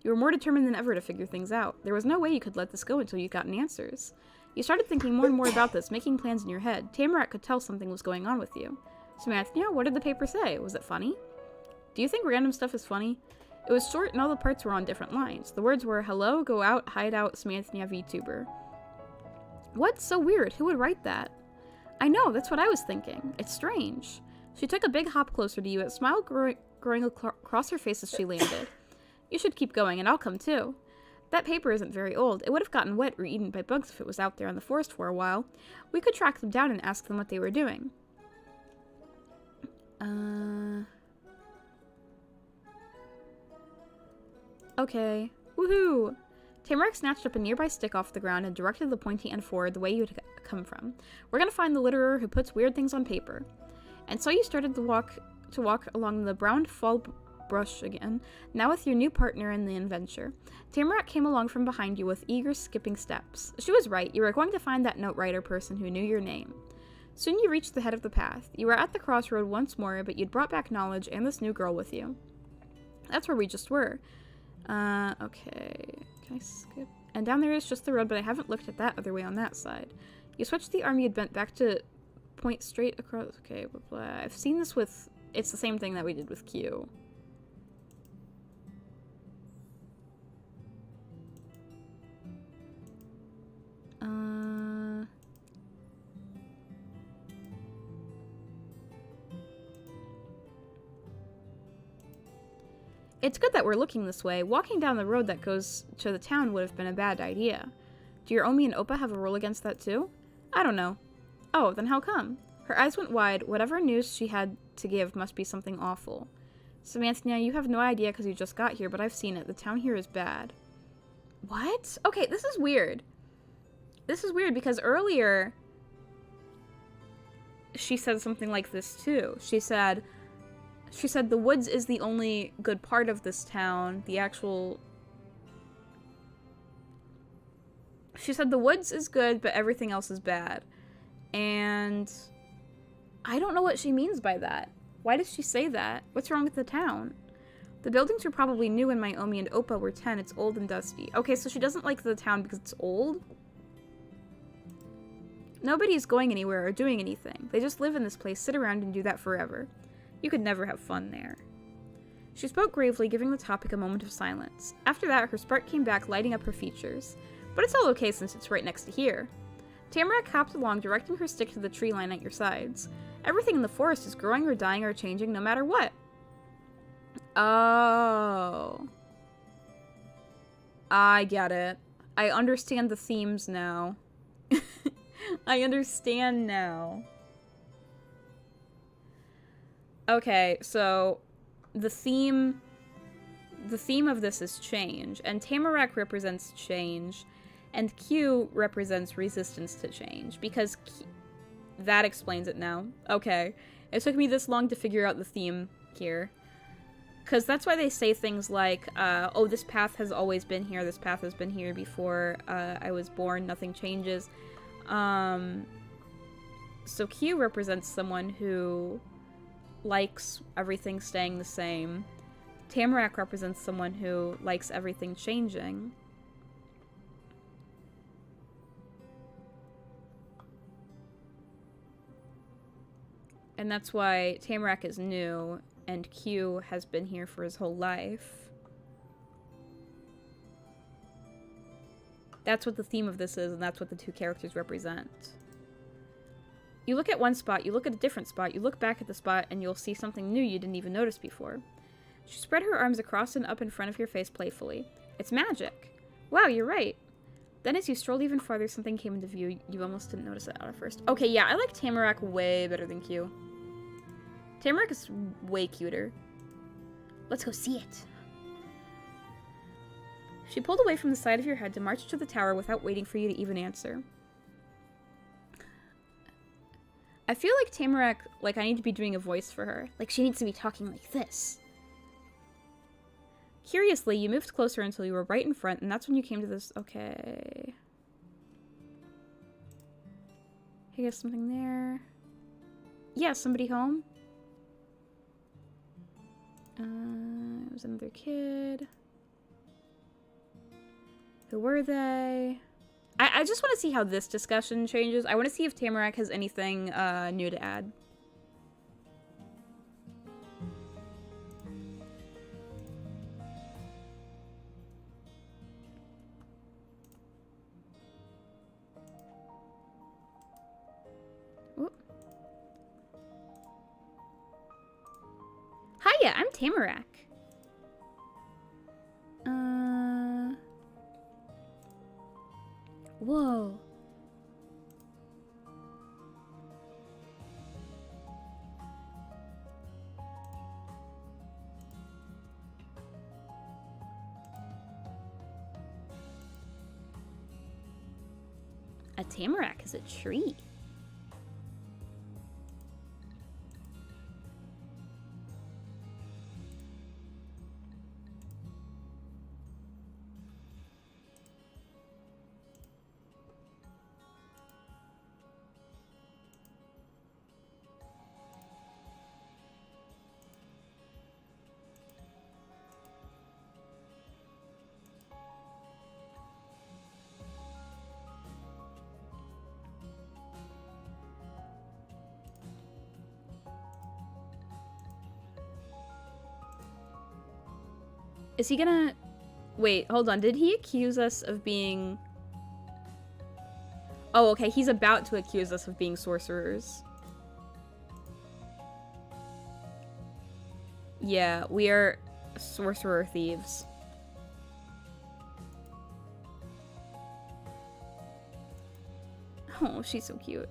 You were more determined than ever to figure things out. There was no way you could let this go until you gotten answers. You started thinking more and more about this, making plans in your head. Tamarack could tell something was going on with you. Samantha, what did the paper say? Was it funny? Do you think random stuff is funny? It was short and all the parts were on different lines. The words were, hello, go out, hide out, Samantha VTuber. What's so weird? Who would write that? I know, that's what I was thinking. It's strange. She took a big hop closer to you, a smile growing across her face as she landed. You should keep going, and I'll come too. That paper isn't very old. It would have gotten wet or eaten by bugs if it was out there in the forest for a while. We could track them down and ask them what they were doing. Okay. Woohoo! Tamarack snatched up a nearby stick off the ground and directed the pointy end forward the way you had come from. We're gonna find the litterer who puts weird things on paper. And so you started to walk along the brown fall brush again, now with your new partner in the adventure. Tamarack came along from behind you with eager, skipping steps. She was right. You were going to find that note writer person who knew your name. Soon you reached the head of the path. You were at the crossroad once more, but you'd brought back knowledge and this new girl with you. That's where we just were. Okay. Can I skip? And down there is just the road, but I haven't looked at that other way on that side. You switched the arm you'd bent back to point straight across. Okay, blah, blah. I've seen this with... It's the same thing that we did with Q. It's good that we're looking this way. Walking down the road that goes to the town would have been a bad idea. Do your Omi and Oppa have a rule against that too? I don't know. Oh, then how come? Her eyes went wide. Whatever news she had to give must be something awful. Samantha, you have no idea because you just got here, but I've seen it. The town here is bad. What? Okay, this is weird. This is weird because earlier she said something like this too. She said the woods is the only good part of this town. She said the woods is good, but everything else is bad. And I don't know what she means by that. Why does she say that? What's wrong with the town? The buildings were probably new when my Omi and Oppa were 10. It's old and dusty. Okay, so she doesn't like the town because it's old? Nobody's going anywhere or doing anything. They just live in this place, sit around, and do that forever. You could never have fun there. She spoke gravely, giving the topic a moment of silence. After that, her spark came back, lighting up her features. But it's all okay since it's right next to here. Tamarack hopped along, directing her stick to the tree line at your sides. Everything in the forest is growing or dying or changing no matter what. Oh. I get it. I understand the themes now. I understand now. Okay, so the theme of this is change, and Tamarack represents change, and Q represents resistance to change, because that explains it now. Okay, it took me this long to figure out the theme here. Because that's why they say things like, oh, this path has always been here, this path has been here before I was born, nothing changes. So Q represents someone who likes everything staying the same. Tamarack represents someone who likes everything changing. And that's why Tamarack is new, and Q has been here for his whole life. That's what the theme of this is, and that's what the two characters represent. You look at one spot, you look at a different spot, you look back at the spot, and you'll see something new you didn't even notice before. She spread her arms across and up in front of your face playfully. It's magic. Wow, you're right. Then as you strolled even farther, something came into view. You almost didn't notice it at first. Okay, yeah, I like Tamarack way better than Q. Tamarack is way cuter. Let's go see it. She pulled away from the side of your head to march to the tower without waiting for you to even answer. I feel like Tamarack, like, I need to be doing a voice for her. Like, she needs to be talking like this. Curiously, you moved closer until you were right in front, and that's when you came to this... Okay. Hey, guess something there. Yeah, somebody home? It was another kid. Who were they? I just want to see how this discussion changes. I want to see if Tamarack has anything new to add. Oop. Hiya, I'm Tamarack. Whoa. A tamarack is a tree. Is he gonna... Wait, hold on. Did he accuse us of being... Oh, okay. He's about to accuse us of being sorcerers. Yeah, we are sorcerer thieves. Oh, she's so cute.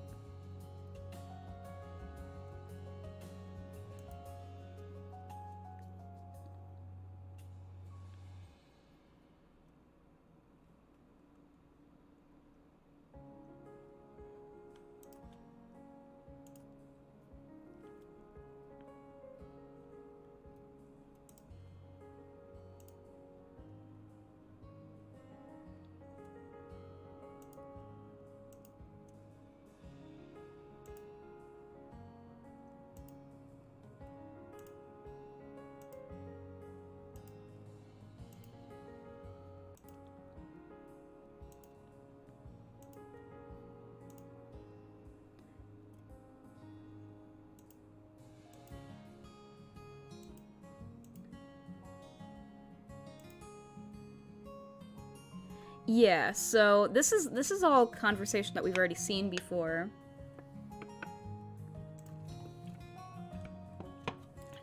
Yeah, so this is all conversation that we've already seen before.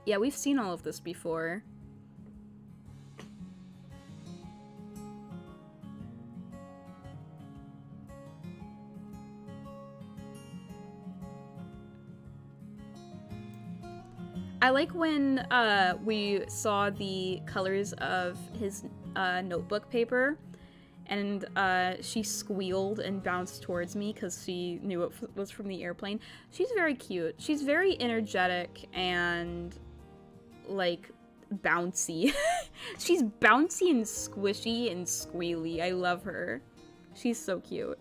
Yeah, we've seen all of this before. I like when we saw the colors of his notebook paper, and she squealed and bounced towards me because she knew it was from the airplane. She's very cute. She's very energetic and, like, bouncy. She's bouncy and squishy and squealy. I love her. She's so cute.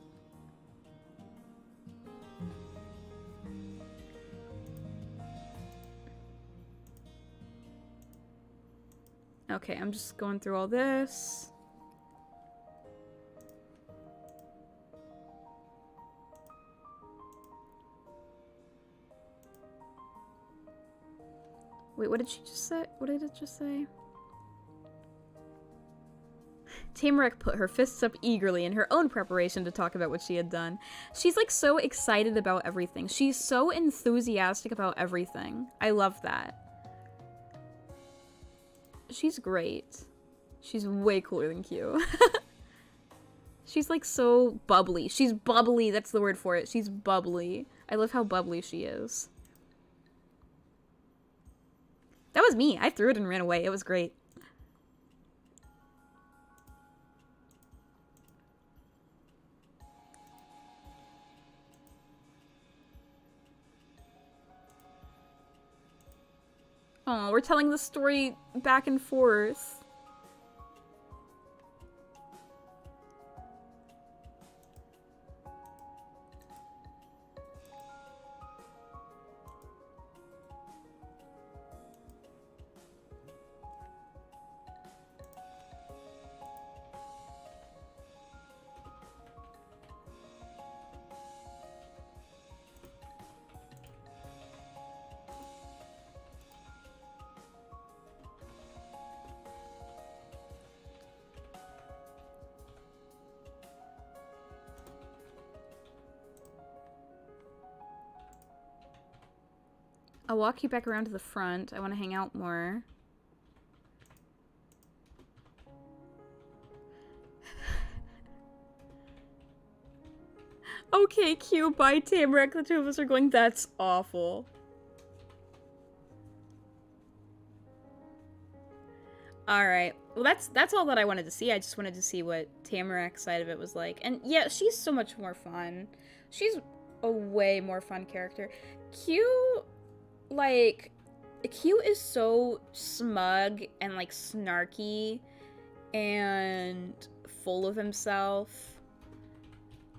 Okay, I'm just going through all this. Wait, what did she just say? What did it just say? Tamarack put her fists up eagerly in her own preparation to talk about what she had done. She's like so excited about everything. She's so enthusiastic about everything. I love that. She's great. She's way cooler than Q. She's like so bubbly. She's bubbly, that's the word for it. She's bubbly. I love how bubbly she is. That was me. I threw it and ran away. It was great. Oh, we're telling the story back and forth. I'll walk you back around to the front. I want to hang out more. Okay, cute. Bye, Tamarack. The two of us are going. That's awful. Alright. Well, that's all that I wanted to see. I just wanted to see what Tamarack's side of it was like. And yeah, she's so much more fun. She's a way more fun character. Q, like, Q is so smug and, like, snarky and full of himself.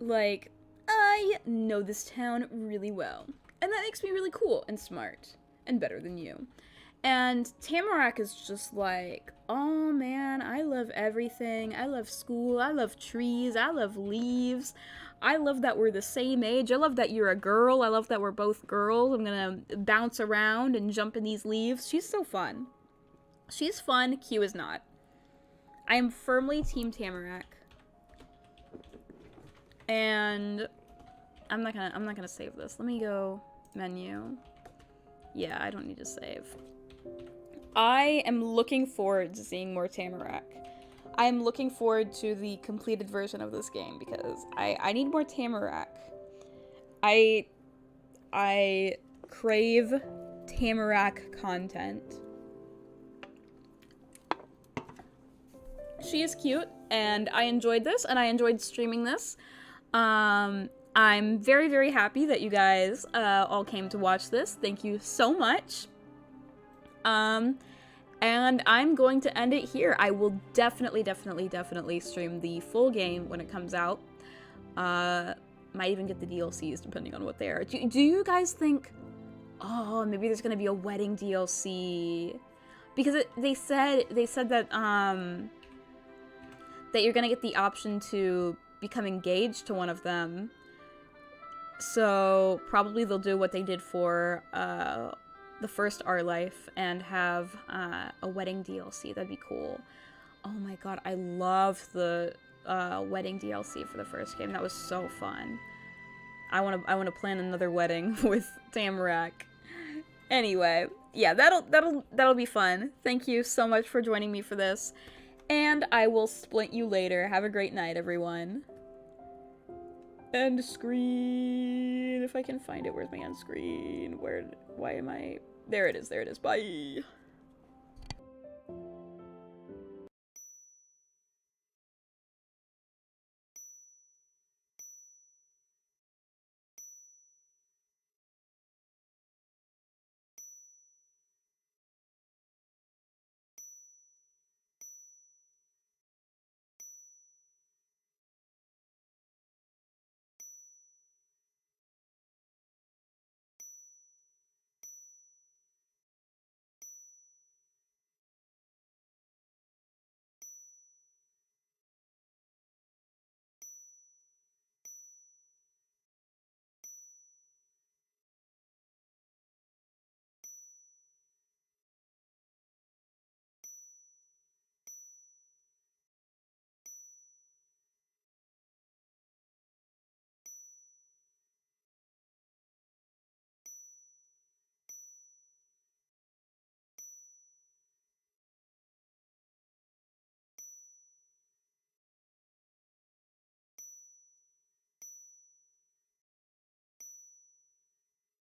Like, I know this town really well. And that makes me really cool and smart and better than you. And Tamarack is just like, oh man, I love everything. I love school. I love trees. I love leaves. I love that we're the same age. I love that you're a girl. I love that we're both girls. I'm gonna bounce around and jump in these leaves. She's so fun. She's fun. Q is not. I am firmly Team Tamarack. And I'm not gonna save this. Let me go menu. Yeah, I don't need to save. I am looking forward to seeing more Tamarack. I am looking forward to the completed version of this game because I need more Tamarack. I crave Tamarack content. She is cute, and I enjoyed this, and I enjoyed streaming this. I'm very, very happy that you guys all came to watch this. Thank you so much. And I'm going to end it here. I will definitely stream the full game when it comes out. Might even get the DLCs depending on what they are. Do you guys think, oh, maybe there's gonna be a wedding DLC? Because they said that that you're gonna get the option to become engaged to one of them. So probably they'll do what they did for the first Our Life and have a wedding DLC. That'd be cool. Oh my god, I love the wedding DLC for the first game. That was so fun. I wanna plan another wedding with Tamarack. Anyway, yeah, that'll be fun. Thank you so much for joining me for this, and I will splint you later. Have a great night, everyone. End screen. If I can find it, where's my end screen? Why am I? There it is. Bye.